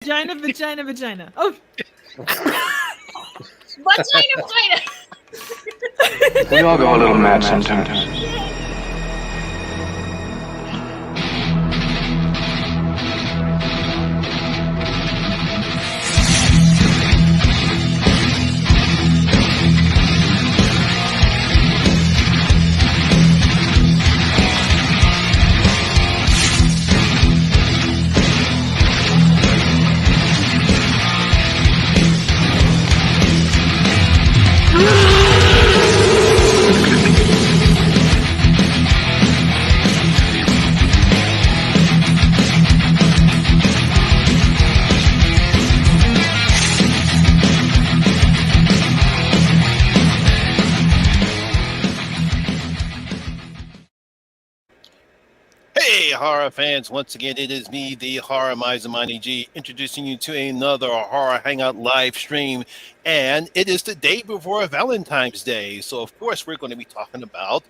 Vagina, vagina, vagina. Oh, Vagina. We all go a little mad sometimes. Hey, horror fans! Once again, it is me, the Horror Mizamani G, introducing you to another Horror Hangout live stream. And it is the day before Valentine's Day. So, of course, we're going to be talking about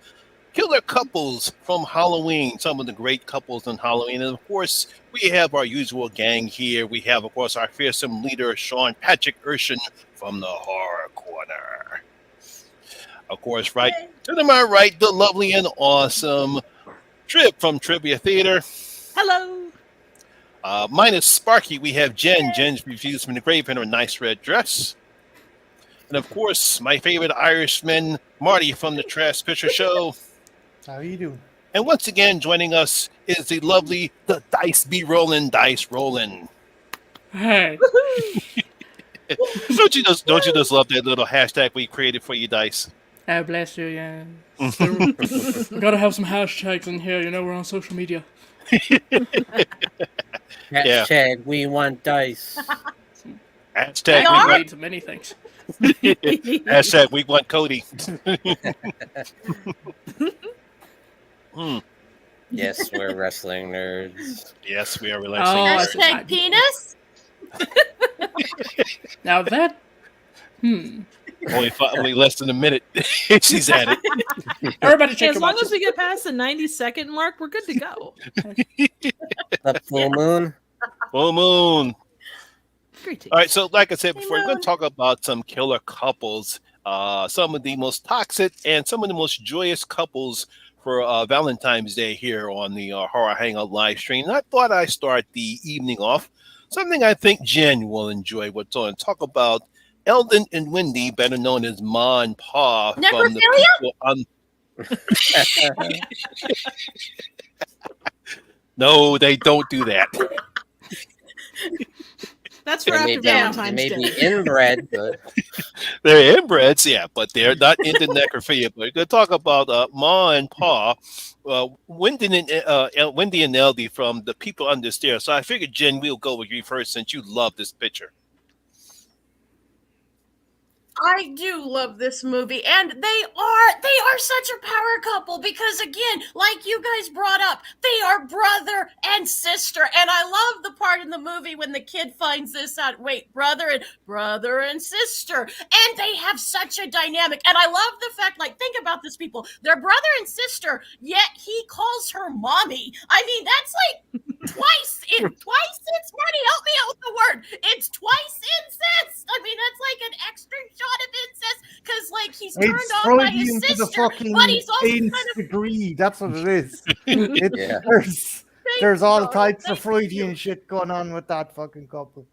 killer couples from Halloween, some of the great couples in Halloween. And, of course, we have our usual gang here. We have, of course, our fearsome leader, Sean Patrick Urshan from the Horror Corner. Of course, right to my right, the lovely and awesome Trip from Trivia Theater. hello. Minus Sparky, we have Jen. Jen's reviews from the grave in her nice red dress. And of course, my favorite Irishman, Marty from the Trash Picture Show. How you doing? And once again, joining us is the lovely, the Dice Be Rolling, Dice Rolling. Hey. Don't you just love that little hashtag we created for you, Dice? Oh, bless you, yeah. We gotta have some hashtags in here, you know, we're on social media. Hashtag we want dice. Hashtag We we need many things. want, hashtag we want Cody. Yes, we're wrestling nerds. Yes, we are Oh, relaxing. Hashtag penis. Now that... Only less than a minute. She's at it. Everybody check As your long watches. as we get past the 90-second mark, we're good to go. The full moon. Full moon. Greetings. All right, so like I said before, we're going to talk about some killer couples, some of the most toxic and some of the most joyous couples for Valentine's Day here on the Horror Hangout live stream. And I thought I'd start the evening off something I think Jen will enjoy. What's on? Talk about Eldon and Wendy, better known as Ma and Pa, from the people on. No, they don't do that. That's for They after may, be, Valentine's they may Day. be inbred, but They're inbreds, yeah, but they're not into necrophilia. But we're going to talk about Ma and Pa, Wendy and Eldie from The People Under the Stairs. So I figured, Jen, we'll go with you first since you love this picture. I do love this movie, and they are such a power couple because, again, like you guys brought up, they are brother and sister. And I love the part in the movie when the kid finds this out. Wait, brother and sister, and they have such a dynamic. And I love the fact, like, think about this, people. They're brother and sister, yet he calls her mommy. I mean, that's like twice. It's Marty. Help me out with the word. It's twice incest. I mean, that's like an extra shot of incest because, like, he's turned It's on by his Freudian to the sister, fucking but he's also nth kind of degree. That's what it is. Yeah. There's all Thank types you. of Freudian shit going on with that fucking couple.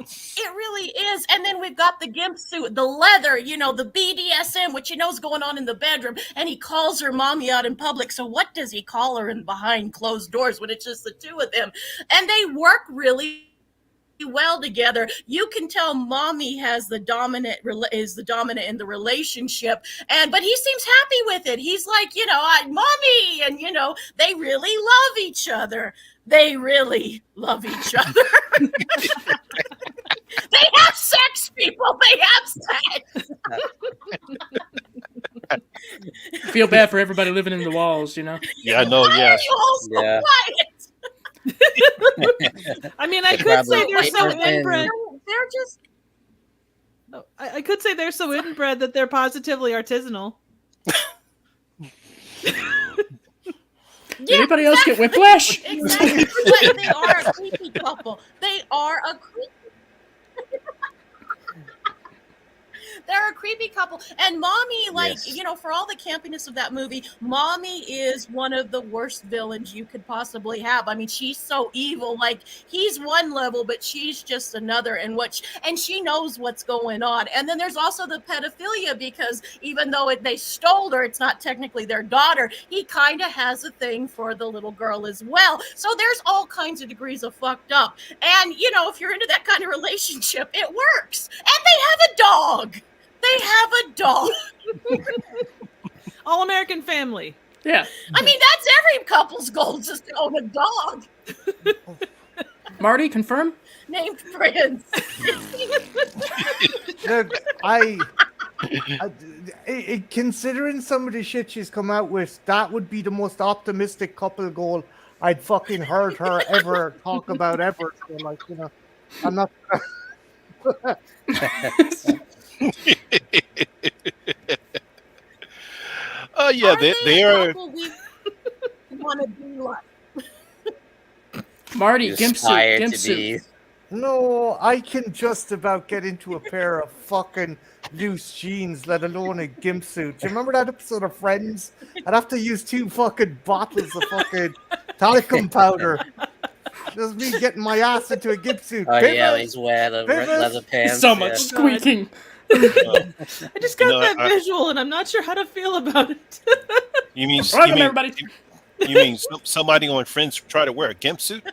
It really is. And then we've got the gimp suit, the leather, you know, the BDSM, which you know is going on in the bedroom. And he calls her mommy out in public. So what does he call her in behind closed doors when it's just the two of them? And they work really well together. You can tell mommy has is the dominant in the relationship, but he seems happy with it. He's like, you know, mommy, and you know, they really love each other. They really love each other. They have sex, people. They have sex. Feel bad for everybody living in the walls, you know? Yeah, I know, yeah. You all so Yeah. quiet. I mean, I They could say probably they're so papered in. inbred. They're just I could say they're so inbred that they're positively artisanal. Did anybody else get whiplash? Exactly. But they are a creepy couple. They are a creepy. They're a creepy couple. And Mommy, like, Yes. for all the campiness of that movie, Mommy is one of the worst villains you could possibly have. I mean, she's so evil. Like, he's one level, but she's just another. And she knows what's going on. And then there's also the pedophilia, because even though they stole her, it's not technically their daughter. He kind of has a thing for the little girl as well. So there's all kinds of degrees of fucked up. And, if you're into that kind of relationship, it works. And they have a dog. They have a dog. All American family. Yeah. I mean, that's every couple's goal, is just to own a dog Marty, confirm? named Prince. Look, considering some of the shit she's come out with, that would be the most optimistic couple goal I'd fucking heard her ever talk about ever. So, like, I'm not. Oh yeah, they are. We want to be like. Marty, You're gimp aspired suit, gimp to suit. be. No, I can just about get into a pair of fucking loose jeans, let alone a gimp suit. Do you remember that episode of Friends? I'd have to use 2 fucking bottles of fucking talcum powder. Just me getting my ass into a gimp suit. Oh yeah, Pivot! he's wearing the Pivot! leather pants. So yeah. much squeaking. I just got that I- visual, and I'm not sure how to feel about it. You mean Welcome, everybody. You mean somebody on Friends try to wear a gimp suit?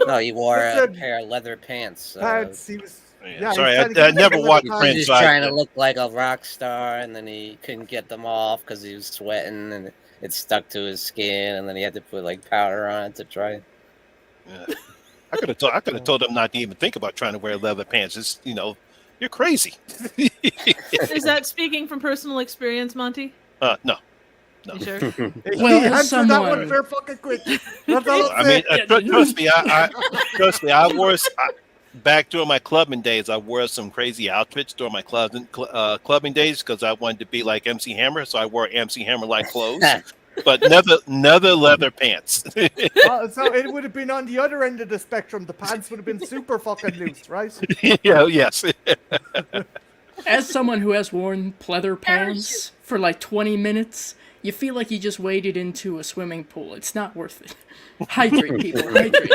No, he wore a Listen. pair of leather pants. Pants, he was. Yeah, he sorry, was trying to I get never rid of watched the He Friends. was so just I- trying to look like a rock star, and then he couldn't get them off because he was sweating, and it stuck to his skin, and then he had to put like powder on it to try. Yeah. I could have told them not to even think about trying to wear leather pants. It's you're crazy. Is that speaking from personal experience, Monty? No. You sure? Well, as Answer that one someone- fair fucking quick. That's all I I'm mean, saying. trust me. I wore back during my clubbing days. I wore some crazy outfits during my clubbing days because I wanted to be like MC Hammer. So I wore MC Hammer like clothes, but never leather pants. So it would have been on the other end of the spectrum. The pants would have been super fucking loose, right? Yeah. Yes. As someone who has worn pleather pants for like 20 minutes, you feel like you just waded into a swimming pool. It's not worth it. Hydrate, people. Hydrate.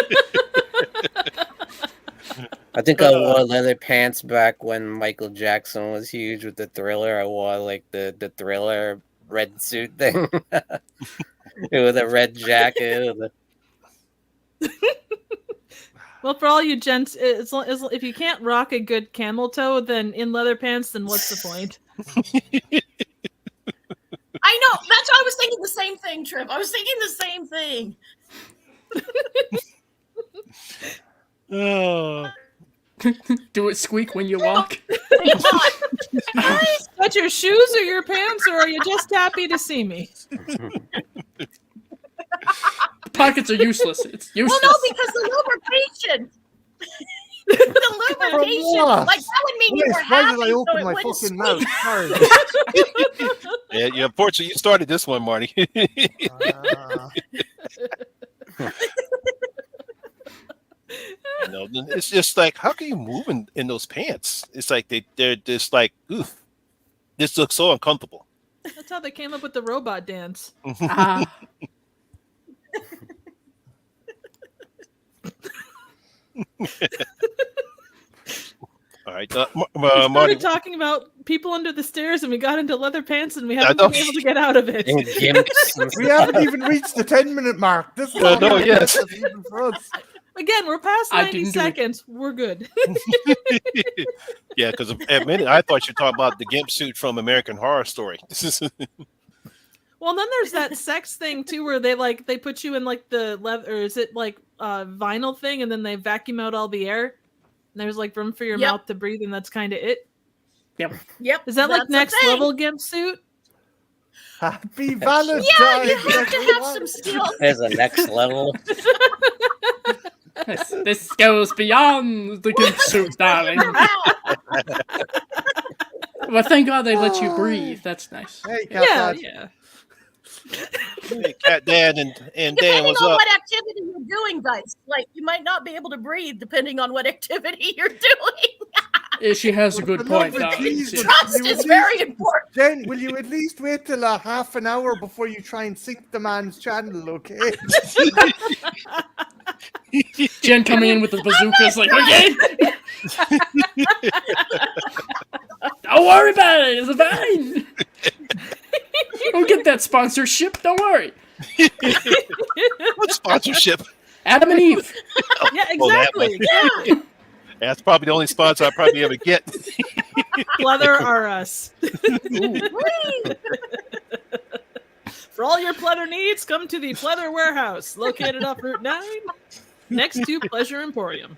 I think I wore leather pants back when Michael Jackson was huge with the Thriller. I wore like the Thriller red suit thing with a red jacket. Well, for all you gents, if you can't rock a good camel toe, then in leather pants, then what's the point? I know. That's why I was thinking the same thing, Trip. I was thinking the same thing. Oh. Do it squeak when you walk. But your shoes or your pants, or are you just happy to see me? Pockets are useless. It's Well, useless. no, because the lubrication. The lubrication. what? Like, that would mean you Why were did happy, I so open it my wouldn't fucking squeak. mouth? Sorry. Yeah. Unfortunately, you started this one, Marty. It's just like, how can you move in those pants? It's like they're just like, oof. This looks so uncomfortable. That's how they came up with the robot dance. Ah, All right, We started Marty. talking about people under the stairs, and we got into leather pants, and we I haven't know. been able to get out of it. And gimps and We haven't even reached the 10-minute mark. This is No, all no, really yes. impressive even for us. Again, we're past I 90 didn't do it. seconds. We're good. Yeah, because a minute I thought you were talking about the gimp suit from American Horror Story. Well, then there's that sex thing too, where they put you in like the leather, or is it like vinyl thing, and then they vacuum out all the air, and there's like room for your Yep. mouth to breathe, and that's kind of it. Yep. Is that like that's the next thing. level gimp suit? Happy Valentine. Yeah, you have to have some skills. There's a next level. this goes beyond the gimp suit, darling. Well, thank God they let you breathe. That's nice. Hey, Yeah, Cat. yeah. Hey, Cat Dan and Dan, Depending what's on up? what activity you're doing, guys. Like, you might not be able to breathe depending on what activity you're doing. She has a good For the love point, of though. Jesus, Trust will you is at very least- important. Jen, will you at least wait till a half an hour before you try and sync the man's channel, okay? Jen coming in with the bazookas, like, again! Don't worry about it, it's fine! We'll get that sponsorship, don't worry. What sponsorship? Adam and Eve. Yeah, Well, that exactly. Yeah. That's probably the only sponsor I probably ever get. Pleather are us. Whee! For all your pleather needs, come to the Pleather Warehouse, located off Route 9, next to Pleasure Emporium.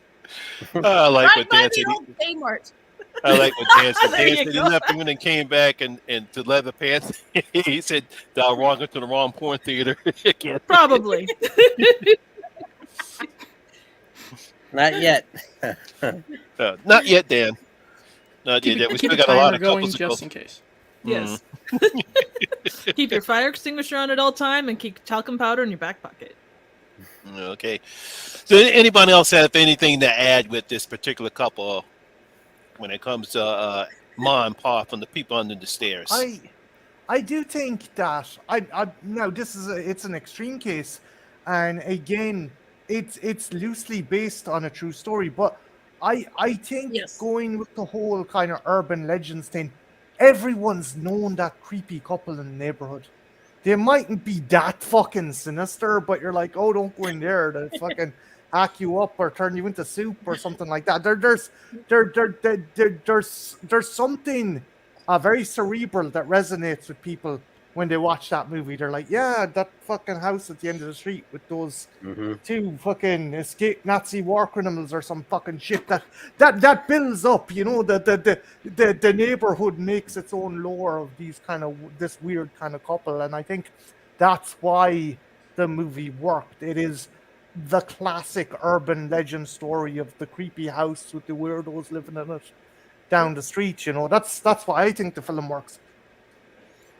I like Right what by Dan the said. old Kmart. I like what Dan said. There Dan you said he go. left when he came back and to leather pants. He said, "I wrong into the wrong porn theater." Again. Probably. Not yet. Not yet, Dan. Not yet. We Keep still a got a lot timer of going couples to go. just in case. Yes. Keep your fire extinguisher on at all time and keep talcum powder in your back pocket. Okay. So, anybody else have anything to add with this particular couple when it comes to Ma and Pa from the people under the stairs? I do think that I now this is it's an extreme case, and again, it's loosely based on a true story. But I think Yes. going with the whole kind of urban legends thing, everyone's known that creepy couple in the neighborhood. They mightn't be that fucking sinister, but you're like, oh, don't go in there. They'll fucking hack you up or turn you into soup or something like that. There's something very cerebral that resonates with people when they watch that movie. They're like, yeah, that fucking house at the end of the street with those two fucking escaped Nazi war criminals or some fucking shit that builds up, you know, the neighborhood makes its own lore of this weird kind of couple, and I think that's why the movie worked. It is the classic urban legend story of the creepy house with the weirdos living in it down the street, you know. That's why I think the film works.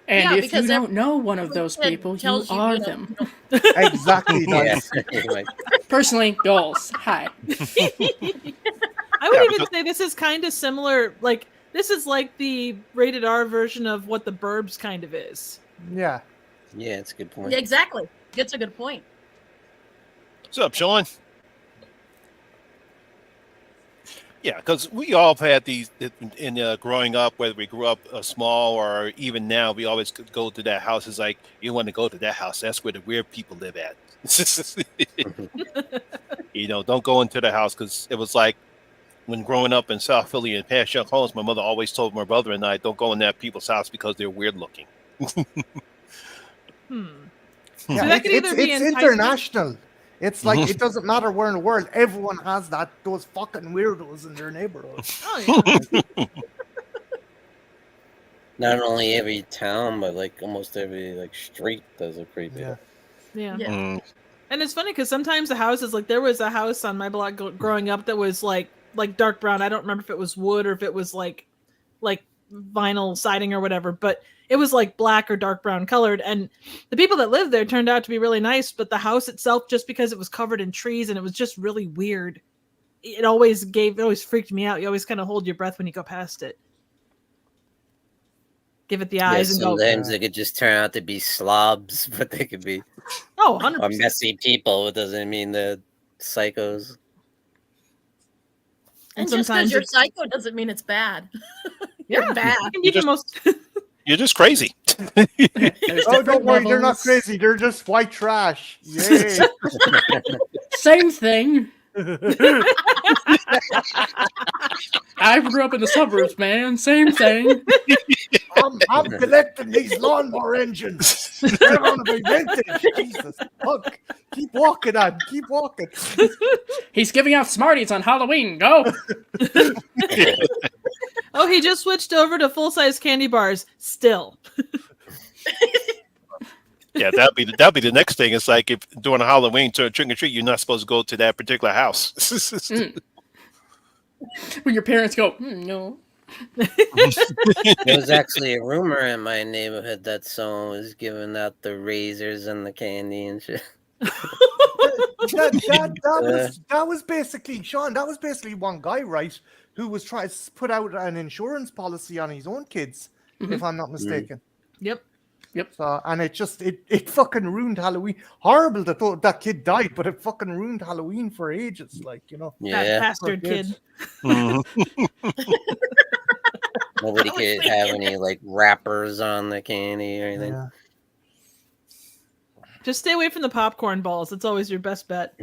And Yeah, if you because don't know one of those kid people, you tells you, are you know, them. Exactly. Yeah. That. Personally, goals. Hi. I would even say this is kind of similar. Like, this is like the rated R version of what The Burbs kind of is. Yeah. Yeah, it's a good point. Yeah, exactly. That's a good point. What's up, Sean? Yeah, because we all have had these in growing up, whether we grew up small or even now, we always could go to that house. It's like, you want to go to that house. That's where the weird people live at. You know, don't go into the house, because it was like when growing up in South Philly and past Young Homes, my mother always told my brother and I, don't go in that people's house because they're weird looking. Yeah, that could either be it's enticing- international. It's like it doesn't matter where in the world, everyone has those fucking weirdos in their neighborhood. Oh, yeah. Not only every town, but like almost every like street does a creepy. Yeah. Yeah. Yeah. And it's funny because sometimes the houses, like there was a house on my block growing up that was like dark brown. I don't remember if it was wood or if it was like vinyl siding or whatever, but it was like black or dark brown colored. And the people that lived there turned out to be really nice, but the house itself, just because it was covered in trees and it was just really weird, it always freaked me out. You always kind of hold your breath when you go past it. Give it the Yeah, eyes and go, sometimes they could just turn out to be slobs, but they could be oh, or 100%. messy people. It doesn't mean they're psychos. And just because sometimes you're it's- psycho doesn't mean it's bad. Yeah, You're bad. you can be the most. You're just crazy. There's Oh, different don't worry, they're not levels. crazy. They're just white trash. Yay. Same thing. I grew up in the suburbs, man. Same thing. I'm collecting these lawnmower engines. They're gonna be vintage. Jesus, fuck. Keep walking on. Keep walking. He's giving out Smarties on Halloween. Go. Oh, he just switched over to full-size candy bars. Still. Yeah, that'd be the next thing. It's like if during a Halloween to a trick or treat, you're not supposed to go to that particular house. When your parents go, no. There was actually a rumor in my neighborhood that someone was giving out the razors and the candy and shit. That was basically Sean. That was basically one guy, right, who was trying to put out an insurance policy on his own kids, if I'm not mistaken. Yep. So, and it fucking ruined Halloween. Horrible that that kid died, but it fucking ruined Halloween for ages. Like, you know, That Yeah, bastard kid. nobody could have any like wrappers on the candy or anything. Yeah. Just stay away from the popcorn balls. It's always your best bet.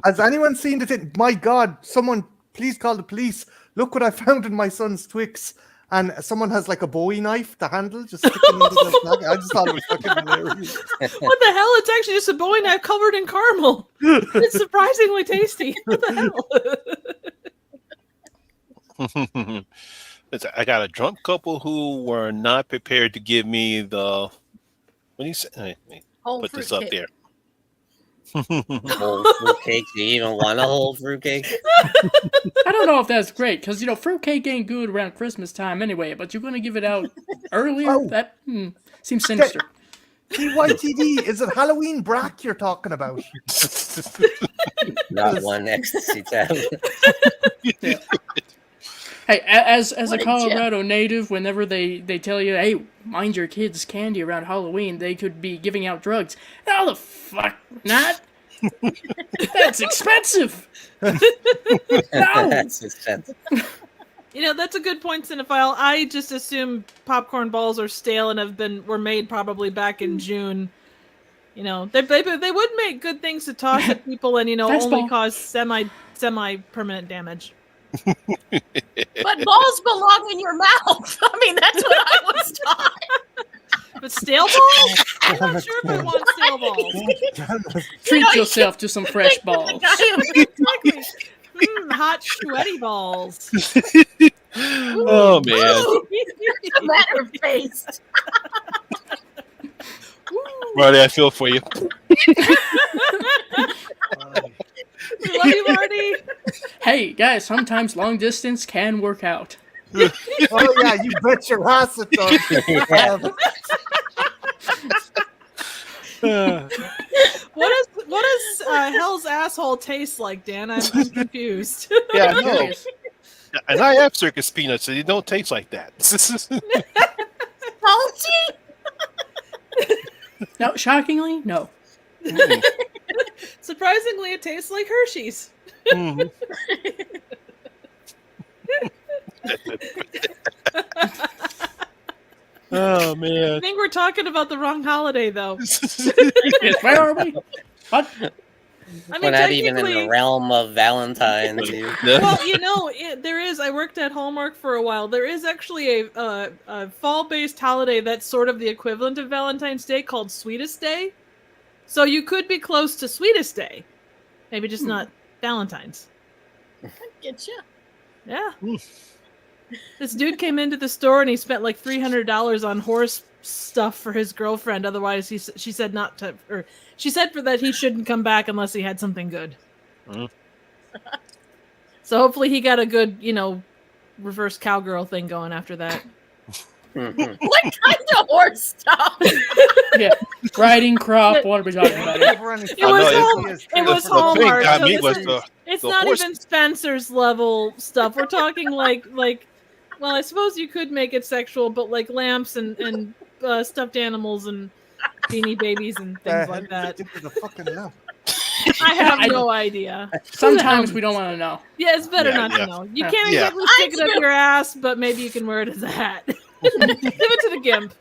Has anyone seen the thing? My God, someone please call the police. Look what I found in my son's Twix. And someone has like a Bowie knife, the handle, just sticking into the snack. I just thought it was fucking hilarious. What the hell? It's actually just a Bowie knife covered in caramel. It's surprisingly tasty. What the hell? I got a drunk couple who were not prepared to give me the. What do you say? Let me Whole put this fruit up cake. there. Whole fruitcake. Do you even want a whole fruitcake? I don't know if that's great because fruitcake ain't good around Christmas time anyway. But you're gonna give it out earlier? Oh. That seems sinister. TYTD, is it Halloween brack you're talking about? Not one ecstasy tablet. Yeah. Hey, as a What a Colorado native, whenever they tell you, hey, mind your kids' candy around Halloween, they could be giving out drugs. No, the fuck not. That's expensive. No. That's expensive. That's a good point, Cinephile. I just assume popcorn balls are stale and were made probably back in June. They would make good things to toss at people and Fastball. only cause semi permanent damage. But balls belong in your mouth. I mean, that's what I was taught. But stale balls? I'm not sure if I want stale balls. Treat yourself to some fresh The balls. guy who- Exactly. Hot sweaty balls. Oh man, It's a matter of taste. Marty, I feel for you. We love you, Marty. Hey, guys, sometimes long distance can work out. Oh yeah, you bet your ass it does. What does hell's asshole taste like, Dan? I'm confused. Yeah, I know. And I have circus peanuts, so they don't taste like that. Salty? No, shockingly, no. Surprisingly, it tastes like Hershey's. Mhm. Oh I man. think we're talking about the wrong holiday, though. Yes, where are we? What? I We're mean, not even in the technically, realm of Valentine, dude. well, there is. I worked at Hallmark for a while. There is actually a fall-based holiday that's sort of the equivalent of Valentine's Day called Sweetest Day. So you could be close to Sweetest Day, maybe just not Valentine's. Get you. Yeah. This dude came into the store and he spent like $300 on horse stuff for his girlfriend. Otherwise, she said not to, or she said for that he shouldn't come back unless he had something good. Mhm. So hopefully he got a good, reverse cowgirl thing going after that. What kind of horse stuff? Yeah, riding crop. What are we talking about here? It was Hallmark. got So me this was is- the it's the not horse- even Spencer's level stuff. We're talking like. Well, I suppose you could make it sexual, but like lamps and stuffed animals and beanie babies and things like that. The fucking lamp. I have no idea. Sometimes we don't want to know. Yeah, it's better Yeah, not yeah. to know. You Yeah. can't Yeah. exactly stick it up your ass, but maybe you can wear it as a hat. Give it to the gimp.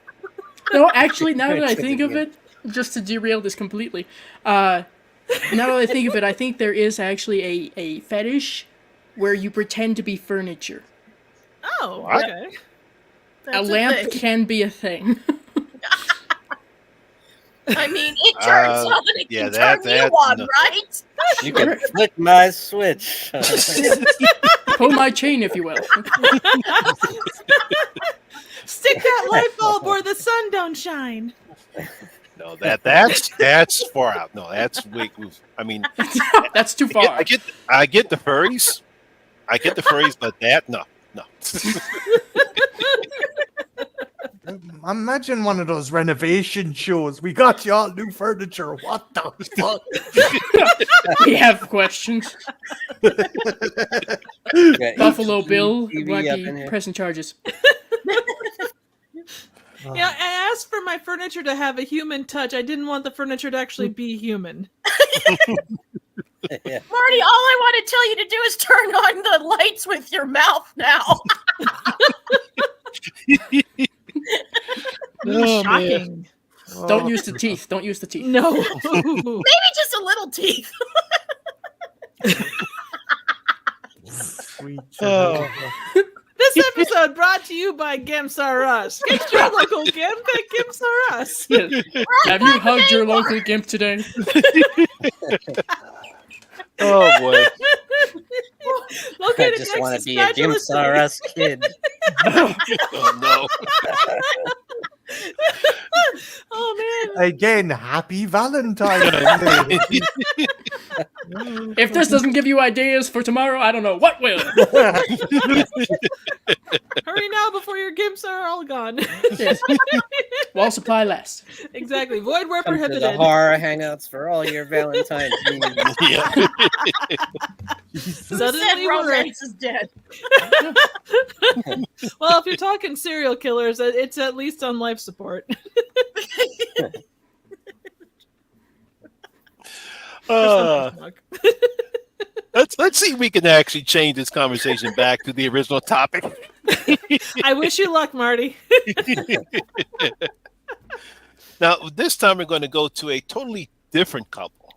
No, actually, now that I think of it, just to derail this completely, now that I think of it, I think there is actually a fetish where you pretend to be furniture. Oh, What? okay. That's a lamp thing. can be a thing. I mean, it turns so that it yeah, can that- turn you that- on, no. right? You can flick my switch. Pull my chain, if you will. Stick that light bulb where the sun don't shine. No, that's far out. No, that's way. I mean, That's too far. I get the furries. I get the furries, but that no. No. Imagine one of those renovation shows. We got you all new furniture. What the fuck? We have questions. Got Buffalo HGTV Bill up might in be here. pressing charges. Yeah, I asked for my furniture to have a human touch. I didn't want the furniture to actually be human. Yeah. Marty, all I want to tell you to do is turn on the lights with your mouth now. Oh, man. Shocking. Don't use the teeth. Don't use the teeth. No. Maybe just a little teeth. Sweet. Oh. This episode brought to you by Gimps R Us. Get your local Gimp at Gimps R Us. Yes. Have you hugged your local gimp today? Oh boy. I Located just next want to to be a Spatula's Gimps R Us kid. Oh no. Oh man. Again, happy Valentine's Day. If this doesn't give you ideas for tomorrow, I don't know what will. Hurry now before your Gimps are all gone. Yes. While supply lasts. Exactly. Void where Come to the prohibited. horror hangouts for all your Valentine's needs. Yeah. Who said Suddenly we're romance is dead? well, if you're talking serial killers, it's at least on life support. Let's see if we can actually change this conversation back to the original topic. I wish you luck, Marty. Now, this time we're going to go to a totally different couple.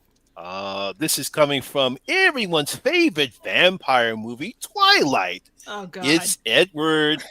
This is coming from everyone's favorite vampire movie, Twilight. Oh god. It's Edward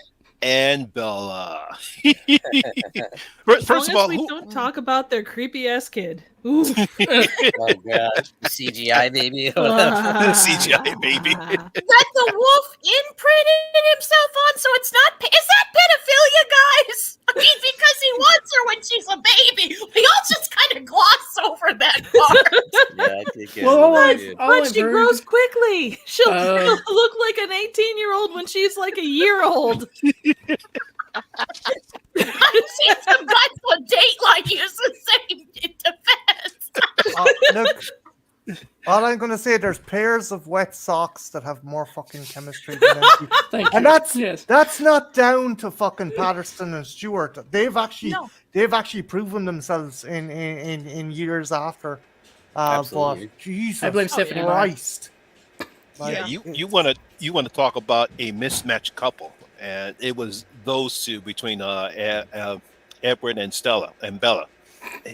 and Bella. As First of long all, as we don't talk about their creepy ass kid. Ooh. Oh god, CGI baby. or whatever. CGI baby. That the wolf imprinted himself on, so it's not. Is that pedophilia, guys? I mean, because he wants her when she's a baby. We all just kind of gloss over that part. Yeah, I think Well, all yeah. I've But she heard- grows quickly. She'll Oh. look like an 18-year-old when she's like a year old. I've seen some guys on Dateline use the same defense. Look, all I'm going to say, there's pairs of wet socks that have more fucking chemistry than empty. Thank you. And yes. that's not down to fucking Patterson and Stewart. They've actually proven themselves in years after. Absolutely. But Jesus I blame Stephanie Meyer. Christ. Yeah, you want to talk about a mismatched couple, and it was those two between Edward and Stella and Bella.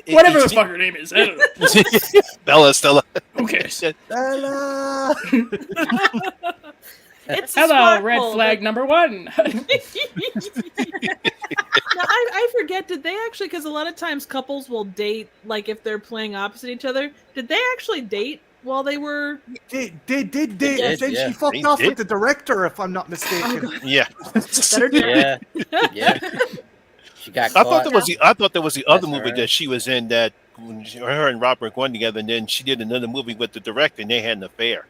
Whatever the fuck her name is. I don't know. Bella, Stella. Who cares? Bella! It's a Hello, sparkle, red flag but- number one. Now, I forget, did they actually, because a lot of times couples will date, like if they're playing opposite each other, did they actually date while they were... They did. did, Then yeah. she fucked They off did. with the director, if I'm not mistaken. Yeah. Better do Yeah, yeah. She got I caught. thought there was the other That's movie alright. that she was in that when her and Robert were going together, and then she did another movie with the director, and they had an affair.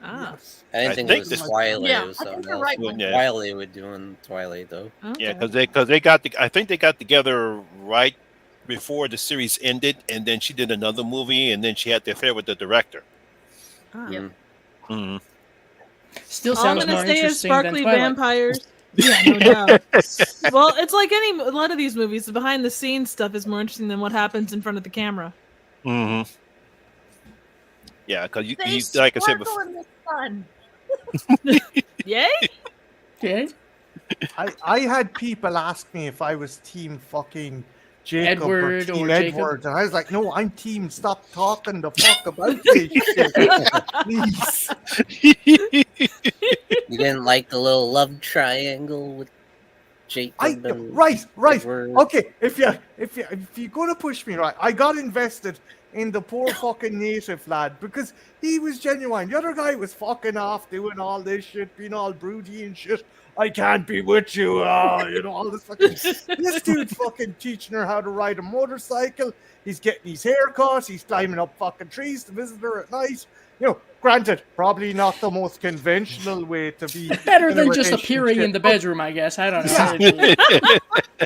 Ah, I didn't I think think it was this- Twilight. Yeah, It was I think something you're else. right. Yeah. Twilight were doing Twilight though. okay. Yeah, because they got I think they got together right before the series ended, and then she did another movie, and then she had the affair with the director. Ah. Yeah. Mm-hmm. Still All I'm sounds gonna more say is interesting than sparkly Twilight. vampires. Yeah, no doubt. Well, it's like a lot of these movies. The behind the scenes stuff is more interesting than what happens in front of the camera. Mm-hmm. Yeah, because you They like I said sparkle before. in the sun. Yay! Okay. I had people ask me if I was team fucking Jacob Edward or or team Jacob. Edward, and I was like, no, I'm team. Stop talking the fuck about this shit, please. You didn't like the little love triangle with Jacob and Right. Edward? Okay, if you're gonna push me, right, I got invested in the poor fucking native lad because he was genuine. The other guy was fucking off doing all this shit, being all broody and shit. I can't be with you, all this fucking. This dude's fucking teaching her how to ride a motorcycle. He's getting his hair cut. He's climbing up fucking trees to visit her at night. Granted, probably not the most conventional way to be. Better in a than just appearing in the relationship. bedroom, I guess. I don't know.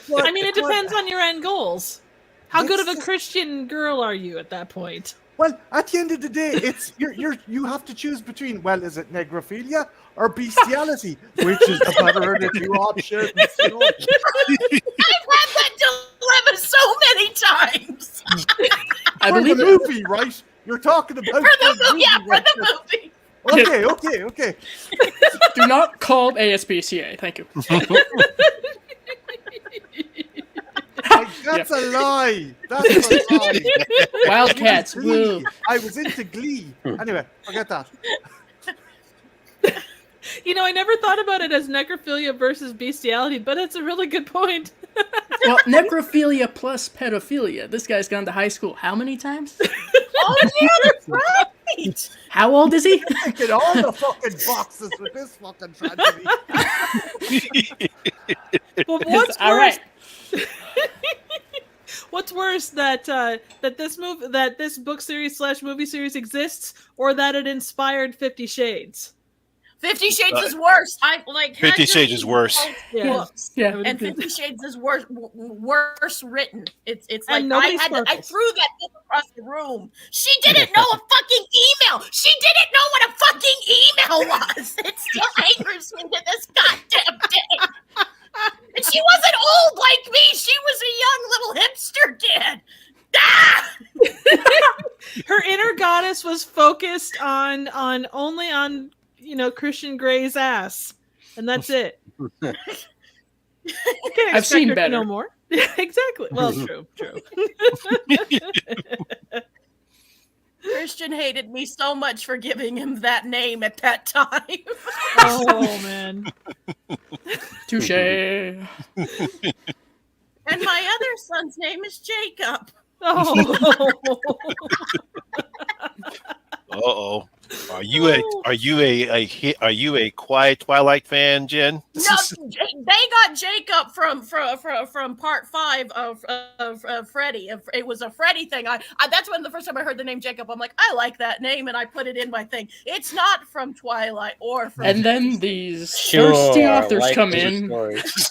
But- I mean, it depends on your end goals. How good of a It's- Christian girl are you at that point? Well, at the end of the day, it's you have to choose between, well, is it negrophilia or bestiality? Which is the better of the two options? I've had that dilemma so many times. I For believe the it. movie, right? You're talking about For the movie, yeah, for right? the movie. Okay. Do not call ASPCA. Thank you. Like, that's a lie. That's a lie. Wildcats. Glee. Woo. I was into Glee. Anyway, forget that. I never thought about it as necrophilia versus bestiality, but it's a really good point. Well, necrophilia plus pedophilia. This guy's gone to high school how many times? Oh, yeah, that's right. How old is he? Get all the fucking boxes with this fucking tragedy. But what's All worse? right. What's worse, that this book series / movie series exists, or that it inspired 50 Shades? 50 Shades is worse. I like 50 Shades is worse. Yeah. Books. Yeah. And 50 Shades is worse written. It's like And I nobody's threw purpose. that book across the room. She didn't know a fucking email. She didn't know what a fucking email was. It still angers me to this goddamn day. And she wasn't old like me. She was a young little hipster kid. Ah! Her inner goddess was focused on Christian Grey's ass, and that's it. Can't I've expect seen her to better. know more. Yeah, exactly. Well, true. Christian hated me so much for giving him that name at that time. Oh man. Touche. And my other son's name is Jacob. Oh. Uh-oh. Are you a quiet Twilight fan, Jen? No, they got Jacob from part 5 of Freddy. It was a Freddy thing. I that's when the first time I heard the name Jacob, I'm like, I like that name, and I put it in my thing. It's not from Twilight or from. And then these thirsty authors like come these in. stories.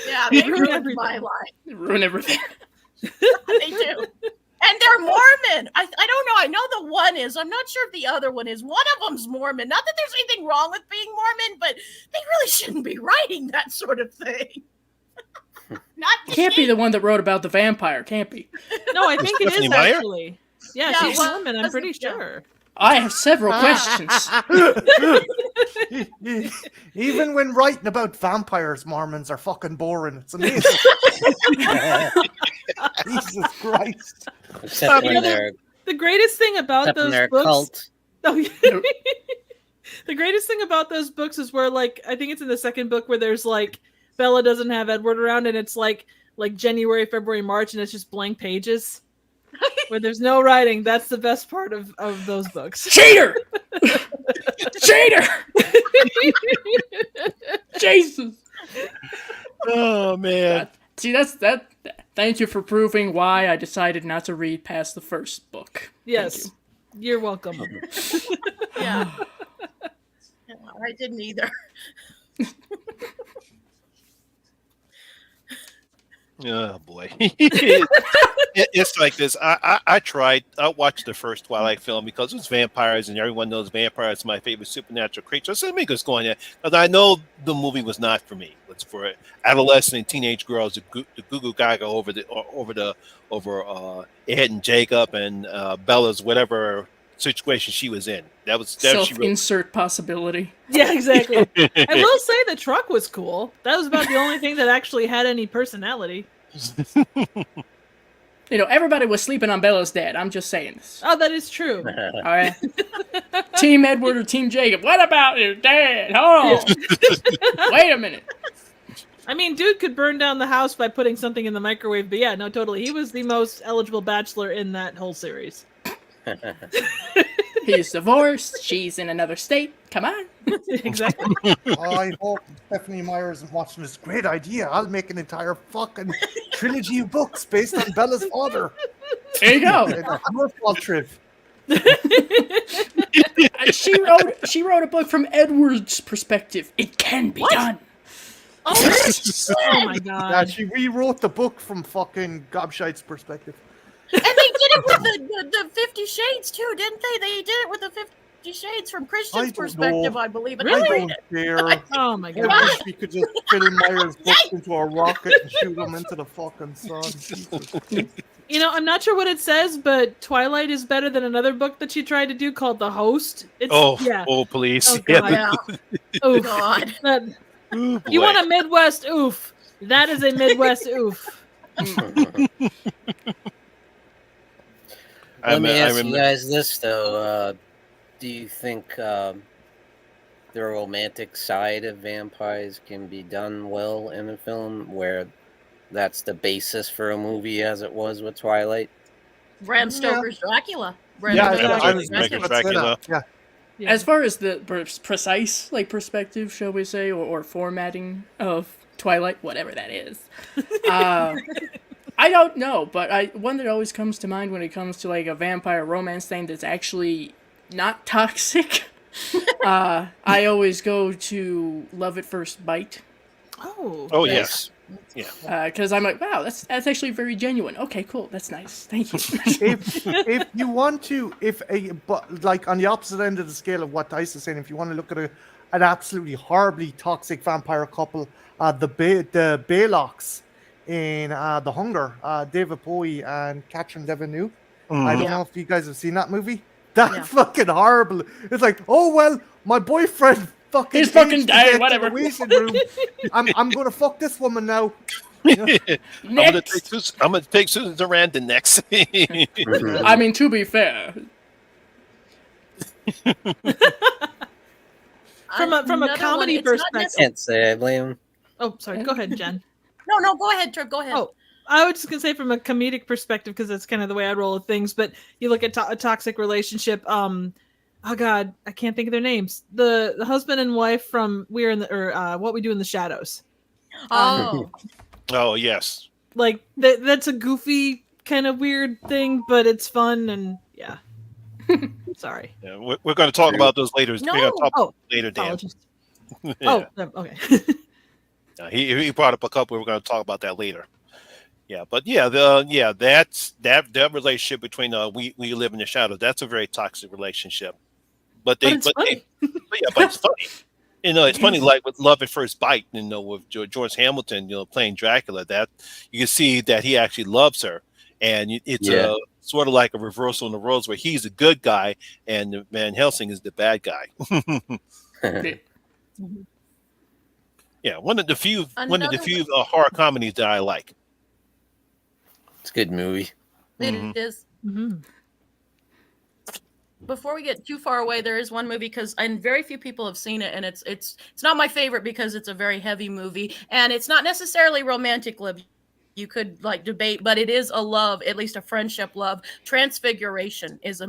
Yeah, they ruined my life. Ruin everything. They do. And they're Mormon. I don't know. I know the one is. I'm not sure if the other one is. One of them's Mormon. Not that there's anything wrong with being Mormon, but they really shouldn't be writing that sort of thing. Not Can't be the one that wrote about the vampire. Can't be. No, I think it Stephanie is Meyer? actually. Yeah, Yeah, she's well, Mormon, I'm pretty yeah. sure. I have several questions. Even when writing about vampires, Mormons are fucking boring. It's amazing. Jesus Christ. Except when know, they're, The greatest thing about except when those they're a books. cult. Oh, yeah. The greatest thing about those books is where, like, I think it's in the second book where there's like Bella doesn't have Edward around, and it's like January, February, March, and it's just blank pages where there's no writing. That's the best part of those books. Cheater! Cheater! Jesus! Oh man. See, that's that. Thank you for proving why I decided not to read past the first book. Yes, you're welcome. Yeah. Yeah, I didn't either. Oh boy. It's like this. I watched the first Twilight film because it was vampires, and everyone knows vampires are my favorite supernatural creature. So let me just go in there because I know the movie was not for me. It's for adolescent and teenage girls to goo goo gaga over Ed and Jacob and Bella's whatever situation she was in. That she wrote. Self-insert possibility. Yeah, exactly. I will say the truck was cool. That was about the only thing that actually had any personality. You know, everybody was sleeping on Bella's dad. I'm just saying this. Oh, that is true. All right. Team Edward or Team Jacob? What about your dad? Hold on. Wait a minute. I mean, dude could burn down the house by putting something in the microwave, but yeah, no, totally. He was the most eligible bachelor in that whole series. He's divorced. She's in another state. Come on. Exactly. I hope Stephanie Meyer isn't watching this. Great idea. I'll make an entire fucking trilogy of books based on Bella's father. There you go. Your fault, Triv. She wrote a book from Edward's perspective. It can be done. Oh, Oh my Yeah, god. she rewrote the book from fucking Gobshite's perspective. and they did it with the 50 Shades too, didn't they? They did it with the 50 Shades from I Christian's don't perspective, know. I believe. And Really? I I read don't it. care. Oh my I god. wish we could just fill Myers' books into a rocket and shoot them into the fucking sun. Jesus. You know, I'm not sure what it says, but Twilight is better than another book that she tried to do called The Host. It's yeah. Oh, please. Oh god. Yeah. Oof. God. That- Ooh, you boy. want a Midwest oof. That is a Midwest oof. Let me I ask you remember- guys this though: do you think the romantic side of vampires can be done well in a film where that's the basis for a movie, as it was with Twilight? Bram Stoker's Dracula. Bram Yeah, Stoker's I was Dracula. just gonna say that. Yeah. Yeah. As far as the precise like perspective, shall we say, or formatting of Twilight, whatever that is, I don't know. But one that always comes to mind when it comes to like a vampire romance thing that's actually not toxic. I always go to Love at First Bite. Oh, yes. Because I'm like, wow, that's actually very genuine. Okay, cool, that's nice. Thank you. If you want to, but like on the opposite end of the scale of what Dice is saying, if you want to look at an absolutely horribly toxic vampire couple, the Baylocks in The Hunger, David Bowie and Catherine Deneuve. I don't know if you guys have seen that movie. That's fucking horrible. It's like, oh well, my boyfriend fucking He's fucking aged to dead, death in whatever. the waiting room. I'm gonna fuck this woman now. I'm gonna Next. take Susan Sarandon next. I mean, to be fair, From a Another comedy one, it's not perspective. Can't say I blame him. Oh, sorry. Go ahead, Jen. No, go ahead, Trev. Go ahead. Oh, I was just gonna say from a comedic perspective because that's kind of the way I roll with things. But you look at a toxic relationship. Oh God, I can't think of their names. The husband and wife from We're in the or What We Do in the Shadows. Oh, Oh, yes. Like that's a goofy kind of weird thing, but it's fun and yeah. Sorry. Yeah, we're going to talk about those later. No. We're going to talk Oh, later, Dan. apologies. Yeah. Oh, okay. He brought up a couple. We're going to talk about that later. Yeah, but that's that relationship between we live in the shadows. That's a very toxic relationship. But it's funny. But it's funny. You know, it's funny. Like with Love at First Bite, you know, with George Hamilton, you know, playing Dracula, that you can see that he actually loves her, and it's sort of like a reversal in the roles where he's a good guy and Van Helsing is the bad guy. Yeah, one of the few horror comedies that I like. It's a good movie. it is. Mm-hmm. Before we get too far away, there is one movie and very few people have seen it, and it's not my favorite because it's a very heavy movie, and it's not necessarily romantic love. You could like debate, but it is a love, at least a friendship love. Transfiguration is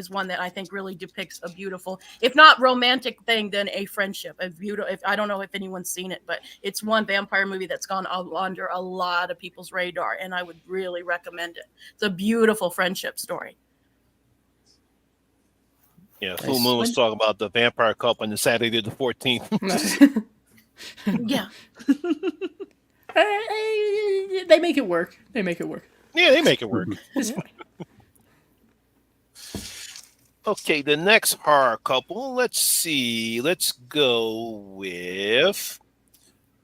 one that I think really depicts a beautiful, if not romantic thing, then a friendship. A beautiful. I don't know if anyone's seen it, but it's one vampire movie that's gone under a lot of people's radar, and I would really recommend it. It's a beautiful friendship story. Yeah, Full Moon was talking about the vampire couple on the Saturday the 14th. Yeah. They make it work. Yeah, they make it work. It's fine. Okay, the next horror couple. Let's see. Let's go with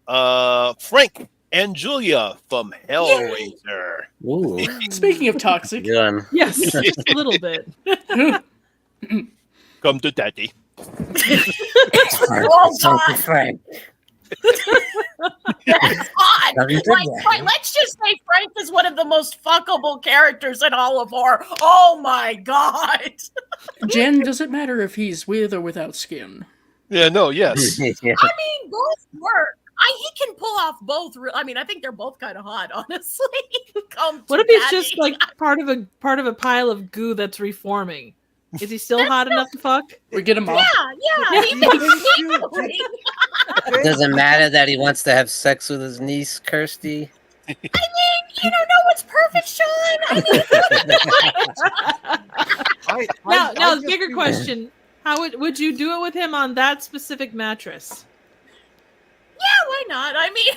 Frank and Julia from Hellraiser. Ooh, Speaking of toxic, good. Yes, just a little bit. Come to daddy. Something Frank. That's odd. Love you too, Like, let's just say Frank is one of the most fuckable characters in all of horror. Oh my god. Jen, does it matter if he's with or without skin? Yeah, no, yes. Yeah. I mean, both work. He can pull off both. I mean, I think they're both kind of hot, honestly. What if he's just like part of a pile of goo that's reforming? Is he still hot enough to fuck? We get him off. Yeah. He It doesn't matter that he wants to have sex with his niece, Kirsty. You don't know what's perfect, Sean. I mean, Now, the bigger question: how would you do it with him on that specific mattress? yeah, why not? I mean,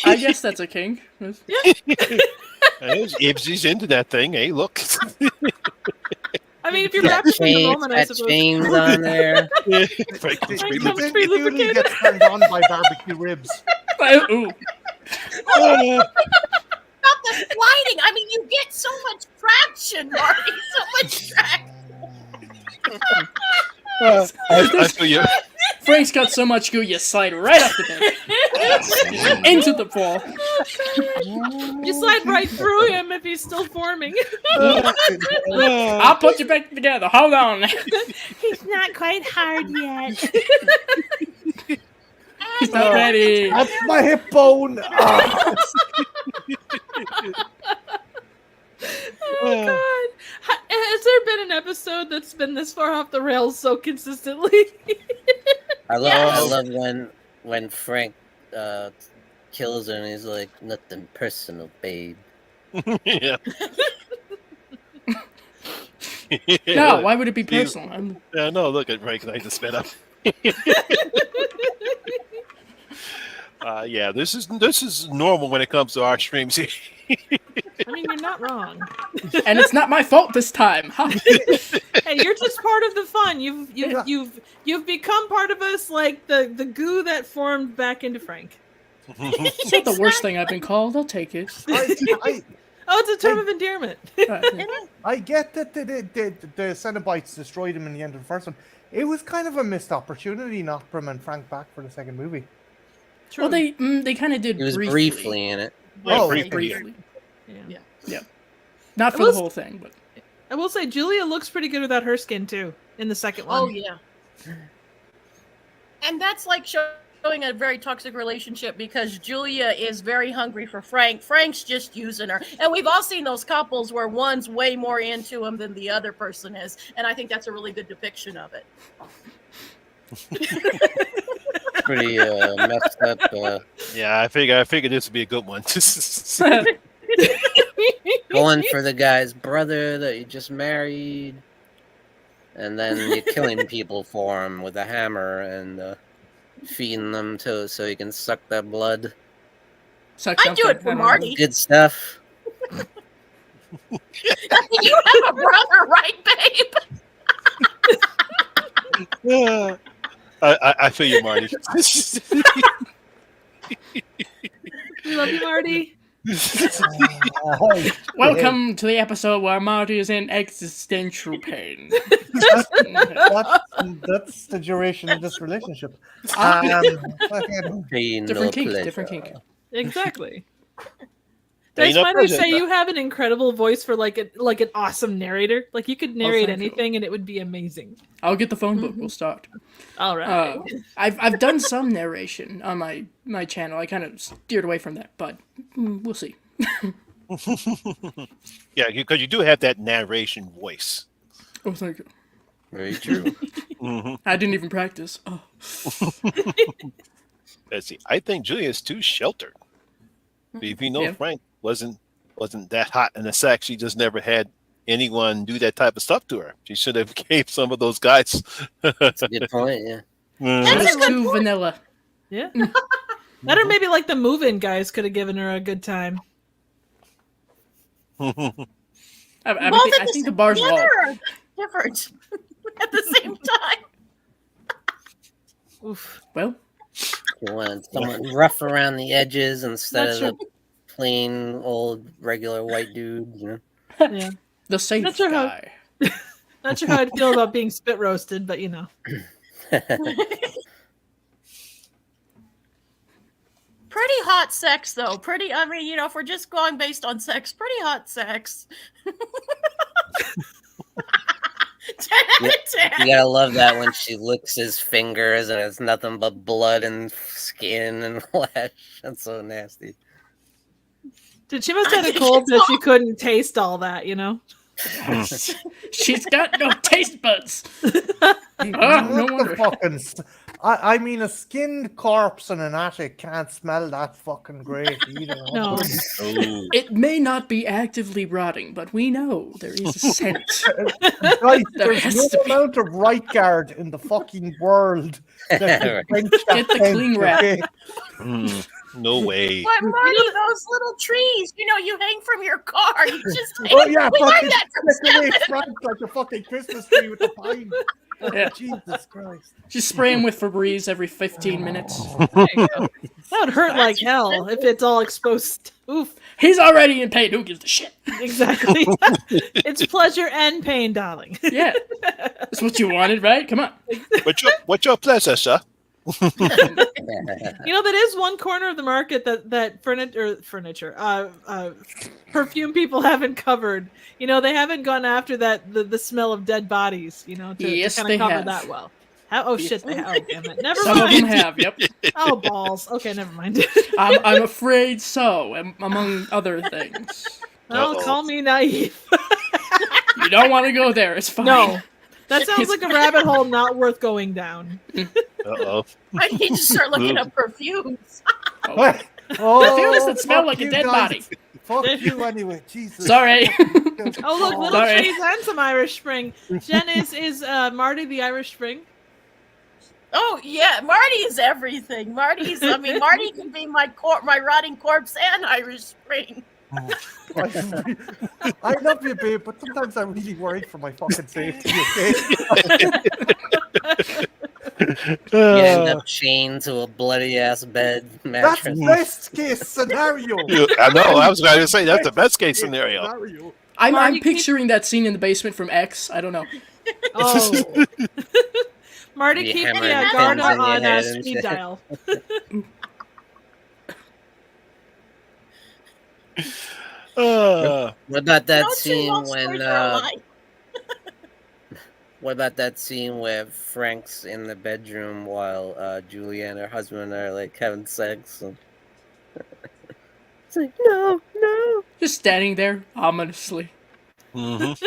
I guess that's a kink. If she's into that thing, hey, look. I mean, if you're wrapped up in the moment, I Got suppose. chains on there. Frank was Frank really- comes It pre-lubricated. usually gets turned on by barbecue ribs. Ooh. not the sliding. I mean, you get so much traction, Marty. So much traction. I feel you. Frank's got so much goo, you slide right up the bed. Into the ball. You slide right through him if he's still forming. I'll put you back together. Hold on. He's not quite hard yet. He's not ready. That's my hip bone. Ah. Oh God! Has there been an episode that's been this far off the rails so consistently? I love when Frank kills her and he's like, nothing personal, babe. Yeah. No, why would it be personal? Yeah, no, look at Frank. I just sped up. Yeah, this is normal when it comes to our streams. I mean, you're not wrong. And it's not my fault this time. Huh? Hey, you're just part of the fun. You've become part of us, like the goo that formed back into Frank. It's not the worst thing I've been called. I'll take it. I, Oh, it's a term of endearment. I get that the Cenobites destroyed him in the end of the first one. It was kind of a missed opportunity not to bring Frank back for the second movie. True. Well, they kind of did He was briefly. briefly in it. Oh, Briefly. Yeah. Yeah. Not for It was- the whole thing, but I will say Julia looks pretty good without her skin too in the second one. Oh yeah. And that's like showing a very toxic relationship because Julia is very hungry for Frank. Frank's just using her. And we've all seen those couples where one's way more into him than the other person is. And I think that's a really good depiction of it. Pretty messed up. Yeah, I figured this would be a good one. Going for the guy's brother that you just married, and then you're killing people for him with a hammer and feeding them to so he can suck that blood. suck I'd do something. it for Marty. Good stuff. You have a brother, right, babe? I feel you, Marty. We love you, Marty. Welcome to the episode where Marty is in existential pain. That's the duration of this relationship. Pain, Different no kink, pleasure. different kink. Exactly. Ain't Dice no Miner pressure. say you have an incredible voice for like an awesome narrator. Like you could narrate thank you. anything and it would be amazing. I'll get the phone book. We'll start. All right. I've done some narration on my channel. I kind of steered away from that, but we'll see. Yeah, because you do have that narration voice. Oh, thank you. Very true. I didn't even practice. Oh. Let's see. I think Julia's too sheltered. If you know Yeah. Frank wasn't that hot in the sack, she just never had anyone do that type of stuff to her. She should have gave some of those guys. That's a good point, yeah. That is too vanilla. Yeah. That or maybe like the move-in guys could have given her a good time. I think the bar's low. together are different at the same time. Oof. Well, You want someone rough around the edges instead Not of sure. the plain old regular white dude, you know? Yeah. the safe Not sure how- guy. Not sure how I'd feel about being spit roasted, but you know. Pretty hot sex, though. I mean, you know, if we're just going based on sex, pretty hot sex. 10 out of 10. You gotta love that when she licks his fingers and it's nothing but blood and skin and flesh. That's so nasty. Dude, she must have had a cold that she couldn't taste all that, you know? She's got no taste buds. No What the wonder. fucking I mean, a skinned corpse in an attic can't smell that fucking great either. No. Oh. It may not be actively rotting, but we know there is a scent. Guys, There there's has no to be. amount of right guard in the fucking world that can quench that Get the stench, cling wrap. okay? No way. But Marty, those little trees, you hang from your car. You just Oh yeah, we fucking learned that from flick away Stefan. Frank like a fucking Christmas tree with the pine. Oh, Yeah. Jesus Christ. Just spray him with Febreze every 15 minutes. There you go. That would hurt like hell if it's all exposed. Oof. He's already in pain. Who gives a shit? Exactly. It's pleasure and pain, darling. Yeah. That's what you wanted, right? Come on. What's your pleasure, sir? You know, that is one corner of the market that perfume people haven't covered. You know, they haven't gone after the smell of dead bodies. You know, to Yes, kind they of cover have. that well. Oh shit! They have. Oh, damn it! Never Some of them mind. have, yep. Oh balls. Okay, never mind. I'm afraid so, among other things. Well, Uh-oh. call me naive. You don't want to go there. It's fine. No, that sounds like a rabbit hole not worth going down. Uh-oh. I need to start looking up perfumes. Oh, Oh, perfumes that smell fuck like a you dead guys. body. Fuck you anyway, Jesus. Sorry. Oh look, little Sorry. trees and some Irish Spring. Jen, is Marty the Irish Spring? Oh yeah, Marty is everything. Marty can be my rotting corpse and Irish Spring. I love you, babe, but sometimes I'm really worried for my fucking safety, okay? You end up chained to a bloody ass bed That's mattress. best case scenario. I know. I was going to say that's the best case scenario. I'm Marty, can you- picturing that scene in the basement from X. I don't know. Oh. Marty, You keep hammer the pins Garda in your on head and speed shit. dial. Uh, What about that No two scene love when stories are alike. what about that scene where Frank's in the bedroom while Julie and her husband are like having sex? And... it's like no. Just standing there ominously. mhm.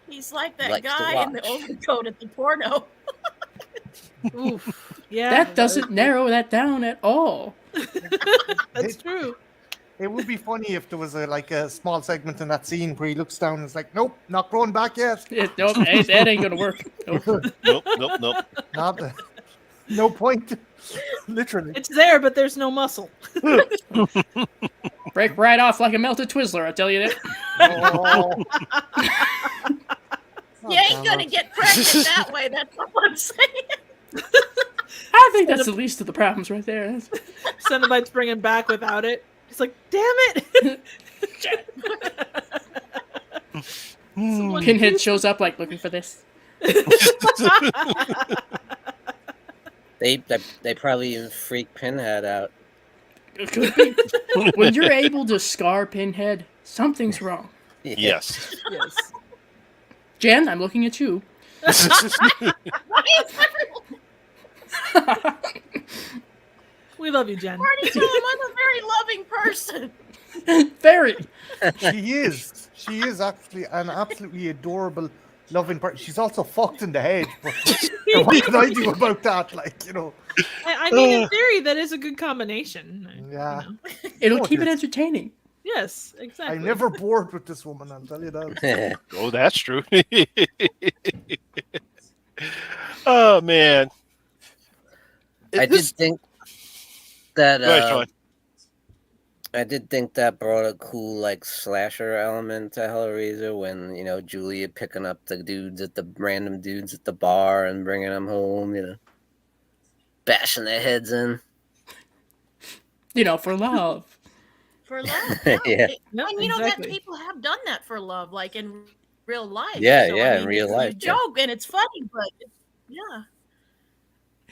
He's like that Likes to guy in the watch. overcoat at the porno. Oof. Yeah. That doesn't narrow that down at all. That's true. It would be funny if there was a small segment in that scene where he looks down and is like, nope, not growing back yet. Nope, that ain't gonna work. Nope. Nope. Not no point. Literally. It's there, but there's no muscle. Break right off like a melted Twizzler, I tell you that. Oh. You ain't gonna get pregnant that way. That's all I'm saying. I think that's the least of the problems right there. Cenobite's bringing back without it. He's like, damn it! Someone Pinhead do shows up like looking for this. They probably even freak Pinhead out. It could be. When you're able to scar Pinhead, something's wrong. Yes. Yes. Jen, I'm looking at you. Why is everyone We love you, Jen. Marty told him I'm a very loving person? Very. She is. She is actually an absolutely adorable, loving person. She's also fucked in the head. But what can I do about that? I mean, in theory, that is a good combination. Yeah. You know. It'll Oh, keep it yes. entertaining. Yes, exactly. I'm never bored with this woman, I'll tell you that. Oh, that's true. Oh man. I did think that Go ahead, Sean. I did think that brought a cool slasher element to Hellraiser when Julia picking up the random dudes at the bar and bringing them home, bashing their heads in. For love. For love. Yeah. No, And that exactly. people have done that for love, like in real life. Yeah, So, in real it's a life, yeah. joke and it's funny, but yeah.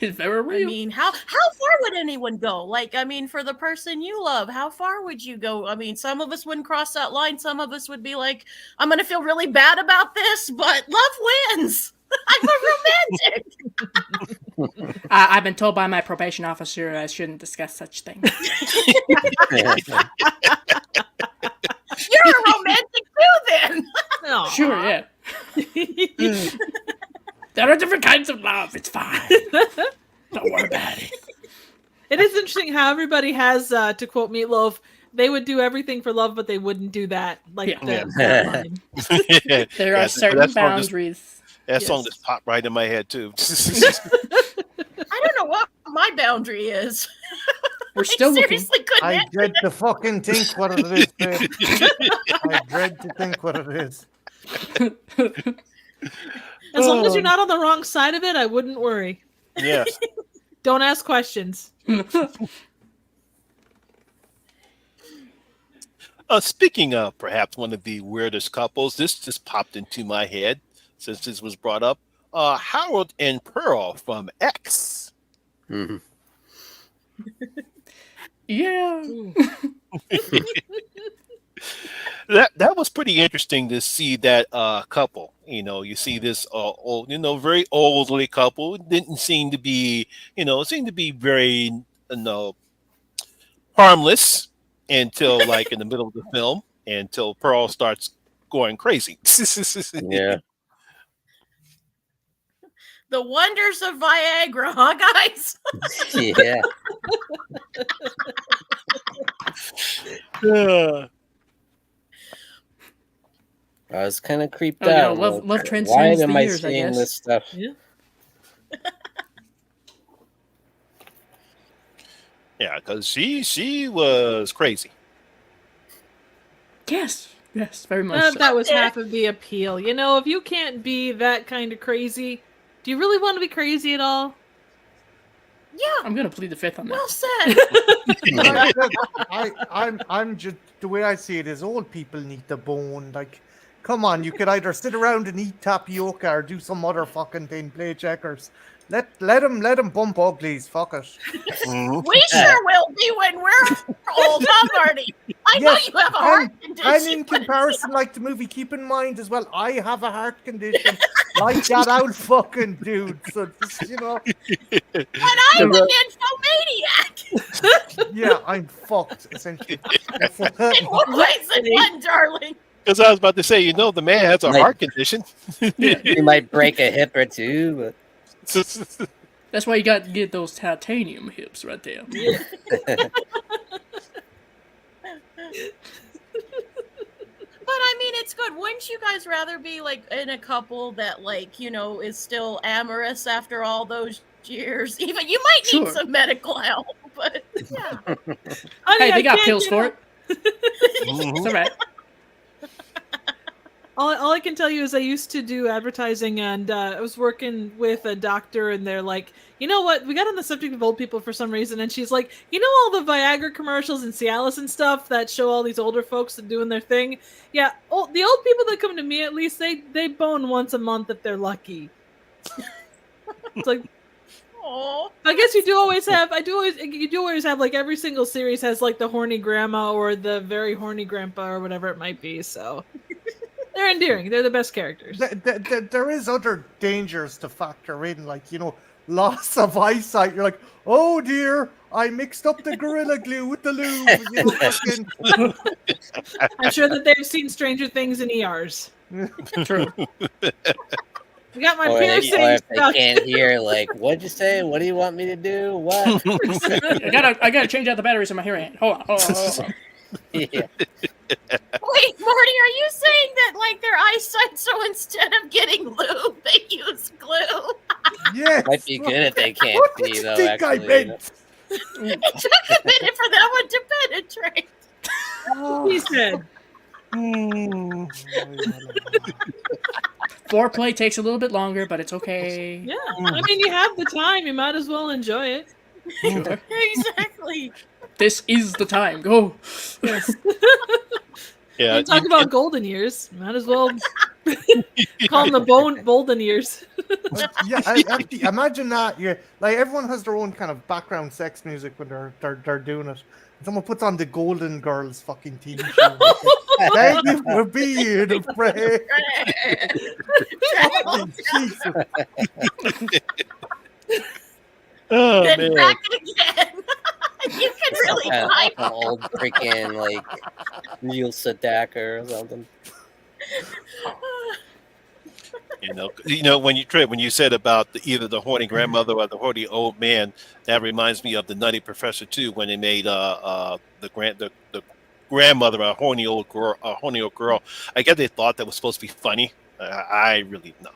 It's very real. I mean, how far would anyone go? For the person you love, how far would you go? I mean, some of us wouldn't cross that line. Some of us would be like, I'm going to feel really bad about this, but love wins. I'm a romantic. I've been told by my probation officer I shouldn't discuss such things. You're a romantic too, then. Aw. Sure, yeah. There are different kinds of love. It's fine. Don't worry about it. It is interesting how everybody has, to quote Meatloaf, they would do everything for love, but they wouldn't do that. Like Yeah. that line. There are certain boundaries. That song Yes. just popped right in my head too. I don't know what my boundary is. We're I still looking. seriously couldn't I answer dread that. to fucking think what it is, babe. I dread to think what it is. As long as you're not on the wrong side of it, I wouldn't worry. Yes. Don't ask questions. Speaking of perhaps one of the weirdest couples, this just popped into my head since this was brought up. Howard and Pearl from X. Mhm. Yeah. That was pretty interesting to see that couple. You see this old, very elderly couple. It didn't seem to be, seemed to be very, harmless until like in the middle of the film, until Pearl starts going crazy. Yeah. The wonders of Viagra, huh, guys? Yeah. I was kind of creeped Oh, yeah, out. love Why transcends am the I years, I seeing guess. this stuff? Yeah. Yeah, because she was crazy. Yes. Yes, very much so. That was half of the appeal. If you can't be that kind of crazy, do you really want to be crazy at all? Yeah, I'm going to plead the fifth on that. well said. I'm just, the way I see it is old people need the bone. Like, come on, you could either sit around and eat tapioca or do some other fucking thing, play checkers. Let them bump uglies. Fuck it. Mhm. We sure will be when we're old, huh, Marty? I know Yes, you have a heart condition. And in comparison, like the movie, keep in mind as well, I have a heart condition like that old fucking dude. So just, But I'm an infomaniac. yeah, I'm fucked essentially. In what ways and when, darling? Because I was about to say, the man has a Like- heart condition. You might break a hip or two, but That's why you got to get those titanium hips right there. But I mean, it's good. Wouldn't you guys rather be like in a couple that, like, is still amorous after all those years? Even you might need Sure. some medical help, but yeah. Honey, Hey, I they got can't pills get for up. it. It's all right. All I can tell you is I used to do advertising, and I was working with a doctor, and they're like, you know what? We got on the subject of old people for some reason, and she's like, all the Viagra commercials and Cialis and stuff that show all these older folks that doing their thing? Yeah, the old people that come to me, at least, they bone once a month if they're lucky. It's like, Aw. I guess you do always have like every single series has like the horny grandma or the very horny grandpa or whatever it might be, so they're endearing. They're the best characters. There is other dangers to factor in, like, loss of eyesight. You're like, oh dear, I mixed up the Gorilla Glue with the lube. Fucking... I'm sure that they've seen Stranger Things in ERs. True. I got my or piercing if they stuck. can't hear, like, what'd you say? What do you want me to do? What? I gotta change out the batteries in my hearing aid. Hold on. Yeah. Wait, Marty, are you saying that, like, their eyesight, so instead of getting lube, they use glue? Yes. Might be good if they can't What see, did you though, think I actually. meant? It took a minute for that one to penetrate. He said. Foreplay takes a little bit longer, but it's okay. Yeah, I mean, you have the time. You might as well enjoy it. Sure. Exactly. This is the time. Go. Yes. Yeah, You talk about golden years. Might as well call them the golden years. Yeah, actually, imagine that. Yeah, like everyone has their own kind of background sex music when they're doing it. Someone puts on the Golden Girls fucking theme tune. Thank you for being a friend. Fucking Jesus. Oh Then man. back again. You can really Kind of type. an old freaking, like, Neil Sedaka or something. When you said about either the horny grandmother or the horny old man, that reminds me of the Nutty Professor too, when they made the grandmother a horny old girl. I guess they thought that was supposed to be funny. I really no.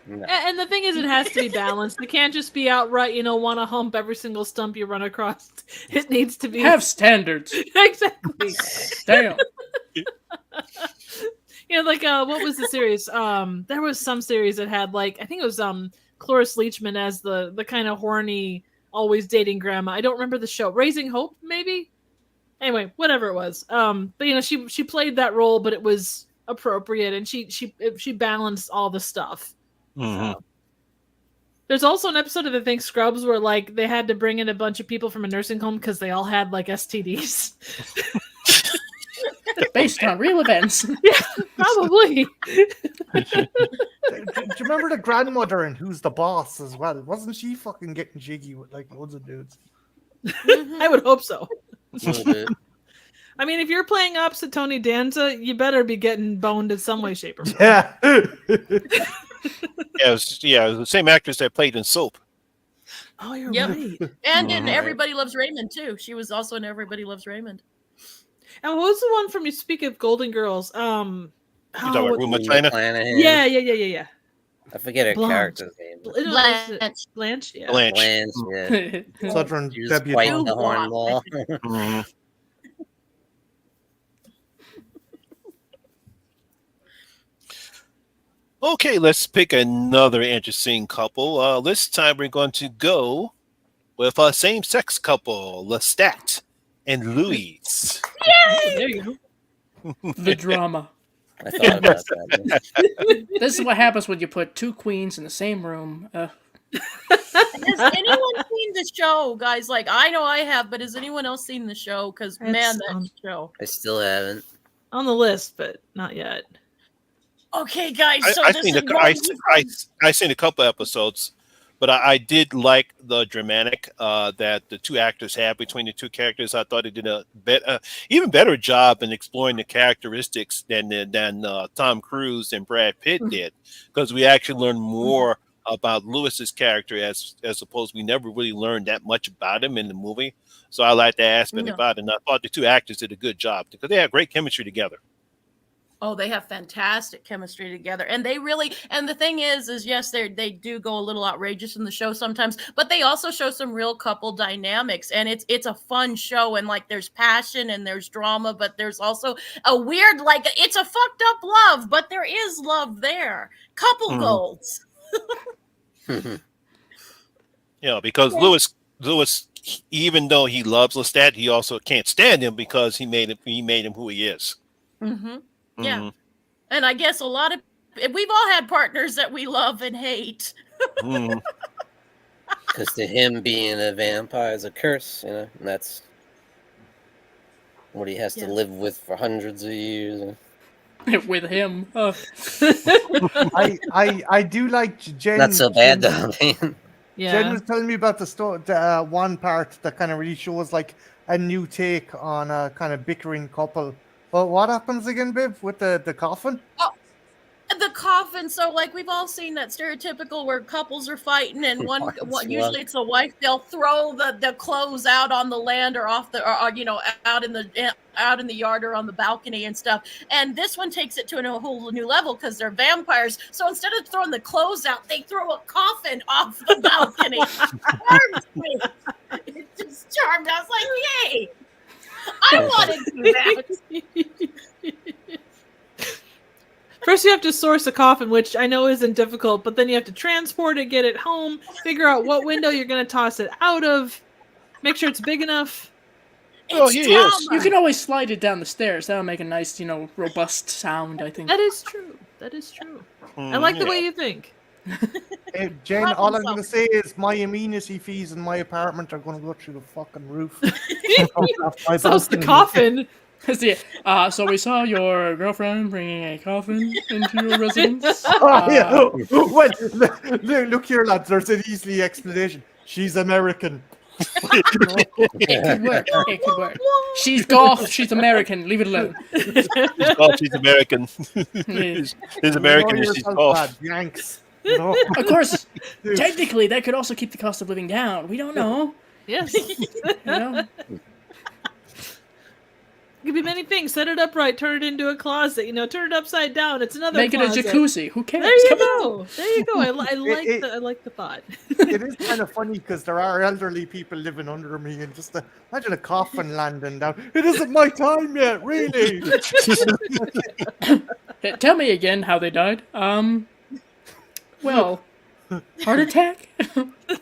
And the thing is, it has to be balanced. It can't just be outright, want to hump every single stump you run across. It needs to be Have standards. exactly. Damn. What was the series? There was some series that had I think it was Cloris Leachman as the kind of horny, always dating grandma. I don't remember the show. Raising Hope, maybe. Anyway, whatever it was. But she played that role, but it was appropriate, and she balanced all the stuff. Mm-hmm. So. There's also an episode of I think Scrubs where they had to bring in a bunch of people from a nursing home because they all had STDs. Based on real events. Yeah, probably. Do you remember the grandmother and Who's the Boss as well? Wasn't she fucking getting jiggy with loads of dudes? I would hope so. A little bit. I mean, if you're playing opposite Tony Danza, you better be getting boned in some way, shape, or form. Yeah. It was the same actress that played in Soap. Oh, you're Yep. right. And in Everybody Loves Raymond too. She was also in Everybody Loves Raymond. And what was the one from you speak of Golden Girls? You talking about Rue McClanahan? McClanahan. Yeah. I forget her Blonde. character's name. Blanche. Blanche? Yeah. Blanche. Blanche, yeah. Southern She was debutante. quite the hornball. Mhm. Okay, let's pick another interesting couple. This time we're going to go with a same-sex couple, Lestat and Louise. There you go. The drama. I thought about that. This is what happens when you put two queens in the same room. Has anyone seen the show, guys? I know I have, but has anyone else seen the show? Because man, that show. I still haven't. On the list, but not yet. Okay, guys. So I've this seen is I seen a couple episodes, but I did like the dramatic that the two actors had between the two characters. I thought they did a even better job in exploring the characteristics than Tom Cruise and Brad Pitt did, because we actually learned more about Lewis's character as opposed we never really learned that much about him in the movie. So I like that aspect about it, and I thought the two actors did a good job because they had great chemistry together. Oh, they have fantastic chemistry together, and they really. And the thing is yes, they do go a little outrageous in the show sometimes, but they also show some real couple dynamics, and it's a fun show. And there's passion and there's drama, but there's also a weird it's a fucked up love, but there is love there. Couple goals. Because Lewis, even though he loves Lestat, he also can't stand him because he made him who he is. Mm-hmm. Yeah. And I guess we've all had partners that we love and hate. Because to him, being a vampire is a curse, and that's what he has to live with for hundreds of years. With him. I do like Jen. Not so bad, though, man. Yeah. Jen was telling me about the story, one part that kind of really shows a new take on a kind of bickering couple. Well, what happens again, Biv, with the coffin? Oh, the coffin. So, we've all seen that stereotypical where couples are fighting, and usually it's the wife. They'll throw the clothes out on the land or off out in the yard or on the balcony and stuff. And this one takes it to a whole new level because they're vampires. So instead of throwing the clothes out, they throw a coffin off the balcony. Charmed me. It just charmed. I was like, yay! I want to do that. First, you have to source a coffin, which I know isn't difficult, but then you have to transport it, get it home, figure out what window you're going to toss it out of, make sure it's big enough. You can always slide it down the stairs. That'll make a nice, robust sound, I think. That is true. I like the way you think. Hey, Jen, all I'm going to say is my amenity fees in my apartment are going to go through the fucking roof. So's the coffin. So we saw your girlfriend bringing a coffin into your residence. Well, look here, lads. There's an easy explanation. She's American. It could work. It could work. She's goth. She's American. Leave it alone. She's American. He's American and she's golf. Yanks. Of course, technically, that could also keep the cost of living down. We don't know. Yes. You know? It could be many things. Set it up right. Turn it into a closet. Turn it upside down. It's another. Make closet. it a jacuzzi. Who cares? There you Come go. There you go. I like the thought. It is kind of funny because there are elderly people living under me, and just imagine a coffin landing down. It isn't my time yet, really. Tell me again how they died. Well, heart attack.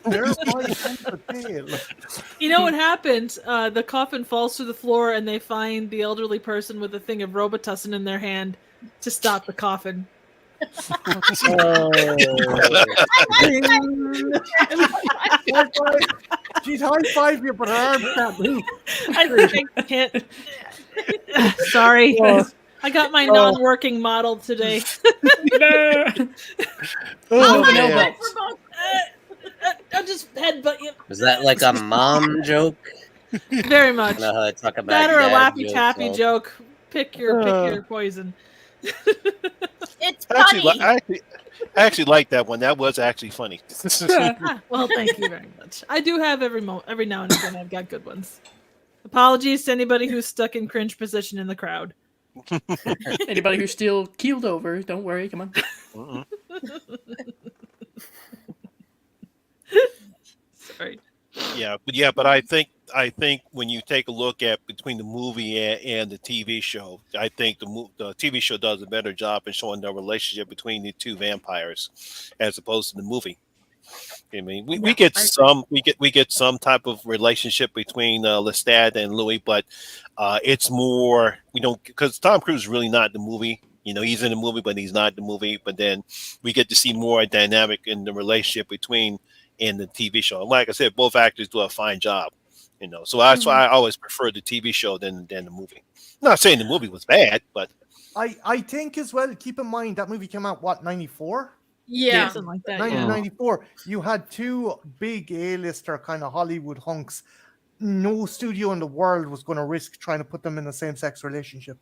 There's my sense tale. You know what happens? The coffin falls to the floor, and they find the elderly person with a thing of Robitussin in their hand to stop the coffin. She'd high five you, but her arm can't move. I think I can't. Sorry. I got my non-working model today. No. I'll just headbutt you. Was that like a mom joke? Very much. I know how to talk about That or a dad Laffy jokes, Taffy so- joke. Pick your poison. It's funny. I actually like that one. That was actually funny. Well, thank you very much. I do have every now and again. I've got good ones. Apologies to anybody who's stuck in cringe position in the crowd. Anybody who's still keeled over, don't worry. Come on. Sorry. But I think when you take a look at between the movie and the TV show, I think the TV show does a better job in showing the relationship between the two vampires as opposed to the movie. I mean, we get some type of relationship between Lestat and Louis, but it's more we don't because Tom Cruise is really not the movie. He's in the movie, but he's not the movie. But then we get to see more dynamic in the relationship between in the TV show. And like I said, both actors do a fine job. So that's why I always prefer the TV show than the movie. I'm not saying the movie was bad, but I think as well. Keep in mind that movie came out 94. Yeah. Something like that. 1994. You had two big A-lister kind of Hollywood hunks. No studio in the world was going to risk trying to put them in a same-sex relationship.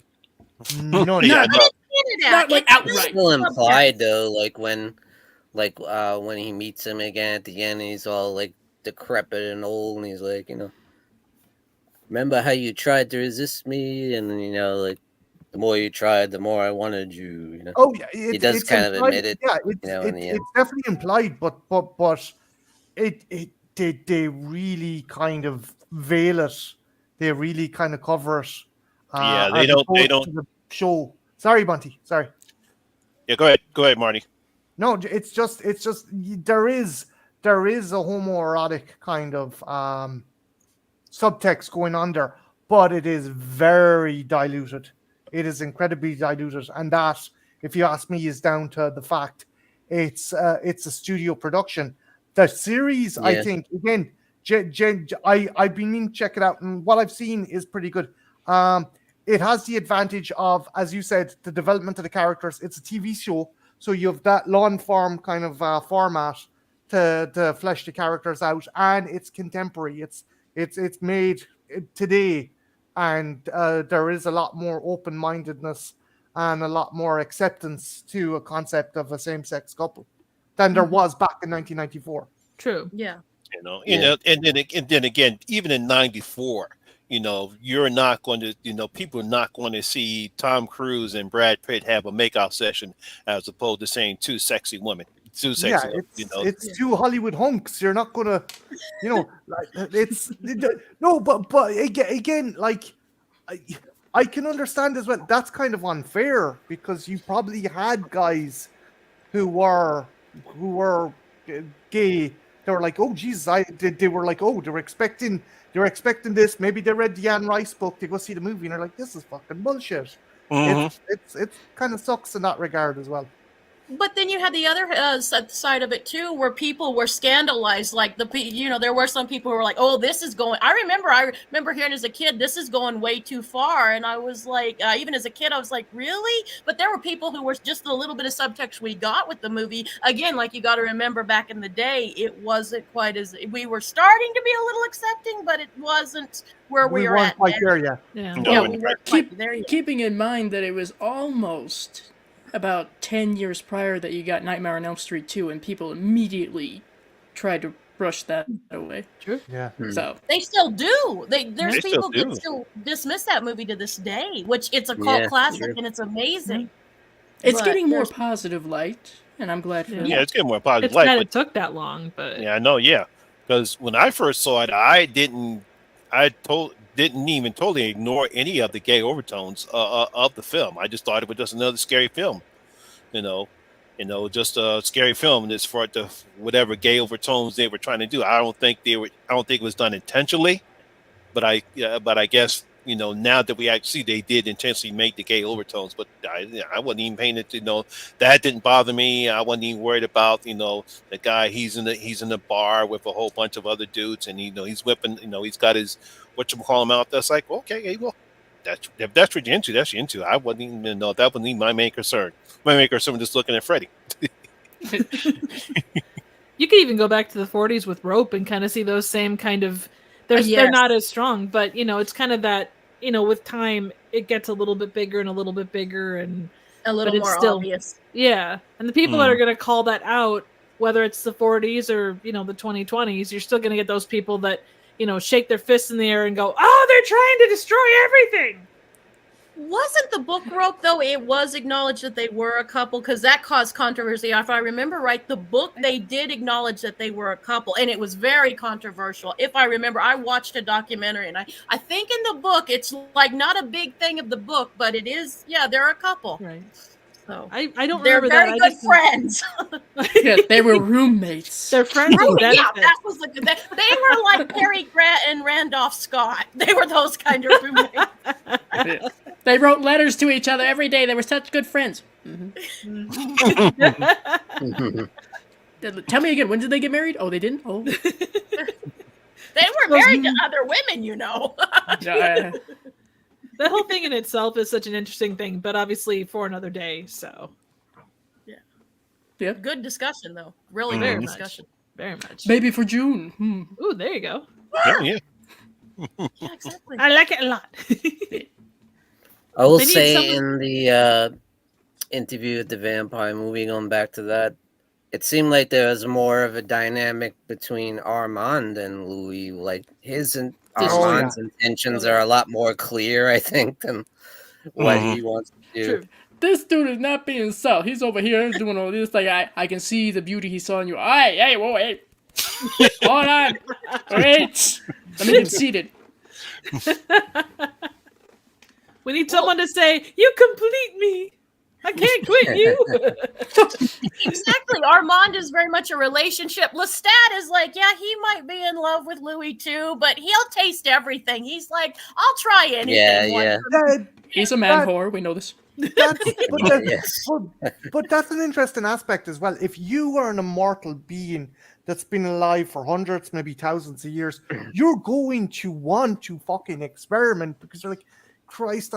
None. yeah, no. Not like outright. Still implied though, like when he meets him again at the end, he's all like decrepit and old, and he's like, remember how you tried to resist me, and like the more you tried, the more I wanted you. Oh yeah, he does kind of admit it. Yeah, it's definitely implied, but they really kind of veil it. They really kind of cover it. Yeah, they don't. The show. Sorry, Bunty. Sorry. Yeah, go ahead, Marty. No, it's just there is a homoerotic kind of subtext going on there, but it is very diluted. It is incredibly diluted, and that, if you ask me, is down to the fact it's a studio production. The series, I think, again, I've been meaning to check it out, and what I've seen is pretty good. It has the advantage of, as you said, the development of the characters. It's a TV show, so you have that long form kind of format to flesh the characters out, and it's contemporary. It's made today, and there is a lot more open-mindedness and a lot more acceptance to a concept of a same-sex couple than there was back in 1994. True. Yeah. And then again, even in '94, you're not going to, people are not going to see Tom Cruise and Brad Pitt have a makeout session as opposed to saying two sexy women. It's two Hollywood hunks. You're not gonna, but again, like I can understand as well. That's kind of unfair because you probably had guys who were gay. They were like, oh Jesus, they were like, oh, they were expecting this. Maybe they read the Anne Rice book to go see the movie, and they're like, this is fucking bullshit. Mm-hmm. It kind of sucks in that regard as well. But then you had the other side of it too, where people were scandalized. Like there were some people who were like, "Oh, this is going." I remember hearing as a kid, "This is going way too far," and I was like, even as a kid, I was like, "Really?" But there were people who were just a little bit of subtext we got with the movie. Again, like you got to remember, back in the day, it wasn't quite as we were starting to be a little accepting, but it wasn't where we are weren't at quite now. there yet. Yeah. No, Yeah, and we weren't quite there yet. Keeping in mind that it was almost about 10 years prior that you got Nightmare on Elm Street 2, and people immediately tried to brush that away. True. Yeah. So They still do. There's They still people that do. still dismiss that movie to this day, which it's a cult Yeah, classic sure. and it's amazing. it's But getting more there's- positive positive light, and I'm glad for Yeah. that. Yeah, it's getting more positive It's light, glad but it took that long, but yeah, I know, yeah. Because when I first saw it, didn't even totally ignore any of the gay overtones of the film. I just thought it was just another scary film, you know, just a scary film. As for the whatever gay overtones they were trying to do, I don't think it was done intentionally, but I guess now that we actually see they did intentionally make the gay overtones, but I wasn't even paying it. That didn't bother me. I wasn't even worried about the guy. He's in the bar with a whole bunch of other dudes, and he's whipping. He's got his whatchamacallit out. That's like, okay, hey, well, if that's what you're into, that's what you're into. I wouldn't even know. That wasn't even my main concern. My main concern was just looking at Freddy. you could even go back to the 40s with Rope and kind of see those same kind of. They're Yes. not as strong, but it's kind of that. With time, it gets a little bit bigger and a little bit bigger, and a little but it's more still- obvious. yeah. And the people that are going to call that out, whether it's the 40s or the 2020s, you're still going to get those people that shake their fists in the air and go, "Oh, they're trying to destroy everything." Wasn't the book Rope, though? It was acknowledged that they were a couple, because that caused controversy. If I remember right, the book, they did acknowledge that they were a couple, and it was very controversial. If I remember, I watched a documentary, and I think in the book, it's like not a big thing of the book, but it is, yeah, they're a couple. Right. So I don't they're remember very that. good friends. Yeah, they were roommates. They're friends Oh, with yeah, benefits. that was the good. They were like Cary Grant and Randolph Scott. They were those kind of roommates. Yeah. They wrote letters to each other every day. They were such good friends. Tell me again, when did they get married? Oh, they didn't? Oh. They were married to other women, Yeah, That whole thing in itself is such an interesting thing, but obviously for another day. So yeah. Good discussion, though. Really very good much, discussion. very much. Maybe for June. Ooh, there you go. Yeah. Yeah, exactly. I like it a lot. I will They need say someone- in the interview with the vampire movie, going back to that, it seemed like there was more of a dynamic between Armand and Louis. Like Armand's intentions are a lot more clear, I think, than what he wants to do. True. This dude is not being subtle. He's over here doing all this. Like, I can see the beauty he saw in you. Hey, whoa, hey. Hold on. Wait. Let me get seated. We need someone to say, "You complete me. I can't quit you." Exactly. Armand is very much a relationship. Lestat is like, yeah, he might be in love with Louis too, but he'll taste everything. He's like, I'll try anything. Yeah. He's a man That- whore. We know this. Yes. But that's an interesting aspect as well. If you are an immortal being that's been alive for hundreds, maybe thousands of years, you're going to want to fucking experiment because you're like, Christ,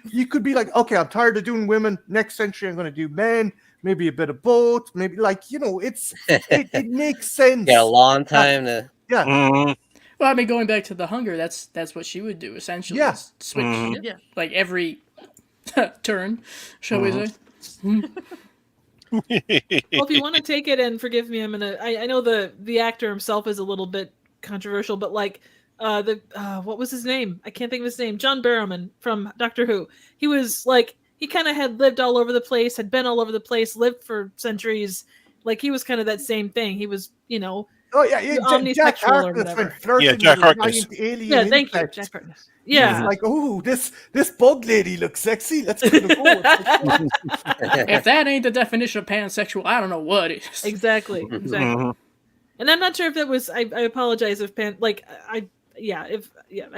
you could be like, okay, I'm tired of doing women. Next century, I'm going to do men. Maybe a bit of both. Maybe it makes sense. Yeah, a long time to. Yeah. Mhm. Well, I mean, going back to the hunger, that's what she would do, essentially. Yeah. is Switch, Mhm. Yeah. like, every turn, shall we say. Well, if you want to take it, and forgive me, I know the actor himself is a little bit controversial, but like what was his name? I can't think of his name. John Barrowman from Doctor Who. He was like, he kind of had lived all over the place, had been all over the place, lived for centuries. Like he was kind of that same thing. He was, Oh yeah, Jack omnisexual or Harkness whatever. went flirting Yeah, Jack with a Harkness. giant alien Yeah, thank you, insect. Jack Harkness. Yeah. It's like, oh, this bug lady looks sexy. Let's give it a go. It's like, If that ain't the definition of pansexual, I don't know what is. Exactly. Mhm. And I'm not sure if that was. I apologize if I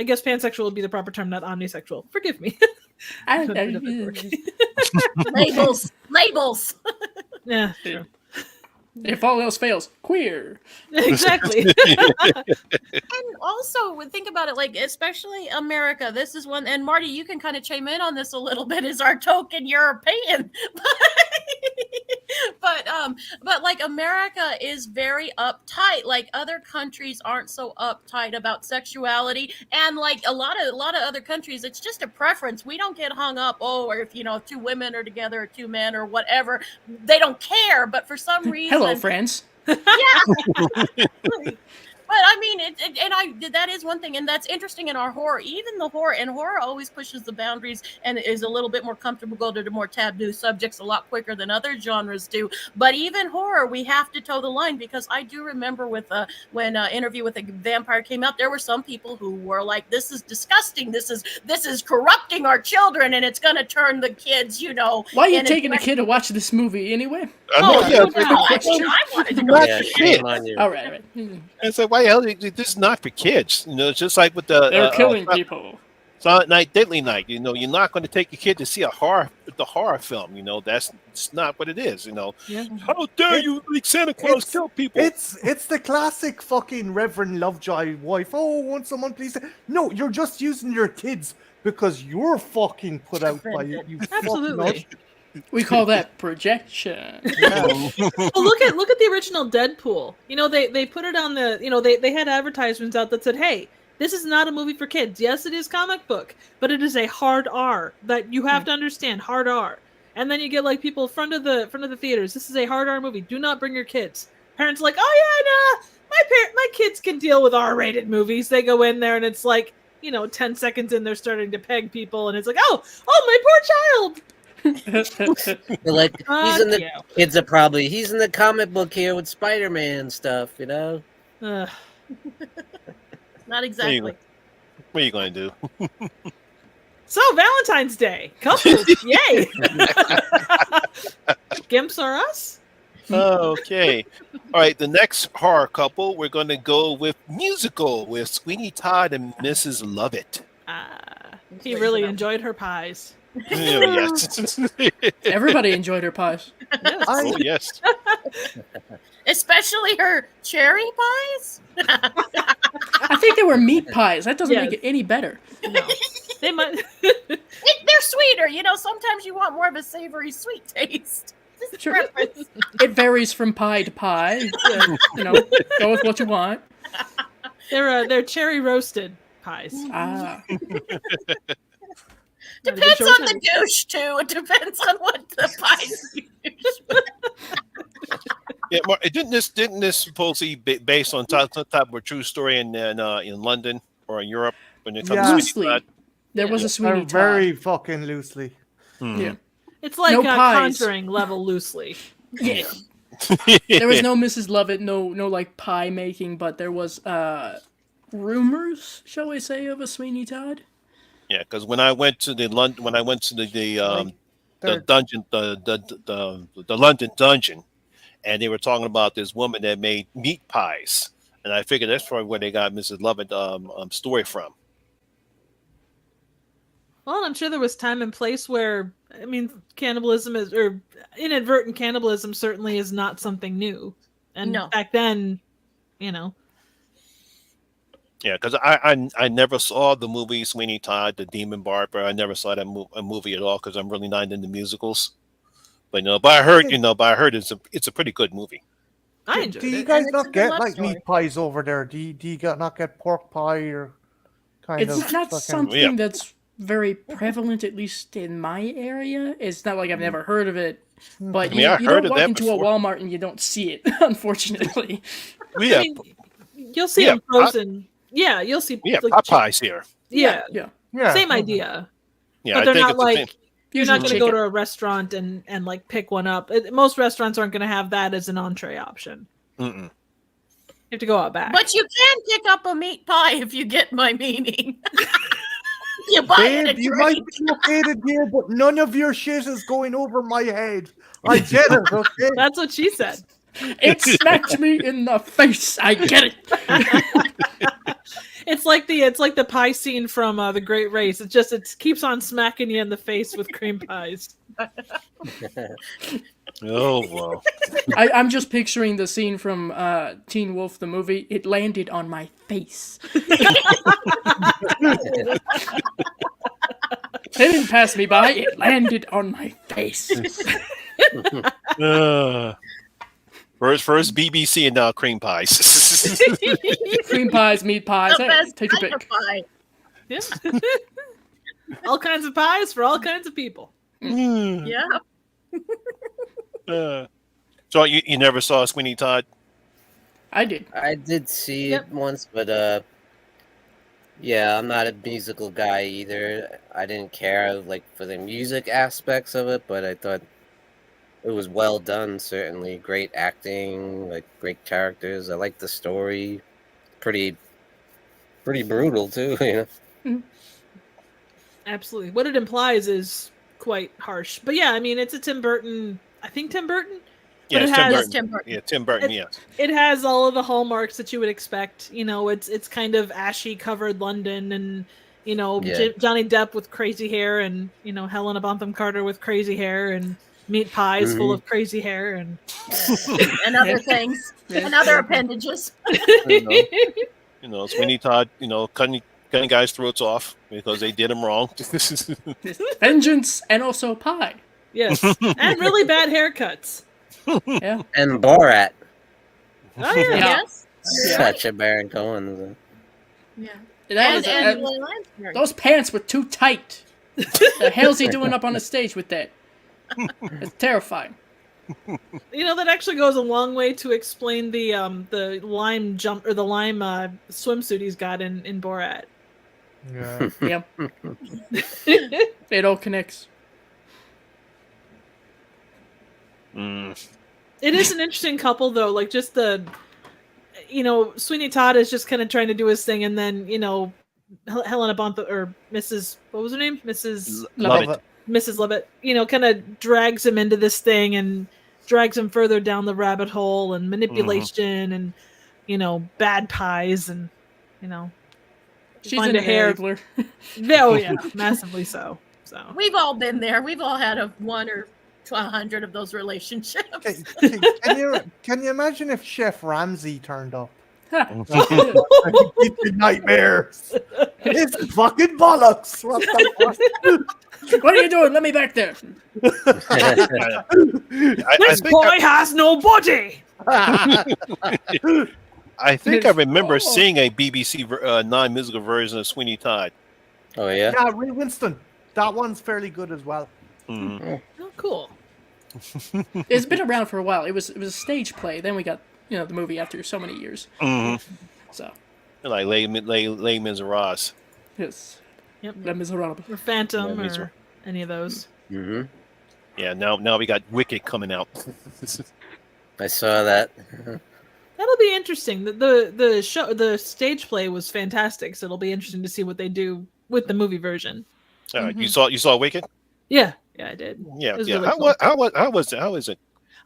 guess pansexual would be the proper term, not omnisexual. Forgive me. Labels. Yeah, true. If all else fails, queer. Exactly. And also, think about it, like especially America. This is one, and Marty, you can kind of chime in on this a little bit. Is our token European? But like America is very uptight. Like other countries aren't so uptight about sexuality, and like a lot of other countries, it's just a preference. We don't get hung up. Oh, or if two women are together, or two men, or whatever, they don't care. But for some reason, Hello, friends. yeah. But I mean, that is one thing, and that's interesting in our horror. Even the horror always pushes the boundaries and is a little bit more comfortable go to the more taboo subjects a lot quicker than other genres do. But even horror, we have to toe the line, because I do remember when Interview with a Vampire came out, there were some people who were like, "This is disgusting. This is corrupting our children, and it's going to turn the kids, Why are you taking a kid to watch this movie anyway? I know, yeah. I wanted to go. Yeah, shame on you. All right. And so why hell this is not for kids? It's just like with the They're killing people. Silent Night, Deadly Night. You're not going to take your kid to see the horror film. That's not what it is. Yeah. How dare you make Santa Claus kill people? It's the classic fucking Reverend Lovejoy wife. Oh, won't someone please? No, you're just using your kids because you're fucking put out by it. You Absolutely. We call that projection. Yeah. Well, look at the original Deadpool. They put it on the they had advertisements out that said, "Hey, this is not a movie for kids. Yes, it is comic book, but it is a hard R that you have to understand. Hard R." And then you get like people front of the theaters. This is a hard R movie. Do not bring your kids. Parents are like, "Oh yeah, no, my kids can deal with R-rated movies." They go in there and it's like 10 seconds in, they're starting to peg people, and it's like, oh, my poor child. They're like, kids are probably, he's in the comic book here with Spider-Man stuff, Ugh. Not exactly. What are you going to do? So, Valentine's Day. Couples. Yay. Gimps are us? Okay. All right. The next horror couple, we're going to go with musical with Sweeney Todd and Mrs. Lovett. He really enjoyed her pies. Yes. Everybody enjoyed her pies. Yes. Oh, yes. Especially her cherry pies. I think they were meat pies. That doesn't make it any better. No. They might. They're sweeter. Sometimes you want more of a savory sweet taste. Sure. It varies from pie to pie. Go with what you want. They're cherry roasted pies. Depends on the douche too. It depends on what the pie's douche. Yeah, Mark, didn't this supposedly be based on type of a true story in London or in Europe when it comes to Loosely. There was a Sweeney Todd. Very fucking loosely. Yeah. It's like No pies. Conjuring level loosely. Yeah. There was no Mrs. Lovett, no like pie making, but there was rumors, shall we say, of a Sweeney Todd. Yeah, because when I went to the dungeon, the London dungeon, and they were talking about this woman that made meat pies, and I figured that's probably where they got Mrs. Lovett story from. Well, I'm sure there was time and place where, cannibalism or inadvertent cannibalism certainly is not something new. And back then, Yeah, because I never saw the movie Sweeney Todd, the Demon Barber. I never saw that movie at all because I'm really not into musicals. But I heard it's a pretty good movie. I enjoyed it. Do you it. guys not get like meat pies over there? Do you not get pork pie or kind of? It's not something that's very prevalent, at least in my area. It's not like I've never heard of it, but you don't walk into a Walmart and you don't see it, unfortunately. You'll see them frozen. Yeah, you'll see. Yeah, pot pies here. Yeah. Yeah. Same idea. Yeah, but they're not it's like you're not going to go to a restaurant and like pick one up. Most restaurants aren't going to have that as an entree option. Mm-mm. You have to go out back. But you can pick up a meat pie if you get my meaning. You buy it. You might be located here, but none of your shit is going over my head. I get it. Okay. That's what she said. It smacked me in the face. I get it. It's like the pie scene from The Great Race. It keeps on smacking you in the face with cream pies. Oh, well. I'm just picturing the scene from Teen Wolf, the movie. It landed on my face. They didn't pass me by. It landed on my face. First BBC and now cream pies. Cream pies, meat pies. The Hey, best take your kind of pick. pie. Yeah. All kinds of pies for all kinds of people. Yeah. So you never saw Sweeney Todd? I did. I did see Yep. it once, but yeah, I'm not a musical guy either. I didn't care like for the music aspects of it, but I thought it was well done. Certainly, great acting, like great characters. I like the story. Pretty brutal too. You know. Absolutely. What it implies is quite harsh. But yeah, I mean, it's a Tim Burton. I think Tim Burton. Yeah, But it's it Tim has- Burton. Tim Burton. Yeah, Tim Burton. Yes. It has all of the hallmarks that you would expect. You know, it's kind of ashy covered London, and you know Yeah. Johnny Depp with crazy hair, and you know Helena Bonham Carter with crazy hair, and meat pies full of crazy hair, and And other things. And other appendages. You know, Sweeney Todd. You know, cutting guys' throats off because they did him wrong. Vengeance and also pie. yes, and really bad haircuts. Yeah. And Borat. Oh yeah, Yeah. Yes. Such a Baron Cohen. Yeah. That was, And those pants were too tight. The hell's he doing up on the stage with that? It's terrifying. you know that actually goes a long way to explain the lime jump or the lime swimsuit he's got in Borat. Yeah. Yeah. It all connects. It is an interesting couple, though. Like, just you know, Sweeney Todd is just kind of trying to do his thing, and then, you know, Helena Bonham, or Mrs. What was her name? Mrs. Love Love it. Mrs. Lovett, you know, kind of drags him into this thing and drags him further down the rabbit hole and manipulation and, you know, bad pies and, you know, She's find an a hair. enabler. Oh, yeah, massively so. So. We've all been there. We've all had one or 100 of those relationships. Can you imagine if Chef Ramsay turned up? What Nightmares. It's fucking bollocks. What the fuck? are you doing? Let me back there. I This think boy has no body! I think I remember seeing a BBC non-musical version of Sweeney Todd. Oh yeah. Yeah, Ray Winston. That one's fairly good as well. Oh, cool. It's been around for a while. It was a stage play. Then we got the movie after so many years. So Like Les Miserables. yes, Yep. Les Miserables. Or Phantom Yeah, these or any of those. Mm-hmm. Yeah, now we got Wicked coming out. I saw that. That'll be interesting. The stage play was fantastic, so it'll be interesting to see what they do with the movie version. You saw Wicked? Yeah, I did. Yeah, It was yeah. really How was it? How is it?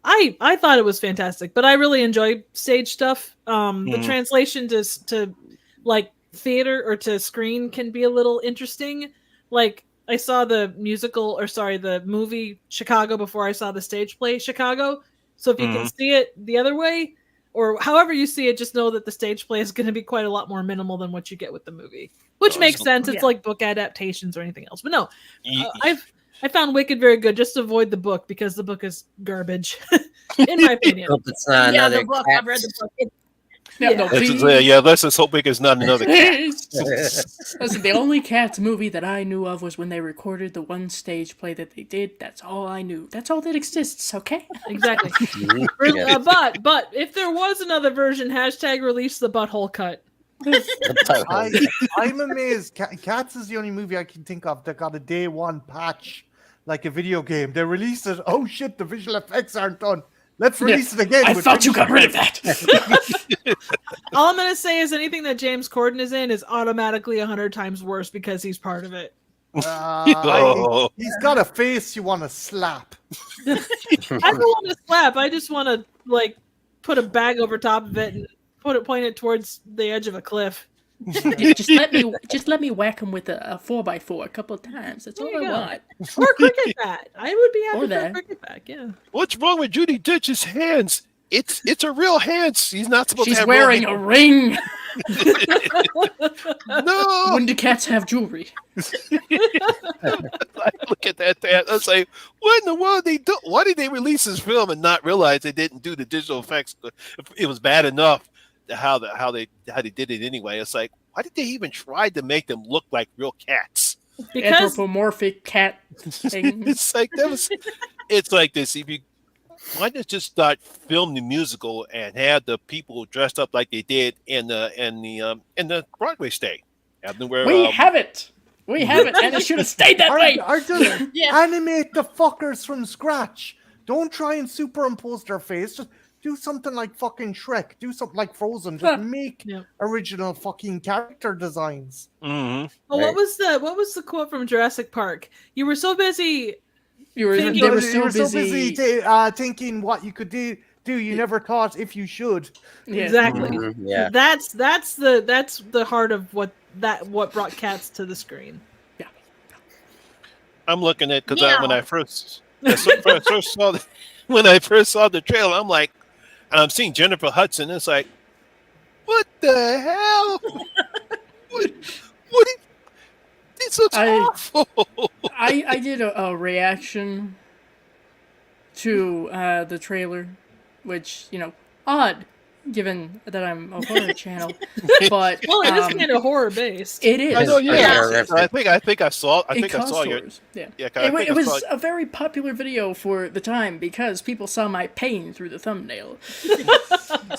I thought it was fantastic, but I really enjoy stage stuff. The translation to like theater or to screen can be a little interesting. Like I saw the movie Chicago before I saw the stage play Chicago. So if you can see it the other way, or however you see it, just know that the stage play is going to be quite a lot more minimal than what you get with the movie, which makes sense. It's like book adaptations or anything else. But no, I found Wicked very good. Just avoid the book because the book is garbage, in my opinion. Hope it's not Yeah, another the book. I've read the book. Let's just hope Wicked is not another cat. Listen, the only Cats movie that I knew of was when they recorded the one stage play that they did. That's all I knew. That's all that exists. Okay. Exactly. Yeah. But if there was another version, #release the butthole cut. I'm amazed. Cats is the only movie I can think of that got a day one patch, like a video game. They released it. Oh shit, the visual effects aren't done. Let's release it again. I with thought you visual got rid of that. All I'm gonna say is anything that James Corden is in is automatically 100 times worse because he's part of it. He's got a face you want to slap. I don't want to slap. I just want to like put a bag over top of it and point it towards the edge of a cliff. just let me whack him with a 4x4 a couple of times. That's There all you I go. want. Or a cricket bat. I would be Or happy for a that. cricket bat. Yeah. What's wrong with Judy Dench's hands? It's a real hand. She's not supposed to She's have wearing real a ring. No. When do cats have jewelry? I look at that. I was like, what in the world they do? Why did they release this film and not realize they didn't do the digital effects? It was bad enough how they did it anyway. It's like, why did they even try to make them look like real cats? Because Anthropomorphic cat thing. It's like that was. It's like this. If you why not just start film the musical and have the people dressed up like they did in the Broadway state? Have them wear. We have it. We have it, and it should have stayed that way. Or just Yeah. animate the fuckers from scratch. Don't try and superimpose their face. Just do something like fucking Shrek. Do something like Frozen. Just make Yeah. original fucking character designs. Mm-hmm. Oh, what was the quote from Jurassic Park? You were so busy. They were You You were so busy. thinking what you could do. You never thought if you should. Yeah. Exactly. Yeah. That's the heart of what brought cats to the screen. I'm looking at because Yeah. when I first saw when I first saw the trailer, I'm like, and I'm seeing Jennifer Hudson. It's like, what the hell? what? This looks awful. I did a reaction to the trailer, which, odd, given that I'm a horror channel. But Well, it is kind of horror based. it is. I know, yeah. Horrific. I think I saw. I It think I saw your. stores. Yeah. Yeah, I think It I was saw- a very popular video for the time because people saw my pain through the thumbnail.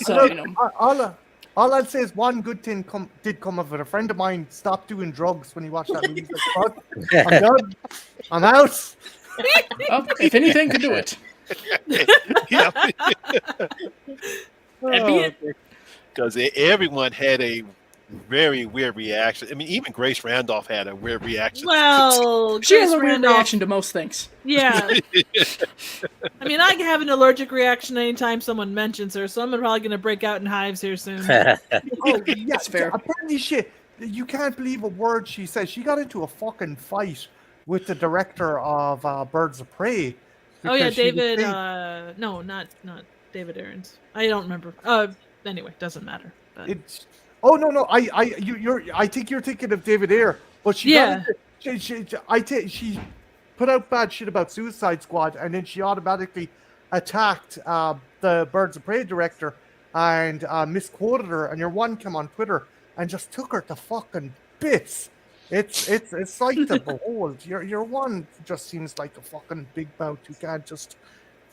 So, All I'd say is one good thing did come of it. A friend of mine stopped doing drugs when he watched that movie. He's like, "Fuck, I'm done. I'm out." well, if anything could do it. yeah. That'd be it. Because everyone had a very weird reaction. I mean, even Grace Randolph had a weird reaction. Well, She has Grace a weird Randolph- reaction to most things. Yeah. I mean, I have an allergic reaction anytime someone mentions her, so I'm probably going to break out in hives here soon. Oh yeah, That's fair. apparently you can't believe a word she says. She got into a fucking fight with the director of Birds of Prey. Oh yeah, because she was David. saying- No, not David Aarons. I don't remember. Anyway, doesn't matter. But. It's no. I think you're thinking of David Ayer, but she she put out bad shit about Suicide Squad, and then she automatically attacked the Birds of Prey director and misquoted her. And your one came on Twitter and just took her to fucking bits. It's like to behold. Your one just seems like a fucking big mouth who can't just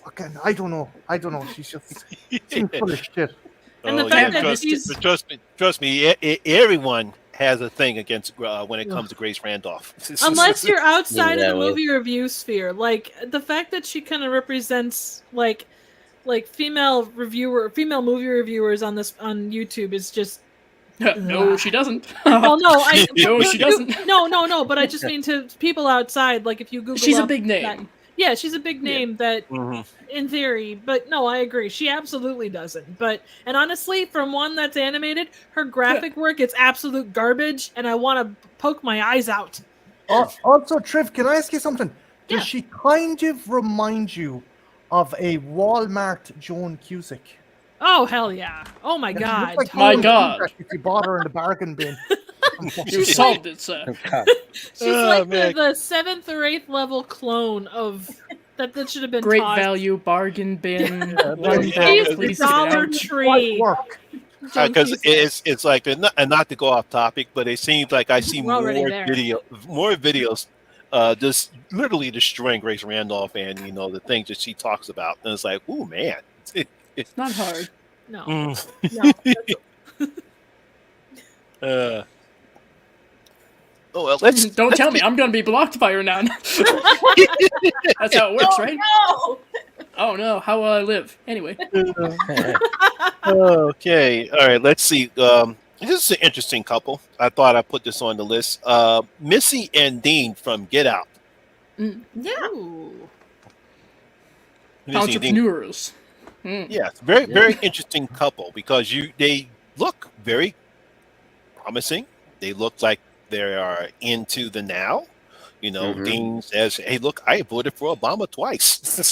fucking. I don't know. She's just seems full of shit. And the fact that trust, she's- trust me, everyone has a thing against when it comes to Grace Randolph. Unless you're outside Yeah, of the well- movie review sphere, like the fact that she kind of represents like female movie reviewers on YouTube is just. No, she doesn't. Well, no, No, she doesn't. No, but I just mean to people outside. Like if you Google, She's a up big name. that- yeah, she's a big name that, Mhm. in theory. But no, I agree. She absolutely doesn't. And honestly, from one that's animated, her graphic work it's absolute garbage, and I want to poke my eyes out. Also, Triv, can I ask you something? Does Yeah. she kind of remind you of a Walmart Joan Cusack? Oh hell yeah! Oh my She god! looks like My Joan God. Cusack if you bought her in the bargain bin. You solved it, sir. She's Oh, like man. the 7th or 8th level clone of that should have been Great taught. value bargain bin. Yeah, $1, She's please Dollar sit down. Tree. Quite work. Joan Because Cusack. it's like, and not to go off topic, but it seems like I see We're already there. more videos, just literally destroying Grace Randolph and the things that she talks about, and it's like, oh man, It's not hard. No, Mm. no. Oh well, let's Don't tell me. I'm going to be blocked by her now. That's how it works, right? No. Oh no, how will I live? Anyway. Okay, all right. Let's see. This is an interesting couple. I thought I put this on the list. Missy and Dean from Get Out. Yeah. Ooh. Missy and Dean. Entrepreneurs. Yeah, it's very interesting couple because they look very promising. They look like they are into the now. Dean says, "Hey, look, I voted for Obama twice." The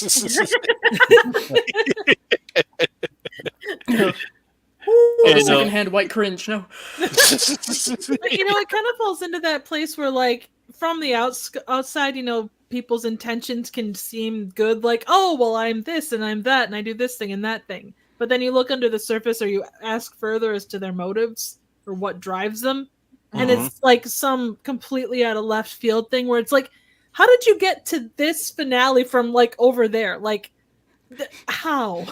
secondhand white cringe. No. But, it kind of falls into that place where, like, from the outside, people's intentions can seem good. Like, oh, well, I'm this and I'm that, and I do this thing and that thing. But then you look under the surface, or you ask further as to their motives or what drives them, and it's like some completely out of left field thing where it's like, how did you get to this finale from like over there? Like, how?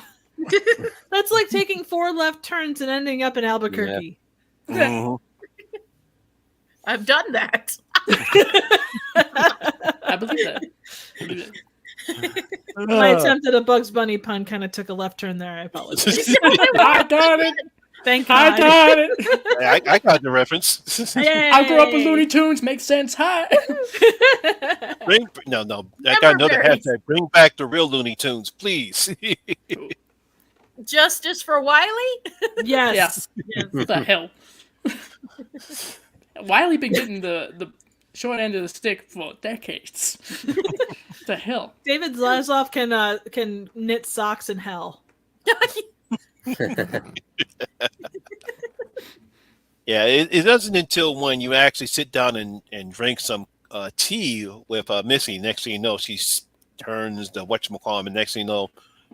That's like taking 4 left turns and ending up in Albuquerque. I've done that. I believe that. My attempt at a Bugs Bunny pun kind of took a left turn there. I apologize. I got it. Thank God. I got it. I got the reference. I grew up with Looney Tunes. Makes sense. Hi. No. I got another hashtag. Bring back the real Looney Tunes, please. Justice for Wiley? Yes. What the hell? Wiley been getting the short end of the stick for decades. The hell? David Zaslav can knit socks in hell. Yeah, it doesn't until when you actually sit down and drink some tea with Missy. Next thing you know, she turns the whatchamacallit, and next thing you know,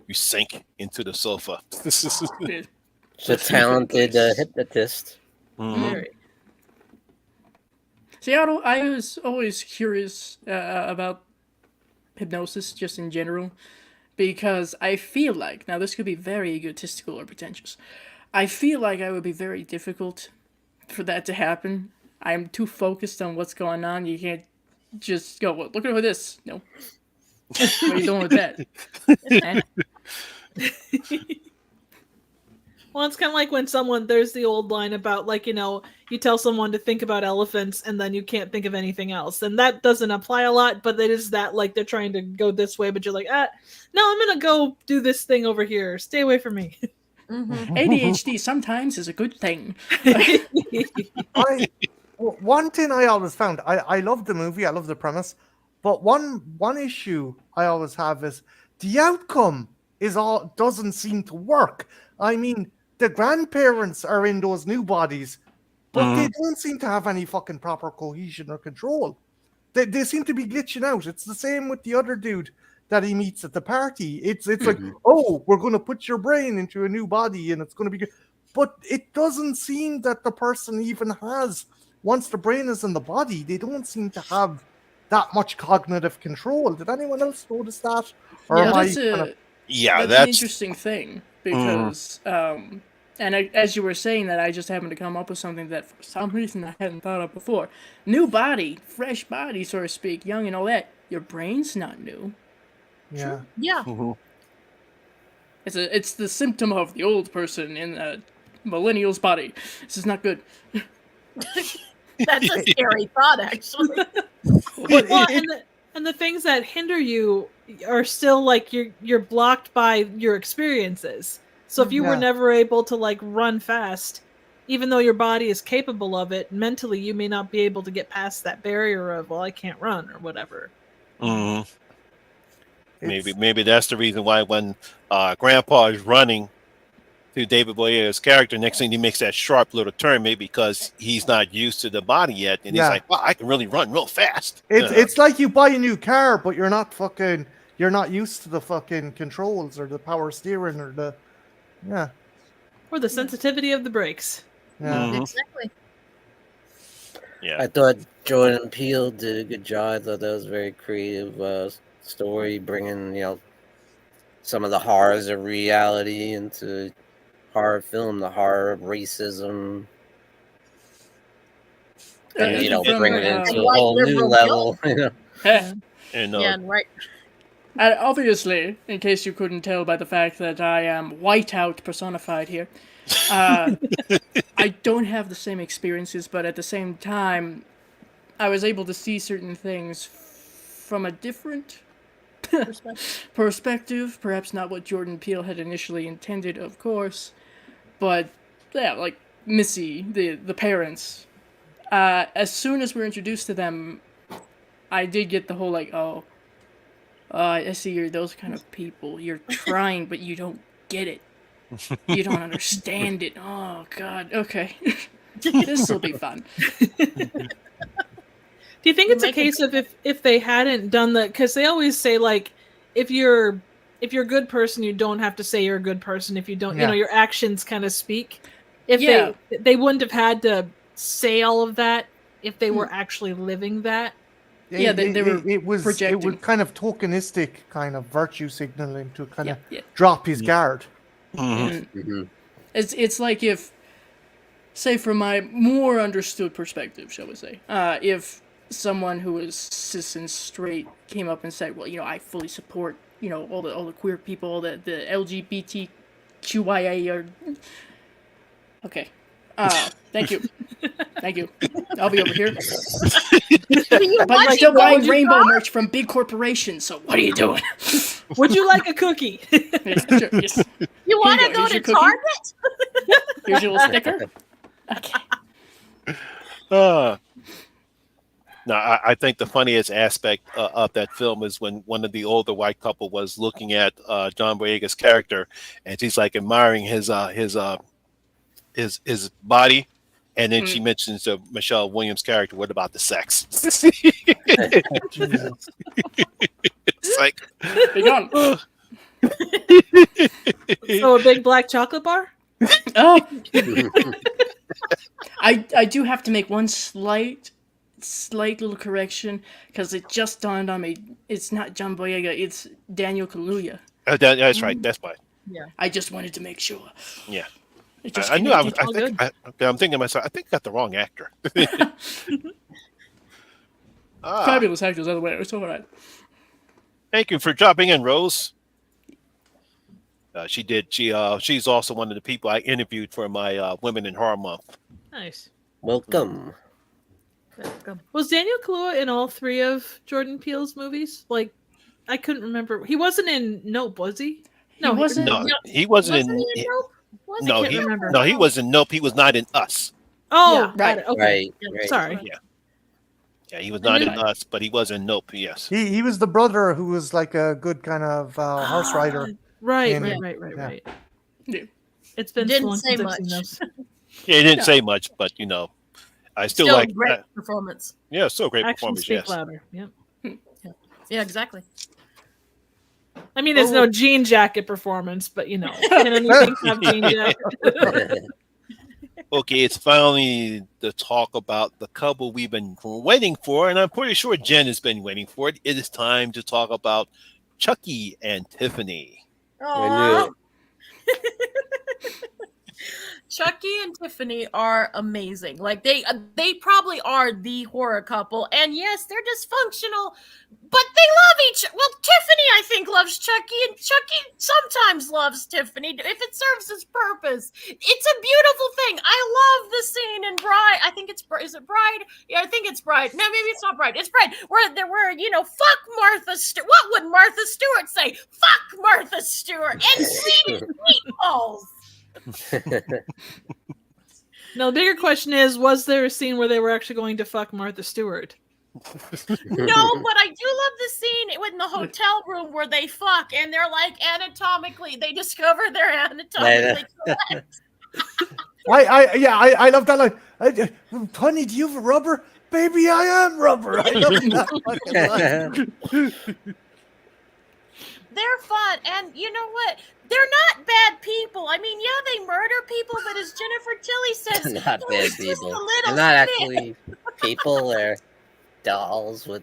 you sink into the sofa. She's a talented hypnotist. Very. See, I was always curious about hypnosis just in general, because I feel like, now this could be very egotistical or pretentious, I feel like I would be very difficult for that to happen. I'm too focused on what's going on. You can't just go, well, look at this. No. What are you doing with that? Well, it's kind of like when there's the old line about, like, you tell someone to think about elephants and then you can't think of anything else. And that doesn't apply a lot, but it is that, like, they're trying to go this way, but you're like, no, I'm going to go do this thing over here. Stay away from me. ADHD sometimes is a good thing. One thing I always found, I love the movie, I love the premise, but one issue I always have is the outcome doesn't seem to work. I mean, the grandparents are in those new bodies, but they don't seem to have any fucking proper cohesion or control. They seem to be glitching out. It's the same with the other dude that he meets at the party. It's like, oh, we're going to put your brain into a new body and it's going to be good. But it doesn't seem that the person even has, once the brain is in the body, they don't seem to have that much cognitive control. Did anyone else notice that? Or That's am an interesting thing, because as you were saying that, I just happened to come up with something that for some reason I hadn't thought of before. New body, fresh body, so to speak, young and all that. Your brain's not new. Yeah. Yeah. It's the symptom of the old person in a millennial's body. This is not good. That's a scary thought, actually. Well, and the things that hinder you are still, like, you're blocked by your experiences. So if you were never able to, like, run fast, even though your body is capable of it, mentally you may not be able to get past that barrier of, well, I can't run or whatever. Maybe that's the reason why when Grandpa is running to David Boyer's character, next thing he makes that sharp little turn, maybe because he's not used to the body yet, and he's like, "Wow, I can really run real fast." It's like you buy a new car, but you're not used to the fucking controls or the power steering or the or the sensitivity of the brakes. Exactly. Yeah, I thought Jordan Peele did a good job. I thought that was a very creative story, bringing some of the horrors of reality into horror film, the horror of racism, and bring it into a whole new level. and right. Obviously, in case you couldn't tell by the fact that I am whiteout personified here, I don't have the same experiences, but at the same time, I was able to see certain things from a different perspective. Perhaps not what Jordan Peele had initially intended, of course, but yeah, like Missy, the parents, as soon as we're introduced to them, I did get the whole like, I see you're those kind of people. You're trying, but you don't get it. You don't understand it. Oh God. Okay, this will be fun. Do you think it's a case of if they hadn't done that? Because they always say like, if you're a good person, you don't have to say you're a good person. If you don't, your actions kind of speak. If they wouldn't have had to say all of that if they were actually living that. Yeah, they were projecting. It was kind of tokenistic, kind of virtue signaling to kind of drop his guard. Mm-hmm. It's like if, say, from my more understood perspective, shall we say, if someone who is cis and straight came up and said, well, I fully support, all the queer people, all the LGBTQIA or... Okay. Thank you. Thank you. I'll be over here. But you're still buying rainbow merch from big corporations, so what are you doing? Would you like a cookie? Yes, sure, yes. You want to go to Target? Here's your little sticker. Okay. No, I think the funniest aspect of that film is when one of the older white couple was looking at John Boyega's character, and she's like admiring his body, and then she mentions Michelle Williams' character. What about the sex? It's like, be gone. So a big black chocolate bar? Oh. I do have to make one slight little correction, because it just dawned on me. It's not John Boyega, it's Daniel Kaluuya. That's right. That's fine. Yeah. I just wanted to make sure. Yeah. I knew. I'm thinking to myself, I think I got the wrong actor. Fabulous actors, other way. It's all right. Thank you for dropping in, Rose. She's also one of the people I interviewed for my Women in Horror Month. Nice. Welcome. Was Daniel Kaluuya in all three of Jordan Peele's movies? Like, I couldn't remember. He wasn't in Nope, was he? No, he wasn't. No, he wasn't in Nope? he was in Nope. He was not in Us. Oh, right. Okay. Right. Sorry. Yeah, he was not in Us, but he was in Nope. Yes. He was the brother who was like a good kind of horse rider. Right. Yeah. Yeah. It's been Didn't so long say since I've much. seen those. Yeah, he didn't say much, but I still like great performance. Yeah, still great Actions performance. speak Yes. louder. Yep. Yeah, exactly. I mean, there's no jean jacket performance, but can anything have jean jacket? Okay, it's finally the talk about the couple we've been waiting for, and I'm pretty sure Jen has been waiting for it. It is time to talk about Chucky and Tiffany. Aww. Chucky and Tiffany are amazing. Like they probably are the horror couple. And yes, they're dysfunctional, but they love each other. Well, Tiffany, I think, loves Chucky, and Chucky sometimes loves Tiffany if it serves its purpose. It's a beautiful thing. I love the scene in Bride. I think it's is it Bride? Yeah, I think it's Bride. No, maybe it's not Bride. It's Bride. Where fuck Martha Stewart. What would Martha Stewart say? Fuck Martha Stewart and sweet meatballs. No, the bigger question is, was there a scene where they were actually going to fuck Martha Stewart? No, but I do love the scene in the hotel room where they fuck and they're like they discover they're anatomically correct. I love that line. Honey, do you have a rubber? Baby, I am rubber. I love that fucking line. They're fun, and you know what? They're not bad people. I mean, yeah, they murder people, but as Jennifer Tilly says, They're not bad just people. a little They're not bit. actually people. They're dolls with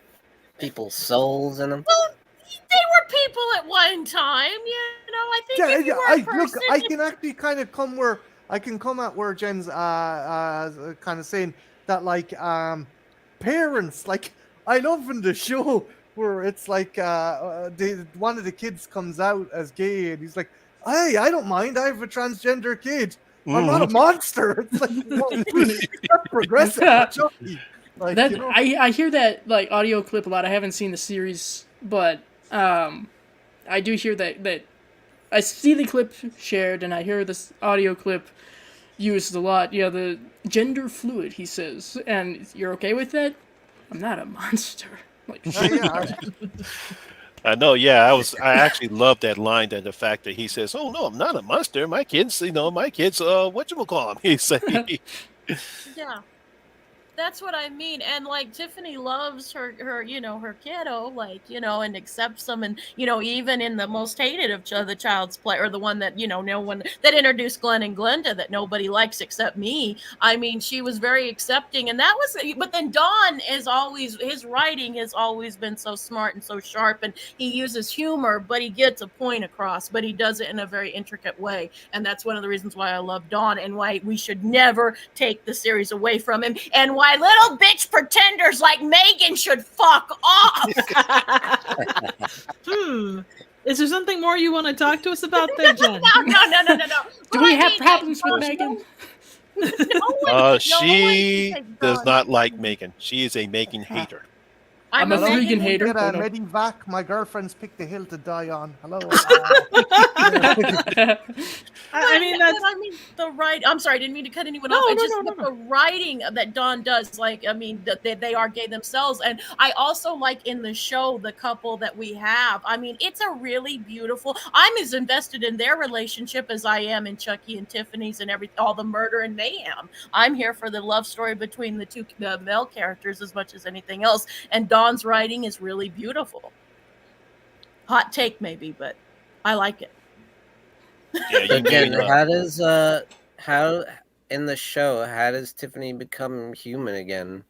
people's souls in them. Well, they were people at one time. I think if you were a person, I can actually kind of come at where Jen's kind of saying that, like, parents, like, I love in the show where it's like one of the kids comes out as gay and he's like, hey, I don't mind, I have a transgender kid. I'm not a monster. It's like, that's progressive. Like, I hear that like audio clip a lot. I haven't seen the series, but I do hear that I see the clip shared and I hear this audio clip used a lot. Yeah, the gender fluid, he says. And you're okay with that? I'm not a monster. Like, Yeah, I know, yeah. I actually love that line, that the fact that he says, "Oh no, I'm not a monster. My kids, whatchamacallit." He say, Yeah. That's what I mean. And like Tiffany loves her her kiddo, like, and accepts them. And, even in the most hated of the child's play, or the one that, no one that introduced Glenn and Glenda that nobody likes except me. I mean, she was very accepting. And that was, but then Don his writing has always been so smart and so sharp. And he uses humor, but he gets a point across, but he does it in a very intricate way. And that's one of the reasons why I love Don, and why we should never take the series away from him, and why little bitch pretenders like Megan should fuck off. Is there something more you want to talk to us about there, Jen? No. do we have problems with Megan? she does not like Megan. She is a Megan hater. I'm a vegan hater. get Oh, a no. medivac. My girlfriend's picked the hill to die on. Hello. I mean, that's the right. I'm sorry, I didn't mean to cut anyone off. The writing that Dawn does, like, I mean, that they are gay themselves, and I also like in the show the couple that we have. I mean, it's a really beautiful. I'm as invested in their relationship as I am in Chucky and Tiffany's and all the murder and mayhem. I'm here for the love story between the male characters as much as anything else, and Dawn's writing is really beautiful. Hot take, maybe, but I like it. Yeah, you Again, mean, how in the show, how does Tiffany become human again?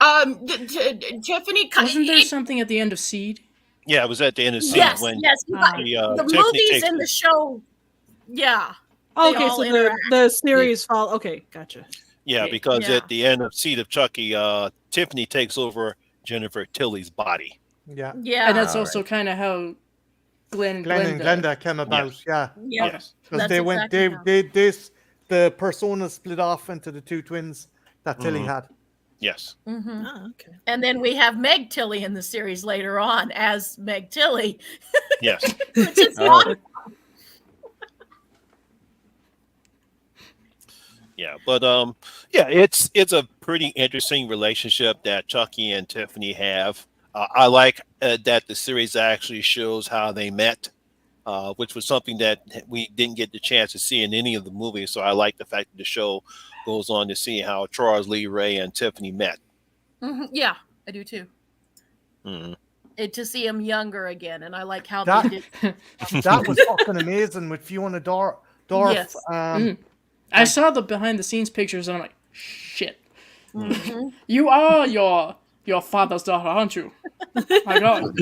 Tiffany. Wasn't there something at the end of Seed? yeah, it was at the end of the scene Yes, when yes. the, The Tiffany movies takes and the show. Yeah. okay. all So interact. the series fall. Okay, gotcha. Yeah, because Yeah. at the end of Seed of Chucky, Tiffany takes over Jennifer Tilly's body. Yeah. Yeah. And that's also kind of how Glenn and Glenn and Glenda. Glenda came about. Yeah. Yeah. Yes. Because That's they went, exactly how. the persona split off into the two twins that Tilly had. Yes. Mhm. Oh, okay. And then we have Meg Tilly in the series later on as Meg Tilly. Yes. Which is Oh. awesome. Yeah, but yeah, it's a pretty interesting relationship that Chucky and Tiffany have. I like that the series actually shows how they met, which was something that we didn't get the chance to see in any of the movies. So I like the fact that the show goes on to see how Charles Lee Ray and Tiffany met. Mhm. Yeah, I do too. Mhm. To see him younger again, and I like how That- they did. That was fucking amazing with Fiona Dorff. Yes. I saw the behind the scenes pictures and I'm like, shit. Mhm. You are your father's daughter, aren't you? My God.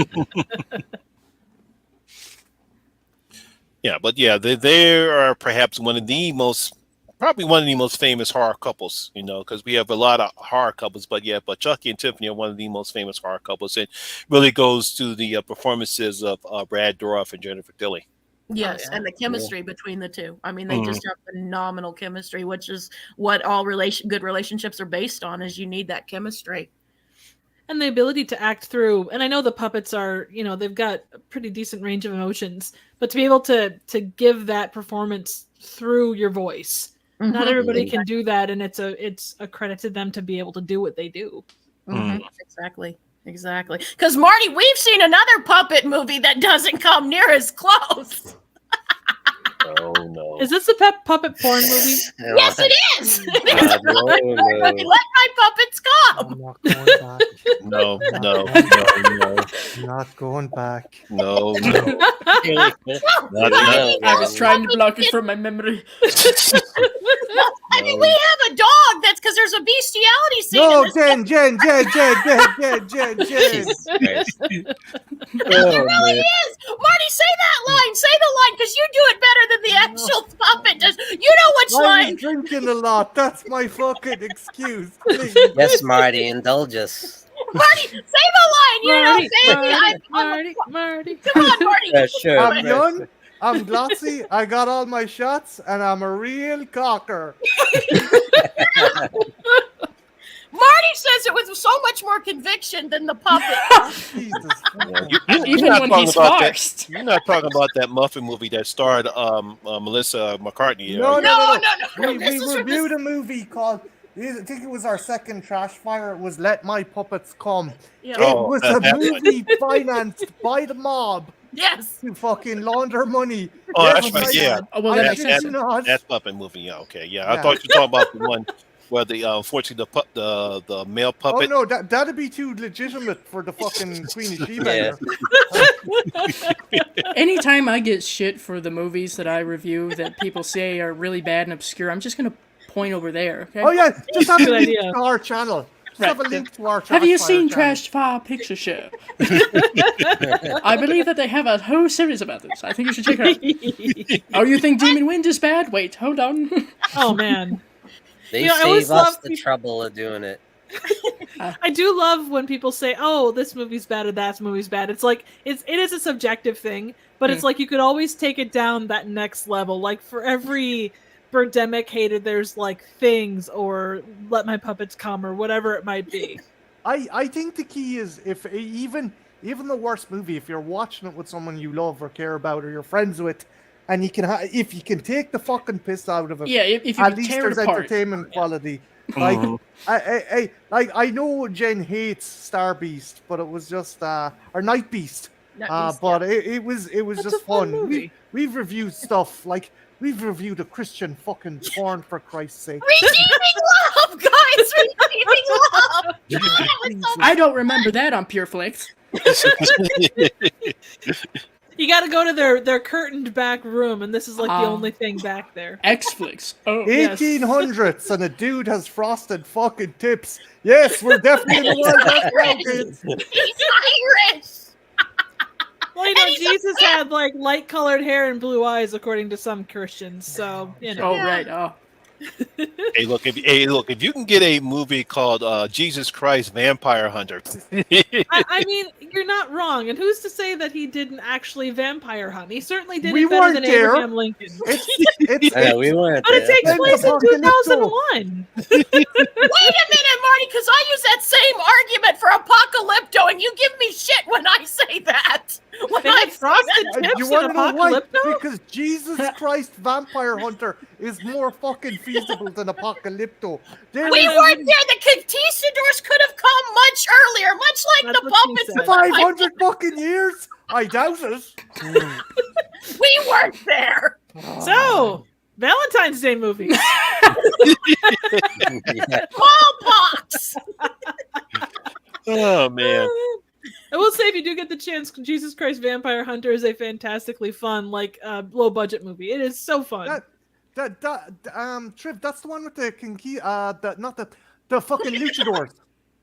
Yeah, but yeah, they are perhaps probably one of the most famous horror couples, because we have a lot of horror couples, but Chucky and Tiffany are one of the most famous horror couples. It really goes to the performances of Brad Dourif and Jennifer Tilly. Yes, yeah. and the chemistry between the two. I mean, they just have phenomenal chemistry, which is what all good relationships are based on. Is you need that chemistry. And the ability to act through, and I know the puppets are, they've got a pretty decent range of emotions, but to be able to give that performance through your voice, not everybody can do that, and it's a credit to them to be able to do what they do. Exactly. Because Marty, we've seen another puppet movie that doesn't come near as close. Oh no! Is this a puppet porn movie? Yes, it is. It is. no. Let my puppets come. I'm not going back. No! I'm not going back. No! I was trying to block it from my memory. I mean, we have a dog. That's because there's a bestiality scene. No, in this Jen. Jesus Christ. It really is. Marty, say that line. Say the line because you do it better than the actual puppet does. You know which I line. was drinking a lot. That's my fucking excuse. Please. Yes, Marty, indulge us. Marty, say the line. You know, say it. Marty. Come on, Marty. Yeah, sure. I'm young, I'm glossy, I got all my shots, and I'm a real cocker. Marty says it with so much more conviction than the puppet. Jesus. Even not when talking he's about that. forced. You're not talking about that Muffin movie that starred Melissa McCartney. No, No. We This is reviewed a movie called, I think it was our second trash fire. It was Let My Puppets Come. Yeah. It Oh, was that a one. movie financed by the mob Yes. to fucking launder money. Oh, Yes, that's right. I- Yeah, Oh, well, that I makes shit sense. you not. that's Muppet movie. Yeah, okay. Yeah, Yeah. I thought you were talking about the one where the unfortunately the male Oh puppet. no, that'd be too legitimate for the fucking Queen of Sheba. Yeah. here. Anytime I get shit for the movies that I review that people say are really bad and obscure, I'm just gonna point over there. Okay. Oh yeah, just have a Good link idea. to our channel. Just have a Right. link to our Have you Trash seen Fire Trash Fire Picture Show? I believe that they have a whole series about this. I think you should check it out. Oh, you think Demon Wind is bad? Wait, hold on. Oh man, They You know, I always save us love the people- trouble of doing it. I do love when people say, "Oh, this movie's bad or that movie's bad." It's like it is a subjective thing, but it's like you could always take it down that next level. Like for every Birdemic hated, there's like Things or Let My Puppets Come or whatever it might be. I think the key is if even the worst movie, if you're watching it with someone you love or care about or you're friends with, and you can if you can take the fucking piss out of it, Yeah, if you at can least tear it there's apart. entertainment quality. Like I know Jen hates Star Beast, but it was just or Night Beast. But it was That's just a fun fun. movie. We've reviewed stuff like we've reviewed a Christian fucking porn for Christ's sake. Redeeming love, guys! Redeeming love! That was so I don't remember that on Pure Flix. You got to go to their curtained back room, and this is like the Ah. only thing back there. X-Flix. Oh, Yes. 1800s and a dude has frosted fucking tips. Yes, we're definitely in the world best now, kids. He's Irish! Well, you know, Jesus had like light-colored hair and blue eyes, according to some Christians. So you know. oh right. Oh, Hey, look! If you can get a movie called Jesus Christ Vampire Hunter, I mean, you're not wrong. And who's to say that he didn't actually vampire hunt? He certainly did We it better weren't than there. Abraham Lincoln. It's I know, we weren't But it there. takes Then place the in Apocalypto. 2001. Wait a minute, Marty, because I use that same argument for Apocalypto, and you give me shit when I say that. When They I had frosted And tips you in want to know why? Apocalypto? Because Jesus Christ Vampire Hunter is more fucking feasible than Apocalypto. There we is weren't there. The conquistadors could have come much earlier, much like That's the what she puppets. said. 500 fucking years? I doubt it. We weren't there. So, Valentine's Day movie. Yeah. Smallpox. oh man, I will say, if you do get the chance, Jesus Christ Vampire Hunter is a fantastically fun, like, low budget movie. It is so fun. Triv, that's the one with the the fucking luchadors.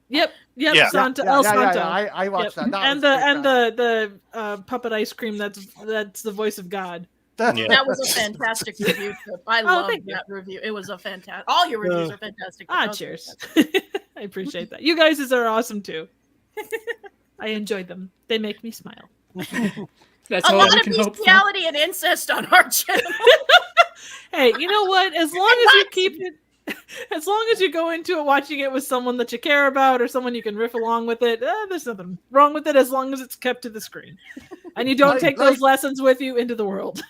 Yep, Yeah. Santo, El Santo. I watched Yep. that. And the puppet ice cream that's the voice of God. Yeah. That was a fantastic review. Trip. I love thank you. that review. It was a fantastic. All your reviews are fantastic. Ah, That was cheers. fantastic. I appreciate that. You guys are awesome too. I enjoy them. They make me smile. that's A all lot we of can hope for. bestiality and incest on our channel. Hey, you know what? As long as you keep it, as long as you go into it watching it with someone that you care about or someone you can riff along with it, there's nothing wrong with it as long as it's kept to the screen, and you don't Like- take those lessons with you into the world.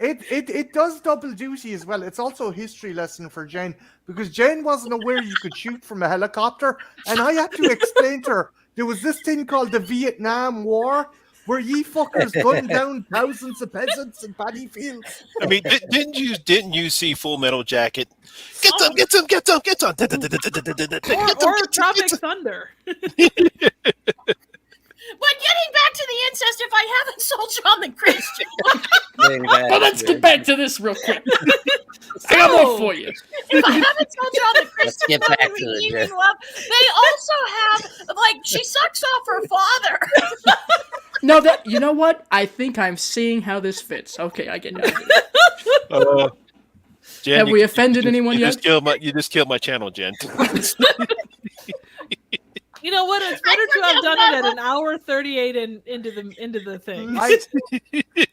It does double duty as well. It's also a history lesson for Jen because Jen wasn't aware you could shoot from a helicopter, and I had to explain to her there was this thing called the Vietnam War where ye fuckers gunned down thousands of peasants in paddy fields. I mean, didn't you see Full Metal Jacket? Get them, get them, get them, get them. Or Tropic Thunder. But getting back to the incest, if I haven't sold you on the Christian, Well, let's get back to this real quick. I got more for you. if I haven't told you on the Let's Christian get back love, to it, redeeming Jess. love, they also have like she sucks off her father. No, that you know what? I think I'm seeing how this fits. Okay, I get it. Jen, Have we offended anyone you yet? You just killed my channel, Jen. You know what? It's better to have done it at an hour 38 into the thing.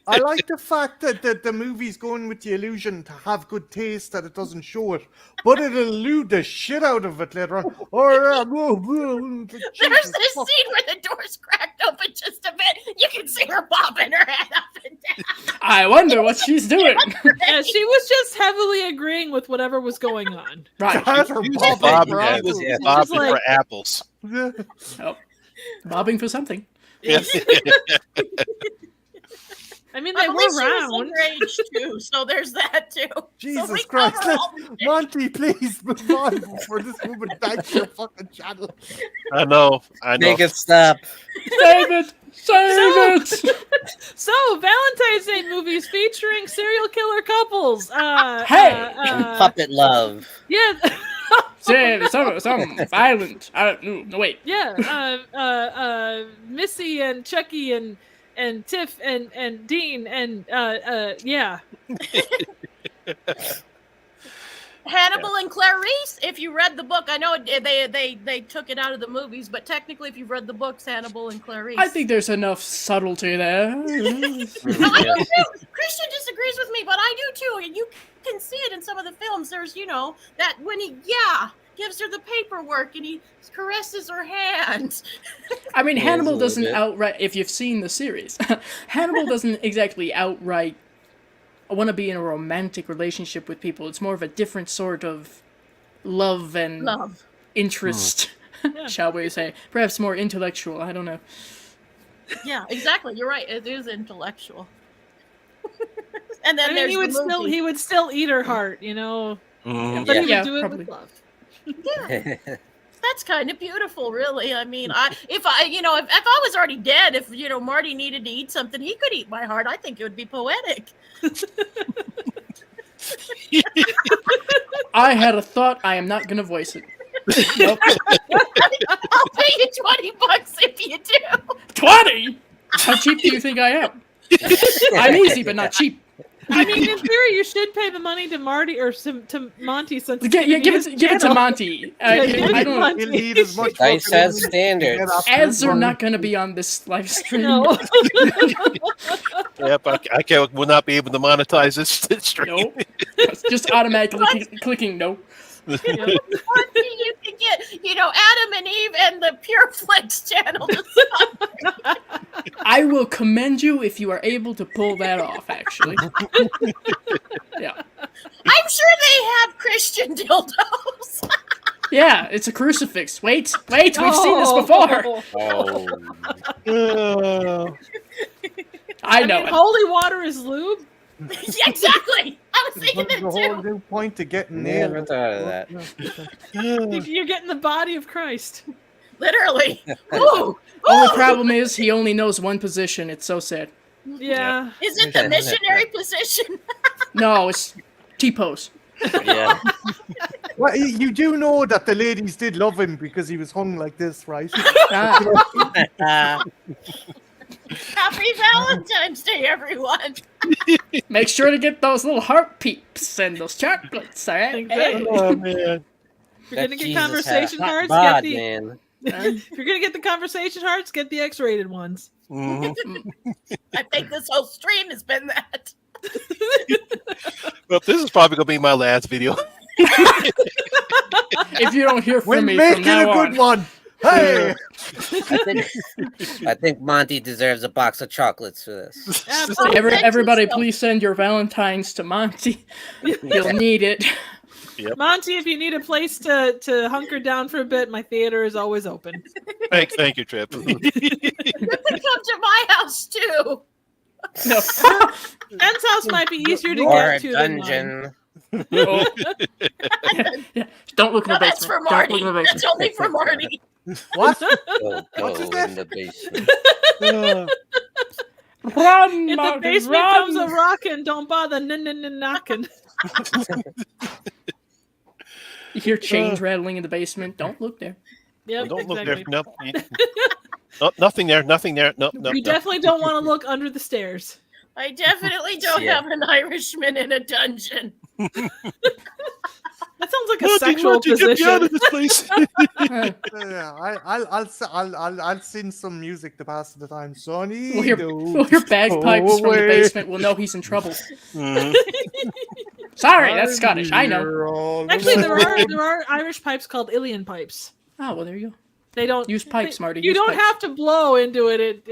I like the fact that the movie's going with the illusion to have good taste, that it doesn't show it, but it'll elude the shit out of it later on. There's this scene where the door's cracked open just a bit. You can see her bobbing her head up and down. I wonder what she's doing. Yeah, she was just heavily agreeing with whatever was going on. Right. That's her He bobbing bobbing, for he was apples. Just bobbing like- for apples. Oh, bobbing for something. I mean, Well, they at least were she was round. underage too, so there's that too. So Jesus we Christ. cover all the Monty, please move on before this woman backs your fucking channel. I know. Make it stop. Save it! Save it! So, Valentine's Day movies featuring serial killer couples. Hey! Puppet love. Yeah. Save some violent. No, wait. Yeah, Missy and Chucky and Tiff and Dean and yeah. Hannibal and Clarice. If you read the book, I know they took it out of the movies, but technically, if you've read the books, Hannibal and Clarice. I think there's enough subtlety there. No, I do too. Christian disagrees with me, but I do too. And you can see it in some of the films. There's, that when he gives her the paperwork and he caresses her hand. I mean, Yeah, Hannibal it's a doesn't little bit. outright, if you've seen the series, Hannibal doesn't exactly outright want to be in a romantic relationship with people. It's more of a different sort of love and Love. interest, shall we say. Perhaps more intellectual, I don't know. Yeah, exactly. You're right. It is intellectual. And then I mean, there's he would still eat her heart, you know, Mhm. but he would Yeah, do it probably. with love. That's kind of beautiful, really. I mean, if I was already dead, if Marty needed to eat something, he could eat my heart. I think it would be poetic. I had a thought, I am not gonna voice it. Nope. I'll pay you $20 if you do. 20? How cheap do you think I am? I'm easy, but not cheap. I mean, in theory, you should pay the money to Marty or to Monty since it's Give his it to channel. Monty. Yeah, give it I to don't. Monty. He'll need as much Dice fucking has money to standards. get after Ads it. are not going to be on this live stream. No. Yep, I will not be able to monetize this stream. Nope. Just automatically clicking no. Monty, you can get, Adam and Eve and the Pure Flex channel to sub. I will commend you if you are able to pull that off, actually. Yeah. I'm sure they have Christian dildos. Yeah, it's a crucifix. Wait, we've seen this before. Oh. I know it. Holy water is lube. Yeah, exactly. I was thinking There's that a whole too. new point to getting Never nailed. thought of that. You're getting the body of Christ. Literally. Ooh. Only problem is he only knows one position. It's so sad. Yeah. Is it the missionary position? No, it's T-pose. Yeah. Well, you do know that the ladies did love him because he was hung like this, right? Ah, Happy Valentine's Day, everyone. make sure to get those little heart peeps and those chocolates, alright? Exactly. Oh man. If you're gonna get Jesus had a conversation hot hearts, bod, get the. man. If you're gonna get the conversation hearts, get the X-rated ones. Mhm. I think this whole stream has been that. Well, this is probably gonna be my last video. If you don't hear We're from me from making a now good on. one. Hey, I think Monty deserves a box of chocolates for this. Absolutely. Everybody, please send your Valentines to Monty. He'll need it. Monty, if you need a place to hunker down for a bit, my theater is always open. Thank you, Trip. You can come to my house too. No. Ben's house might be easier to Or a get to than mine. dungeon. Oh. Yeah. Don't look in No, the that's for basement. Don't Marty. look in the That's basement. only for Marty. what? Go What's his in the basement. Run, If the Marty, basement run! comes a rockin', don't bother knocking. You hear chains rattling in the basement. Don't look there. Yep, Don't look exactly. there. No, nothing there. Nothing there. No. You definitely don't want to look under the stairs. I definitely don't Yeah. have an Irishman in a dungeon. That sounds like a Monty, sexual Monty, get me out position. of this place. Yeah, I'll sing some music to pass the time, Sonny. We'll hear bagpipes from the basement. We'll know he's in trouble. Mhm. Sorry, that's Scottish. I know. Actually, there are Irish pipes called Ilian pipes. Oh, well, there you go. They don't Use pipes, Marty. You use don't pipes. have to blow into it.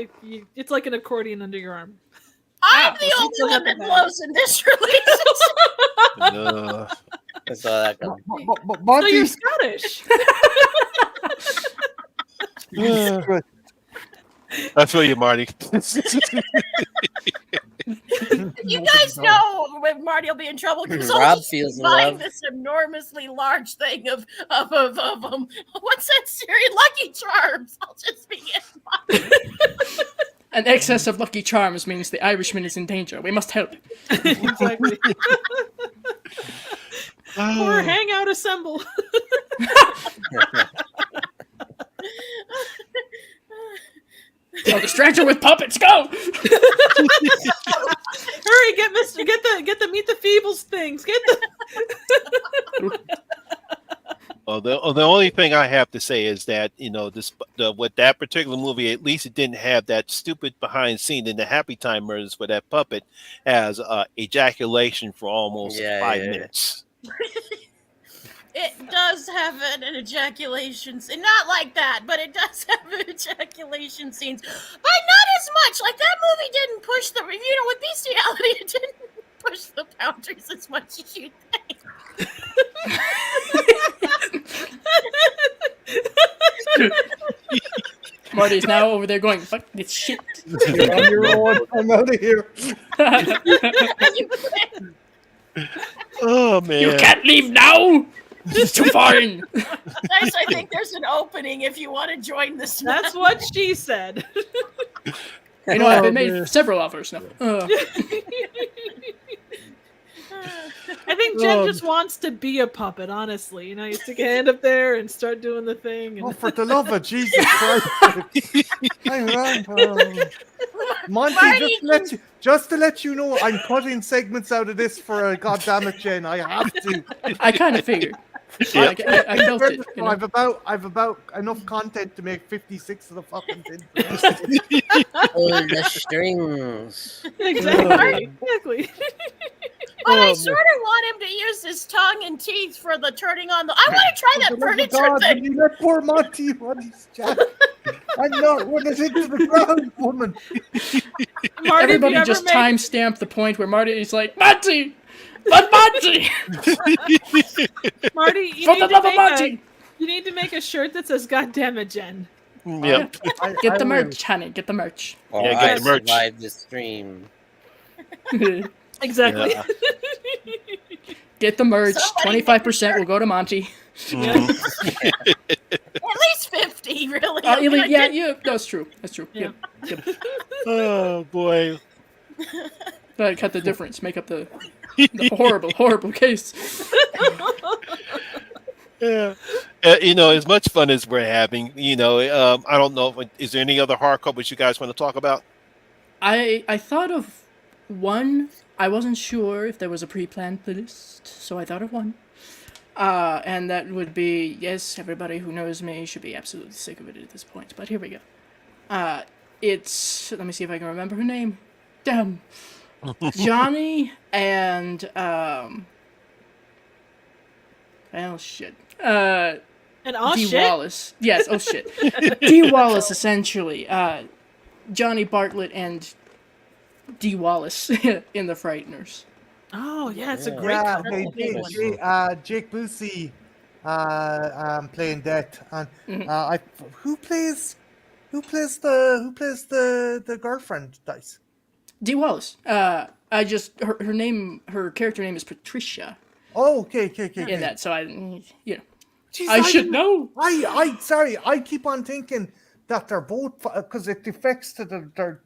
It's like an accordion under your arm. I'm the only one that blows in this release. That's all that comes. But So Monty, you're Scottish. Jesus Christ. I feel you, Marty. You guys know when Marty will be in trouble because Rob feels buying love. this enormously large thing of what's that series? Lucky Charms. I'll just begin. An excess of Lucky Charms means the Irishman is in danger. We must help. Exactly. Horror Hangout assemble. Oh, distract her with puppets. Go. Hurry, get the Meet the Feebles things. Get the. The only thing I have to say is that with that particular movie, at least it didn't have that stupid behind scene in the Happy Time Murders where that puppet has ejaculation for almost 5 minutes. It does have an ejaculation scene. Not like that, but it does have ejaculation scenes. But not as much. Like, that movie didn't push the... with bestiality, it didn't push the boundaries as much as you think. Marty's now over there going, fuck this shit. You're on your own. I'm out of here. Oh, man. You can't leave now. It's too foreign. Guys, I think there's an opening if you want to join this. That's what she said. You know, I've been made several offers now. I think Jen just wants to be a puppet, honestly. You stick a hand up there and start doing the thing. Oh, And... for the love of Jesus Christ. Monty, just to let you know, I'm cutting segments out of this for a goddammit, Jen. I have to. I kind of figured. I felt it. You know? I've about enough content to make 56 of the fucking thing. Pull the strings. Exactly. But I sort of want him to use his tongue and teeth for the turning on the... I want to try that furniture thing. You let poor Monty run his chat. I'm not running into the ground, woman. Marty, Everybody just timestamp the point where Marty is like, Monty! But Monty! Marty, For the love of Monty! You need to make a shirt that says "God damn it, Jen." Yep. Get the merch, honey. Get the merch. Or Yeah, get the merch. survive the stream. Exactly. Yeah. Get the merch. Somebody 25% will go to Monty. Mhm. At least 50, really. Yeah, that's true. That's true. Yeah. Oh, boy. Cut the difference. Make up the horrible case. Yeah. As much fun as we're having, I don't know. Is there any other horror couples you guys want to talk about? I thought of one. I wasn't sure if there was a pre-planned list, so I thought of one. And that would be, yes, everybody who knows me should be absolutely sick of it at this point, but here we go. It's, let me see if I can remember her name. Damn. Johnny and, well, shit. And Dee shit. Wallace. Yes, oh shit. Dee Wallace, essentially. Johnny Bartlett and Dee Wallace in The Frighteners. Oh yeah, it's a great. Yeah, couple. Jake Busey playing Death, and who plays the girlfriend, Dice? Dee Wallace. Her character name is Patricia. Oh, okay. In that, so Jeez, I should know. Sorry, I keep on thinking that they're both, because it defects to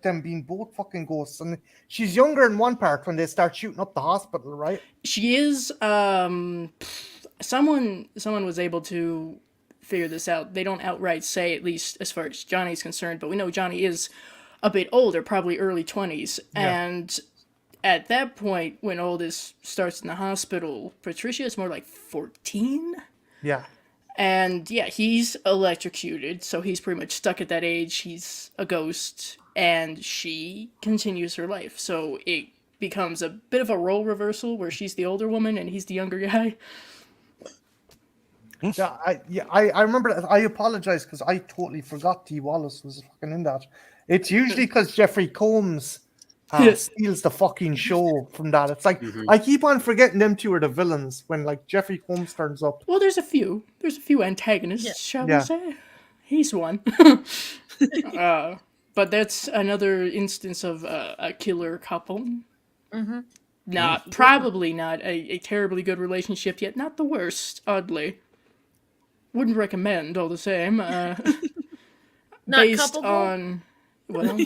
them being both fucking ghosts, and she's younger in one part when they start shooting up the hospital, right? She is. Someone was able to figure this out. They don't outright say, at least as far as Johnny's concerned, but we know Johnny is a bit older, probably early 20s, and at that point, when all this starts in the hospital, Patricia is more like 14. Yeah. And yeah, he's electrocuted, so he's pretty much stuck at that age. He's a ghost, and she continues her life. So it becomes a bit of a role reversal where she's the older woman and he's the younger guy. I remember that. I apologize because I totally forgot Dee Wallace was fucking in that. It's usually because Jeffrey Combs steals the fucking show from that. It's like I keep on forgetting them two are the villains when like Jeffrey Combs turns up. Well, there's a few antagonists, shall we say? He's one. But that's another instance of a killer couple. Probably not a terribly good relationship yet. Not the worst, oddly. Wouldn't recommend, all the same. Not Based couplable? on... Well...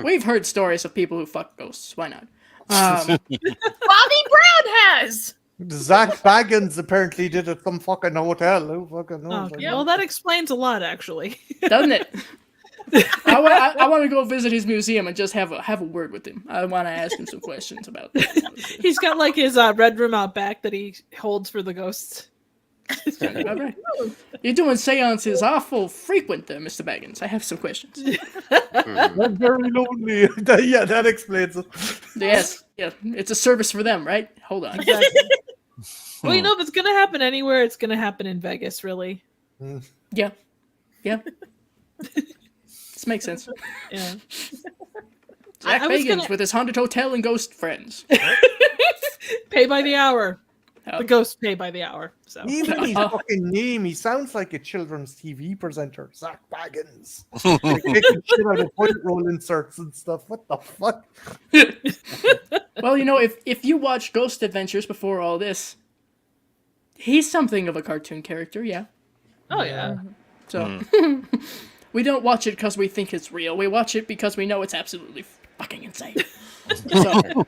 We've heard stories of people who fuck ghosts. Why not? Bobby Brown has! Zach Baggins apparently did it some fucking hotel. Who fucking knows? Okay. Well, that explains a lot, actually. Doesn't it? I want to go visit his museum and just have a word with him. I want to ask him some questions about that. He's got like his red room out back that he holds for the ghosts. All right. You're doing seances awful frequent there, Mr. Baggins. I have some questions. I'm very lonely. Yeah, that explains it. Yes. Yeah. It's a service for them, right? Hold on. Exactly. Well, if it's going to happen anywhere, it's going to happen in Vegas, really. Yeah. Yeah. This makes sense. Yeah. Jack I was Bagans gonna- with his haunted hotel and ghost friends. Pay by the hour. Oh. The ghosts pay by the hour. So Even his fucking name, he sounds like a children's TV presenter. Zach Baggins. Like taking shit out of toilet roll inserts and stuff. What the fuck? Well, if you watch Ghost Adventures before all this, he's something of a cartoon character, yeah. Oh yeah. So we don't watch it because we think it's real. We watch it because we know it's absolutely fucking insane. So,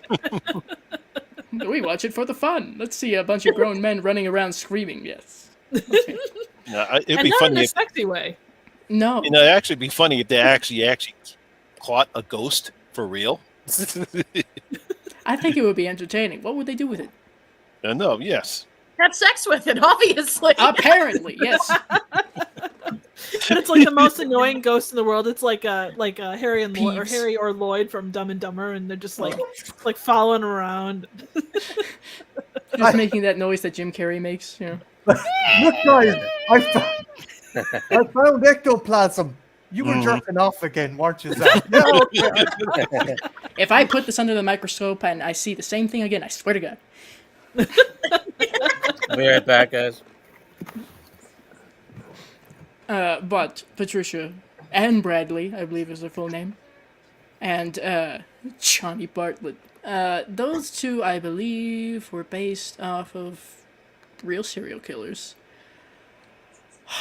we watch it for the fun. Let's see a bunch of grown men running around screaming. Yes. Okay. Yeah, it'd And be not in funny a if sexy way. No. it'd actually be funny if they actually caught a ghost for real. I think it would be entertaining. What would they do with it? No, yes. Have sex with it, obviously. Apparently, yes. But it's like the most annoying ghost in the world. It's like Harry and Lloyd, or Peeves. Harry or Lloyd from Dumb and Dumber, and they're just like following around. Just making that noise that Jim Carrey makes. Look, guys, I found ectoplasm. You were jerking off again, weren't you, Zach? Yeah, okay. If I put this under the microscope and I see the same thing again, I swear to God. I'll be right back, guys. But Patricia and Bradley, I believe is their full name, and Johnny Bartlett. Those two, I believe, were based off of real serial killers.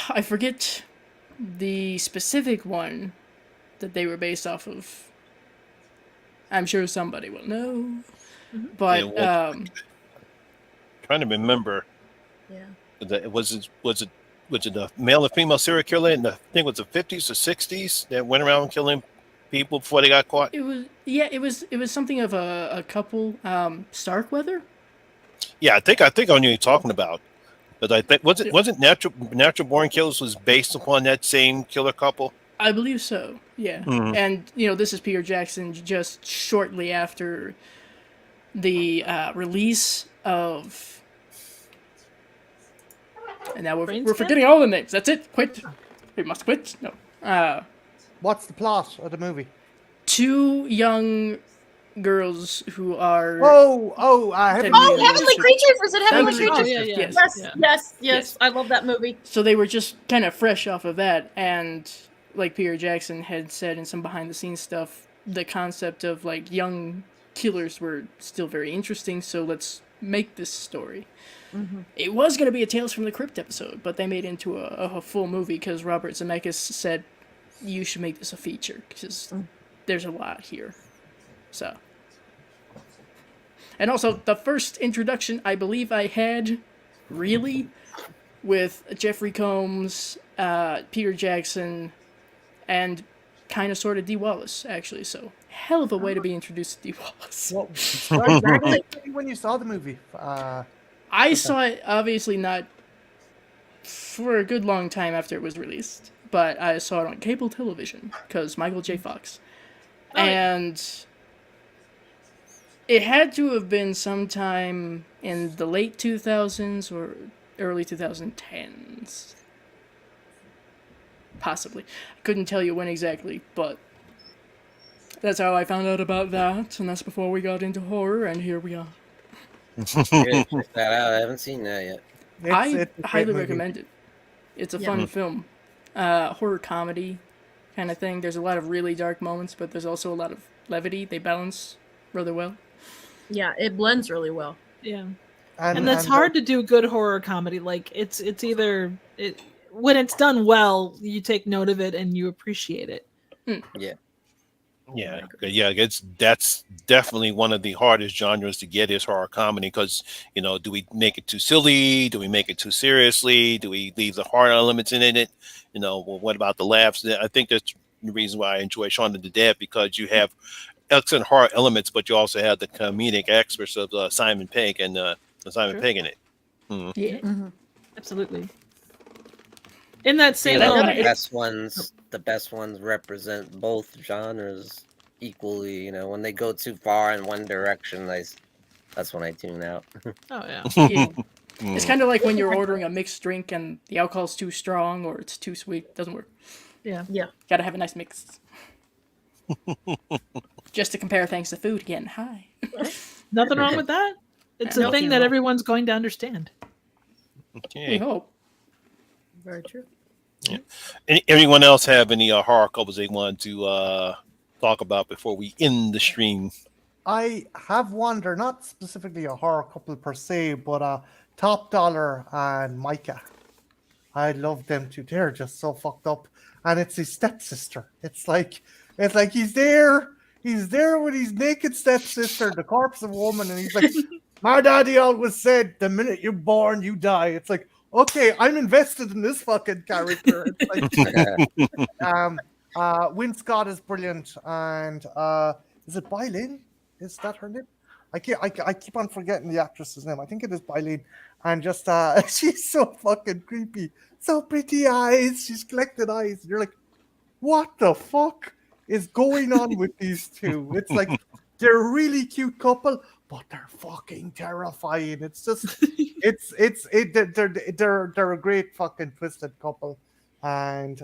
I forget the specific one that they were based off of. I'm sure somebody will know. But Yeah, trying to remember. Yeah. Was it a male and female serial killer in I think it was the 50s or 60s that went around killing people before they got caught? it was something of a couple. Starkweather. Yeah, I think I know what you're talking about. But I think wasn't Natural Born Killers was based upon that same killer couple? I believe so, yeah. And, this is Peter Jackson just shortly after the release of... And now we're forgetting all the names. That's it. Quit. We must quit. No. What's the plot of the movie? Two young girls who are... Heavenly Creatures! Was it Heavenly Heavenly Creatures? Creatures, Yes, yeah. yes. I love that movie. So they were just kind of fresh off of that, and like Peter Jackson had said in some behind-the-scenes stuff, the concept of like young killers were still very interesting, so let's make this story. It was going to be a Tales from the Crypt episode, but they made it into a full movie because Robert Zemeckis said, you should make this a feature, because there's a lot here. So. And also, the first introduction I believe I had, really, with Jeffrey Combs, Peter Jackson, and kind of sort of Dee Wallace, actually. So, hell of a way to be introduced to Dee Wallace. What, when you saw the movie? I saw it, obviously not for a good long time after it was released, but I saw it on cable television, because Michael J. Fox. And it had to have been sometime in the late 2000s or early 2010s. Possibly. I couldn't tell you when exactly, but that's how I found out about that, and that's before we got into horror, and here we are. Check that out. I haven't seen that yet. I It's a great highly movie. recommend it. It's a fun film. Horror comedy kind of thing. There's a lot of really dark moments, but there's also a lot of levity. They balance rather well. Yeah, it blends really well. Yeah. And that's hard to do good horror comedy. Like it's either when it's done well, you take note of it and you appreciate it. Yeah. That's definitely one of the hardest genres to get is horror comedy, because do we make it too silly? Do we make it too seriously? Do we leave the horror elements in it? Well, what about the laughs? I think that's the reason why I enjoy Shaun of the Dead, because you have excellent horror elements, but you also have the comedic experts of Simon Pegg and Simon Pegg in it. Yeah. Absolutely. In that same the best ones represent both genres equally. When they go too far in one direction, that's when I tune out. Oh yeah. Yeah. It's kind of like when you're ordering a mixed drink and the alcohol's too strong or it's too sweet. Doesn't work. Yeah. Gotta have a nice mix. Just to compare things to food again. Hi. Nothing wrong with that. It's a thing that everyone's going to understand. Okay. We hope. Very true. Yeah. Anyone else have any horror couples they want to talk about before we end the stream? I have one. They're not specifically a horror couple per se, but Top Dollar and Micah. I love them too. They're just so fucked up, and it's his stepsister. It's like he's there with his naked stepsister, the corpse of a woman, and he's like, "My daddy always said, the minute you're born, you die." It's like, okay, I'm invested in this fucking character. It's like, Win Scott is brilliant, and is it Bylin? Is that her name? I keep on forgetting the actress's name. I think it is Bylin, and just she's so fucking creepy. So pretty eyes. She's collected eyes. And you're like, what the fuck is going on with these two? It's like they're a really cute couple, but they're fucking terrifying. It's just they're a great fucking twisted couple, and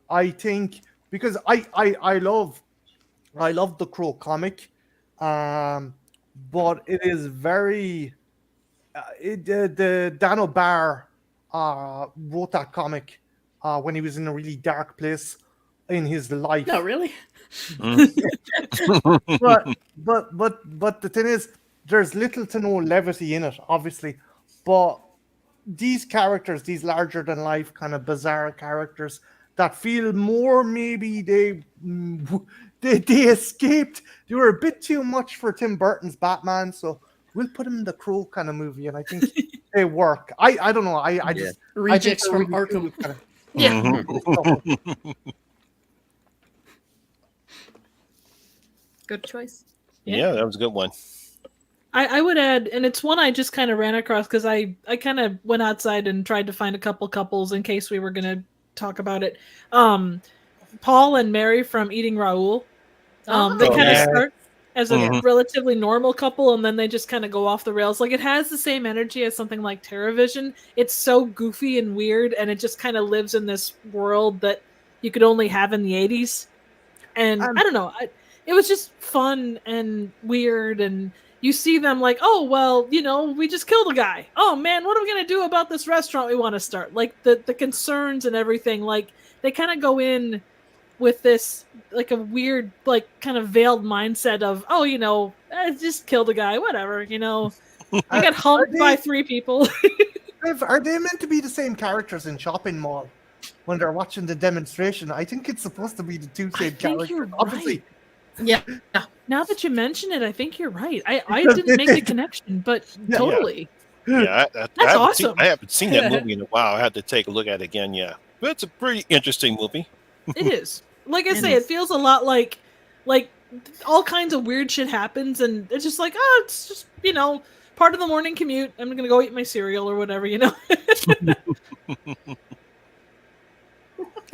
I think because I love the Crow comic, but it is very the Dan O'Barr wrote that comic when he was in a really dark place in his life. No, really? But the thing is, there's little to no levity in it, obviously. But these characters, these larger than life kind of bizarre characters that feel more maybe they escaped. They were a bit too much for Tim Burton's Batman, so we'll put him in the Crow kind of movie, and I think they work. I don't know. I just Rejects I from think they're Arkham. really cool, kind of. Yeah. Good choice. Yeah, that was a good one. I would add, and it's one I just kind of ran across because I kind of went outside and tried to find a couple couples in case we were going to talk about it. Paul and Mary from Eating Raoul. They kind of start as a relatively normal couple, and then they just kind of go off the rails. Like, it has the same energy as something like TerraVision. It's so goofy and weird, and it just kind of lives in this world that you could only have in the 80s. And I don't know. It was just fun and weird, and you see them like, oh, well, we just killed a guy. Oh, man, what are we going to do about this restaurant we want to start? Like, the concerns and everything, like, they kind of go in with this, like, a weird, like, kind of veiled mindset of, oh, I just killed a guy, whatever, I got humped by 3 people. Are they meant to be the same characters in Shopping Mall when they're watching the demonstration? I think it's supposed to be the two same characters. You're Obviously. right. Yeah. Now that you mention it, I think you're right. I didn't make the connection, but totally. Yeah, That's awesome. I haven't seen that movie in a while. I have to take a look at it again. Yeah, but it's a pretty interesting movie. It is. like I say, it feels a lot like all kinds of weird shit happens, and it's just like, oh, it's just, you know, part of the morning commute. I'm gonna go eat my cereal or whatever, you know.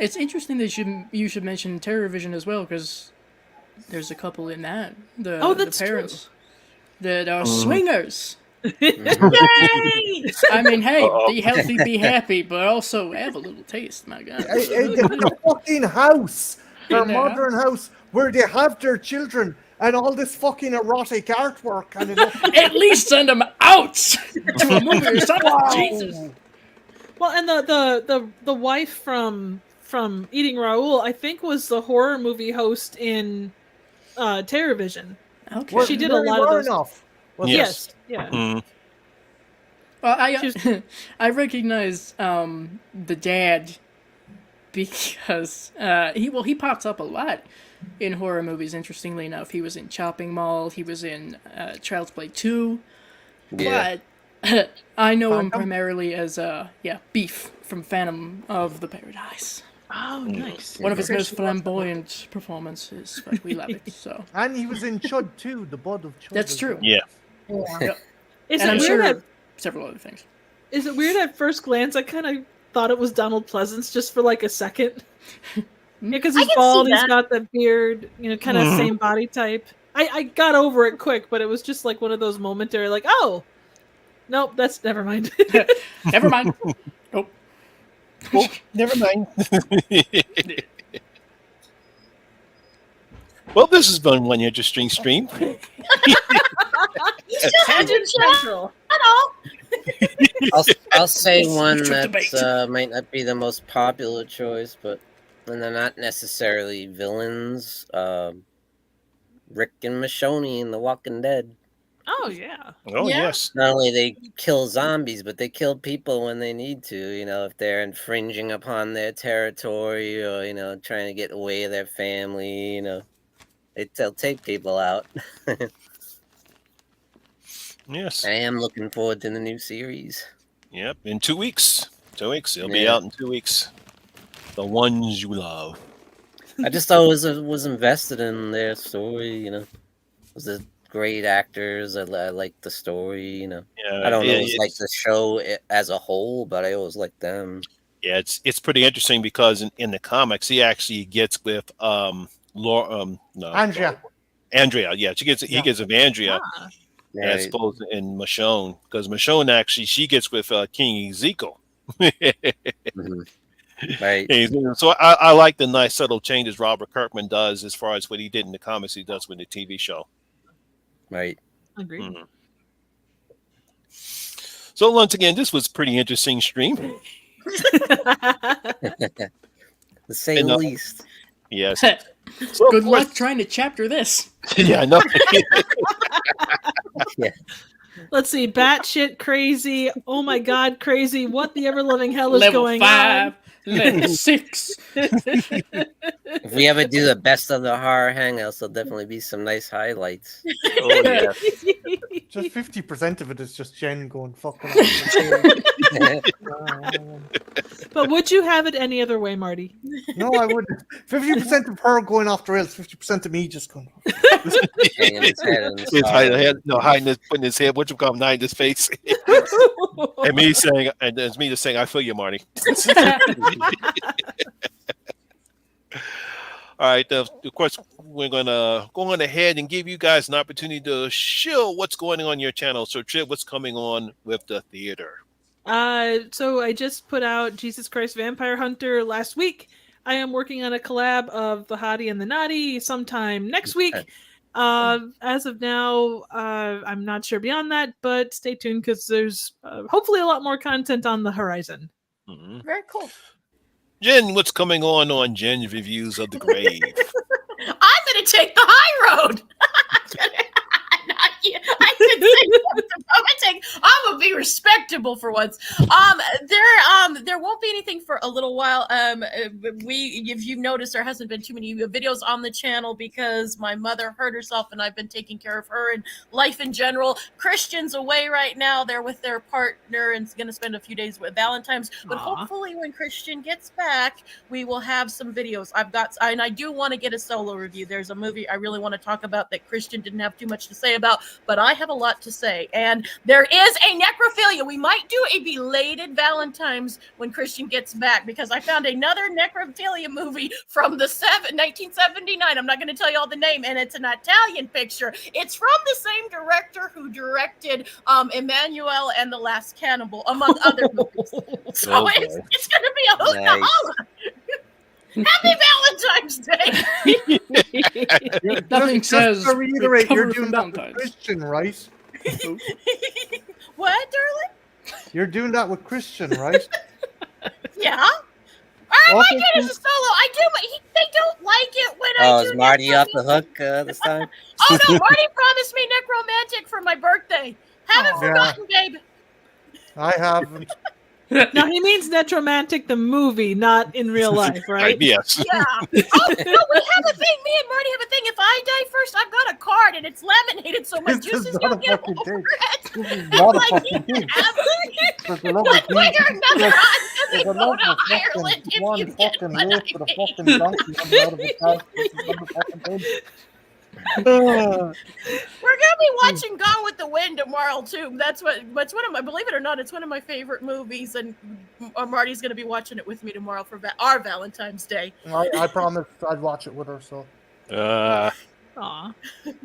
It's interesting that you should mention Terror Vision as well, because there's a couple in that. That's the parents true. that are swingers. Yay! I mean, hey, be healthy, be happy, but also have a little taste. My God, The fucking house, their In their modern house, where they have their children and all this fucking erotic artwork and it. at least send them out to a movie or something. Jesus. Well, and the wife from Eating Raoul, I think, was the horror movie host in Terror Vision. Okay. Well, she did a lot of those. Enough. Yes. Yeah. Mm. Well, I recognize the dad because he pops up a lot in horror movies. Interestingly enough, he was in Chopping Mall. He was in Child's Play 2. Yeah. But I know him Phantom? primarily as Beef from Phantom of the Paradise. Oh, nice. One of his most flamboyant performances, but we love it. So And he was in Chud too, the Bud of Chud. that's as true. well. Yeah. Yep. Is And it I'm weird? sure At, several other things. is it weird at first glance? I kind of thought it was Donald Pleasance just for like a second. Yeah, because he's can see bald. He's that. got the beard. You know, kind of same body type. I got over it quick, but it was just like one of those momentary, like, oh, nope, that's never mind. Never mind. Oh, Oh, never mind. Well, this has been one interesting stream. Tangent Central. I'll say one Truth that debate. might not be the most popular choice, but and they're not necessarily villains. Rick and Michonne in The Walking Dead. Oh yeah. Oh, Yeah. yes. Not only they kill zombies, but they kill people when they need to. You know, if they're infringing upon their territory or trying to get away with their family. They'll take people out. Yes. I am looking forward to the new series. Yep. In 2 weeks. 2 weeks. It'll be Yeah. out in 2 weeks. The ones you love. I just always was invested in their story. It was the great actors. I like the story. Yeah. I don't yeah, always like the show as a whole, but I always like them. Yeah, it's pretty interesting because in the comics he actually gets with Laura, no, Andrea. Andrea. Yeah, he gets with Andrea Ah. as Right. opposed to in Michonne, because Michonne actually she gets with King Ezekiel. Mhm. Right. So I like the nice subtle changes Robert Kirkman does as far as what he did in the comics he does with the TV show. Right. Agreed. Mhm. So once again, this was a pretty interesting stream. To say And, the least. Yes. So, good of course- luck trying to chapter this. Yeah, I know. Let's see, batshit crazy. Oh my god, crazy! What the ever living hell is Level going 5, level 6. If we ever do the best of the horror hangouts, there'll definitely be some nice highlights. Oh, yeah. on? Just 50% of it is just Jen going fucking. But would you have it any other way, Marty? No, I wouldn't. 50% of her going off the rails. 50% of me just going. Hanging his head on the His hiding his, putting his head, what you call him, hiding his face. And me saying, and it's me just saying, I feel you, Marty. All right, of course, we're gonna go on ahead and give you guys an opportunity to show what's going on your channel. So, Trip, what's coming on with the theater? So I just put out Jesus Christ Vampire Hunter last week. I am working on a collab of the Hottie and the Naughty sometime next week. As of now, I'm not sure beyond that, but stay tuned because there's hopefully a lot more content on the horizon. Mhm. Very cool. Jen, what's coming on Jen's Reviews of the Grave? I'm going to take the high road. Not you. I didn't say something. I'm going to be respectable for once. There won't won't be anything for a little while. If you've noticed, there hasn't been too many videos on the channel because my mother hurt herself, and I've been taking care of her and life in general. Christian's away right now; they're with their partner and going to spend a few days with Valentine's. But hopefully, when Christian gets back, we will have some videos. And I do want to get a solo review. There's a movie I really want to talk about that Christian didn't have too much to say about, but I have a lot to say. And there is a necrophilia. We might do a belated Valentine's when Christian gets back, because I found another necrophilia movie from the 1979. I'm not going to tell you all the name, and it's an Italian picture. It's from the same director who directed Emmanuel and the Last Cannibal, among other movies. So it's going to be a hoot and a holler. Happy Valentine's Day! Nothing Just says to reiterate, you're recover doing from that with Valentine's. Christian, right? What, darling? You're doing that with Christian, right? Yeah. I Okay, like it as a solo. I do, but they don't like it when I Oh, do is Marty off the necromantic. hook this time? Oh no, Marty promised me necromantic for my birthday. Haven't forgotten, babe. I haven't. Now he means Necromantic the movie, not in real life, right? Yes. Yeah. Oh no, we have a thing. Me and Marty have a thing. If I die first, I've got a card and it's laminated, so my This juices is don't not a get fucking over thing. it. This is not a Like, fucking you thing. can have There's a lot one of way or things. another. There's I'm a gonna go lot to of Ireland fucking if one you get fucking what word I for the mean. fucking donkey coming out of his house. This is not a fucking thing. We're gonna be watching Gone with the Wind tomorrow too. That's one of my, believe it or not, it's one of my favorite movies, and Marty's gonna be watching it with me tomorrow for our Valentine's Day. I promised I'd watch it with her, so. Aw.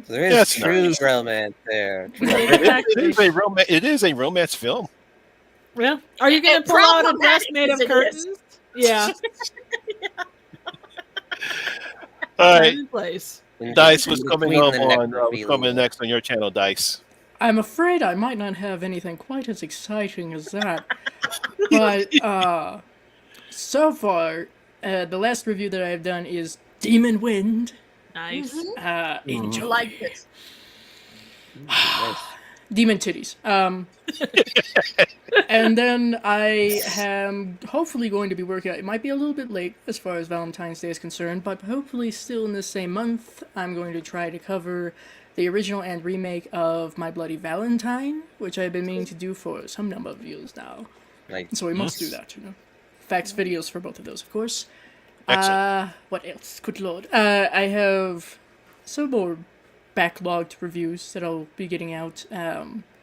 There is That's true nice. romance there. It is a romance film. Yeah. Are you going to And pull out a dress problematic made of as it curtains? Yeah. All Time right, and place. Dice, what's coming Between up the on? What's necrophilia. coming next on your channel, Dice? I'm afraid I might not have anything quite as exciting as that. But so far, the last review that I've done is Demon Wind. Nice. Enjoy. Like this. Demon titties. And then I am hopefully going to be working out. It might be a little bit late as far as Valentine's Day is concerned, but hopefully still in the same month, I'm going to try to cover the original and remake of My Bloody Valentine, which I've been meaning to do for some number of years now. Like, So we must do that, you know. Facts videos for both of those, of course. Excellent. What else? Good lord. I have some more backlogged reviews that I'll be getting out.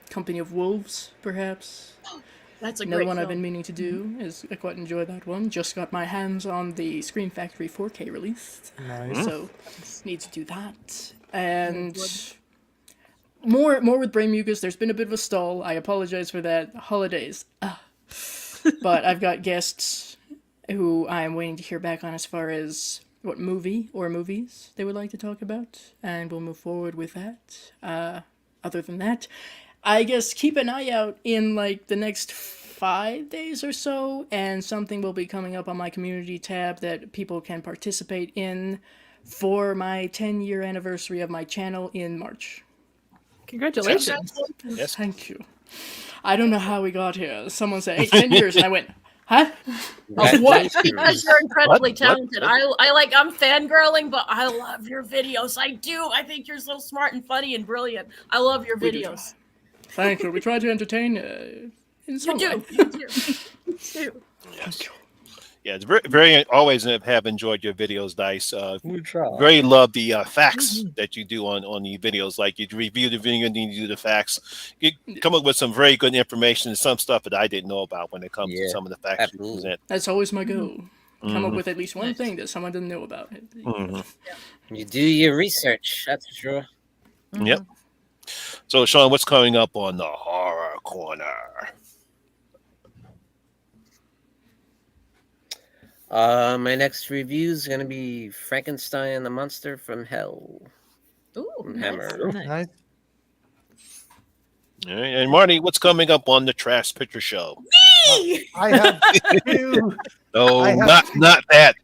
Company of Wolves, perhaps. That's a Another great one I've film. been meaning to do. I quite enjoy that one. Just got my hands on the Scream Factory 4K release. Nice. So, need to do that. And more with Brain Mucus. There's been a bit of a stall. I apologize for that. Holidays. But I've got guests who I'm waiting to hear back on as far as what movie or movies they would like to talk about. And we'll move forward with that. Other than that, I guess keep an eye out in like the next 5 days or so, and something will be coming up on my community tab that people can participate in for my 10-year anniversary of my channel in March. Congratulations. Yes. Thank you. I don't know how we got here. Someone said, hey, 10 years, and I went, huh? Of what? Because you're incredibly What? talented. I'm fangirling, but I love your videos. I do. I think you're so smart and funny and brilliant. I love your We do videos. Thank you. We try to entertain in some You way. do. You do. You do. Yeah, it's very always have enjoyed your videos, Dice. we try. Very love the facts that you do on the videos. Like you review the video and then you do the facts. You come up with some very good information and some stuff that I didn't know about when it comes to Yeah, some of the facts you absolutely. present. That's always my goal. Come up with at least one thing that someone doesn't know about. You do your research, that's for sure. Yep. So, Sean, what's coming up on the horror corner? My next review is going to be Frankenstein the Monster from Hell. Ooh, From nice. Hammer. Nice. All right. And Marty, what's coming up on the Trash Picture Show? I have two. No, I have- not that.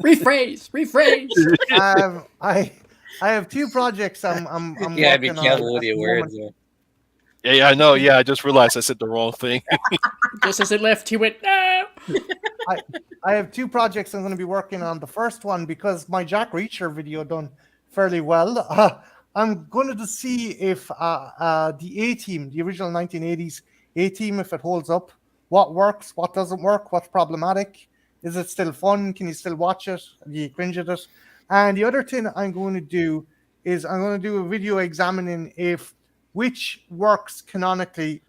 Rephrase. I have two projects I'm Yeah, be working careful on with at your the words. moment. Yeah, I know. Yeah, I just realized I said the wrong thing. Just as it left, he went, no. I have 2 projects I'm going to be working on. The first one, because my Jack Reacher video done fairly well, I'm going to see if the A-Team, the original 1980s A-Team, if it holds up, what works, what doesn't work, what's problematic, is it still fun, can you still watch it, do you cringe at it? And the other thing I'm going to do is I'm going to do a video examining which works canonically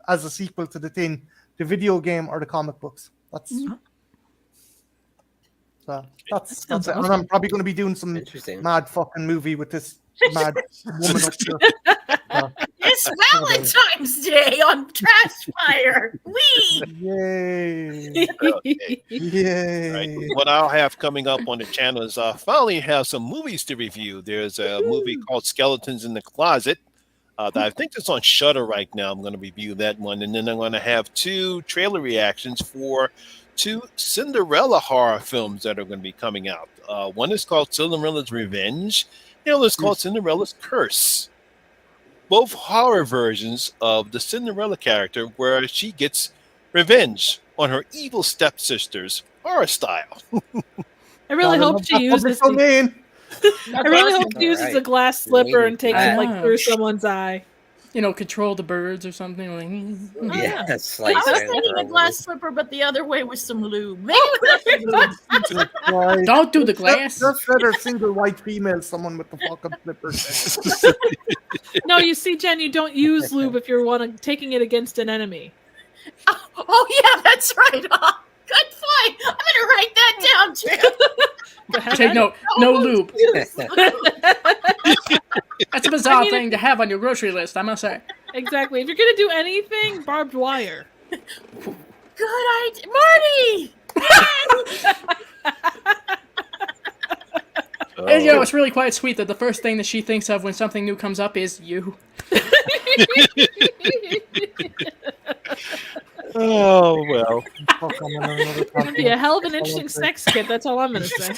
as a sequel to the thing, the video game or the comic books. That's it. sounds And awesome. I'm probably going to be doing some Interesting. mad fucking movie with this mad woman up there. It's Valentine's Day on Trashfire. Wee! Yay! Okay. Yay! Right. What I'll have coming up on the channel is I finally have some movies to review. There's a movie called Skeletons in the Closet that I think is on Shudder right now. I'm going to review that one. And then I'm going to have 2 trailer reactions for 2 Cinderella horror films that are going to be coming out. One is called Cinderella's Revenge. The other is called Cinderella's Curse. Both horror versions of the Cinderella character where she gets revenge on her evil stepsisters, horror style. I really hope she uses. domain. I really hope she uses a glass slipper and takes it like Ah. through someone's eye. You know, control the birds or something. Like, Yeah, I slice was it, thinking a probably. glass slipper, but the other way with some lube. Maybe with some lube. don't do the glass. Just let her single white female someone with the fucking flippers. No, you see, Jen, you don't use lube if you're taking it against an enemy. Oh, yeah, that's right. Oh, good point. I'm going to write that down, too. Take note, no lube. Use lube. That's a bizarre I mean, thing to have on your grocery list, I must say. Exactly. If you're gonna do anything, barbed wire. Good idea. Marty! And you know, it's really quite sweet that the first thing that she thinks of when something new comes up is you. Oh, well. It's gonna be a hell of an interesting sex kit. That's all I'm gonna say.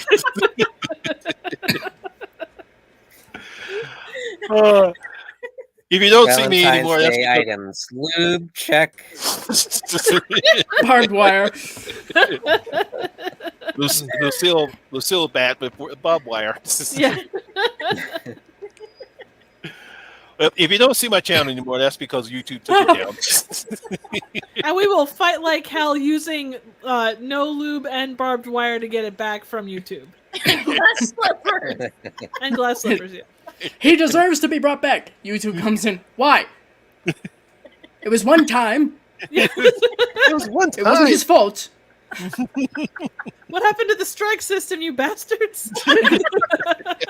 If you don't see me Valentine's anymore, that's Day because- items. Lube, check. Barbed wire. Lucille bat with barbed wire. Yeah. If you don't see my channel anymore, that's because YouTube took it down. And we will fight like hell using no lube and barbed wire to get it back from YouTube. Glass slipper. And glass slippers, yeah. He deserves to be brought back. YouTube comes in. Why? It was one time. It was one It wasn't time. his fault. What happened to the strike system, you bastards?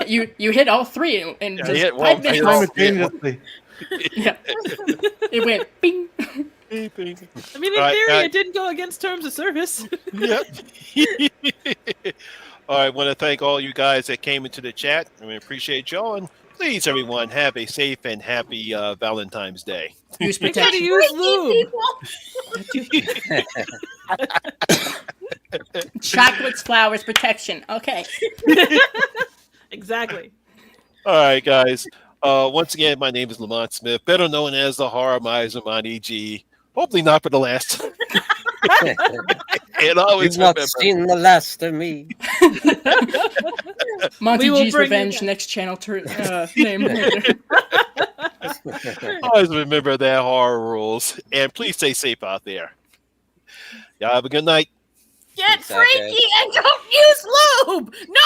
You hit all 3 in Yeah, just hit all 5 three. minutes. Simultaneously. Yeah. It went bing. I mean, in Right, theory, it didn't go against terms of service. Yep. All right, I want to thank all you guys that came into the chat. I mean, appreciate y'all. And please, everyone, have a safe and happy Valentine's Day. Use Make sure to protection. use lube. Chocolates, flowers, protection. Okay. Exactly. All right, guys. Once again, my name is Lamont Smith, better known as the Horror Miser on EG. Hopefully not for the last time. And always You've not remember, seen the last of me. Monty We will G's bring you Revenge, back. next channel name. later. always remember that horror rules. And please stay safe out there. Y'all have a good night. Get Peace out, guys. freaky and don't use lube. No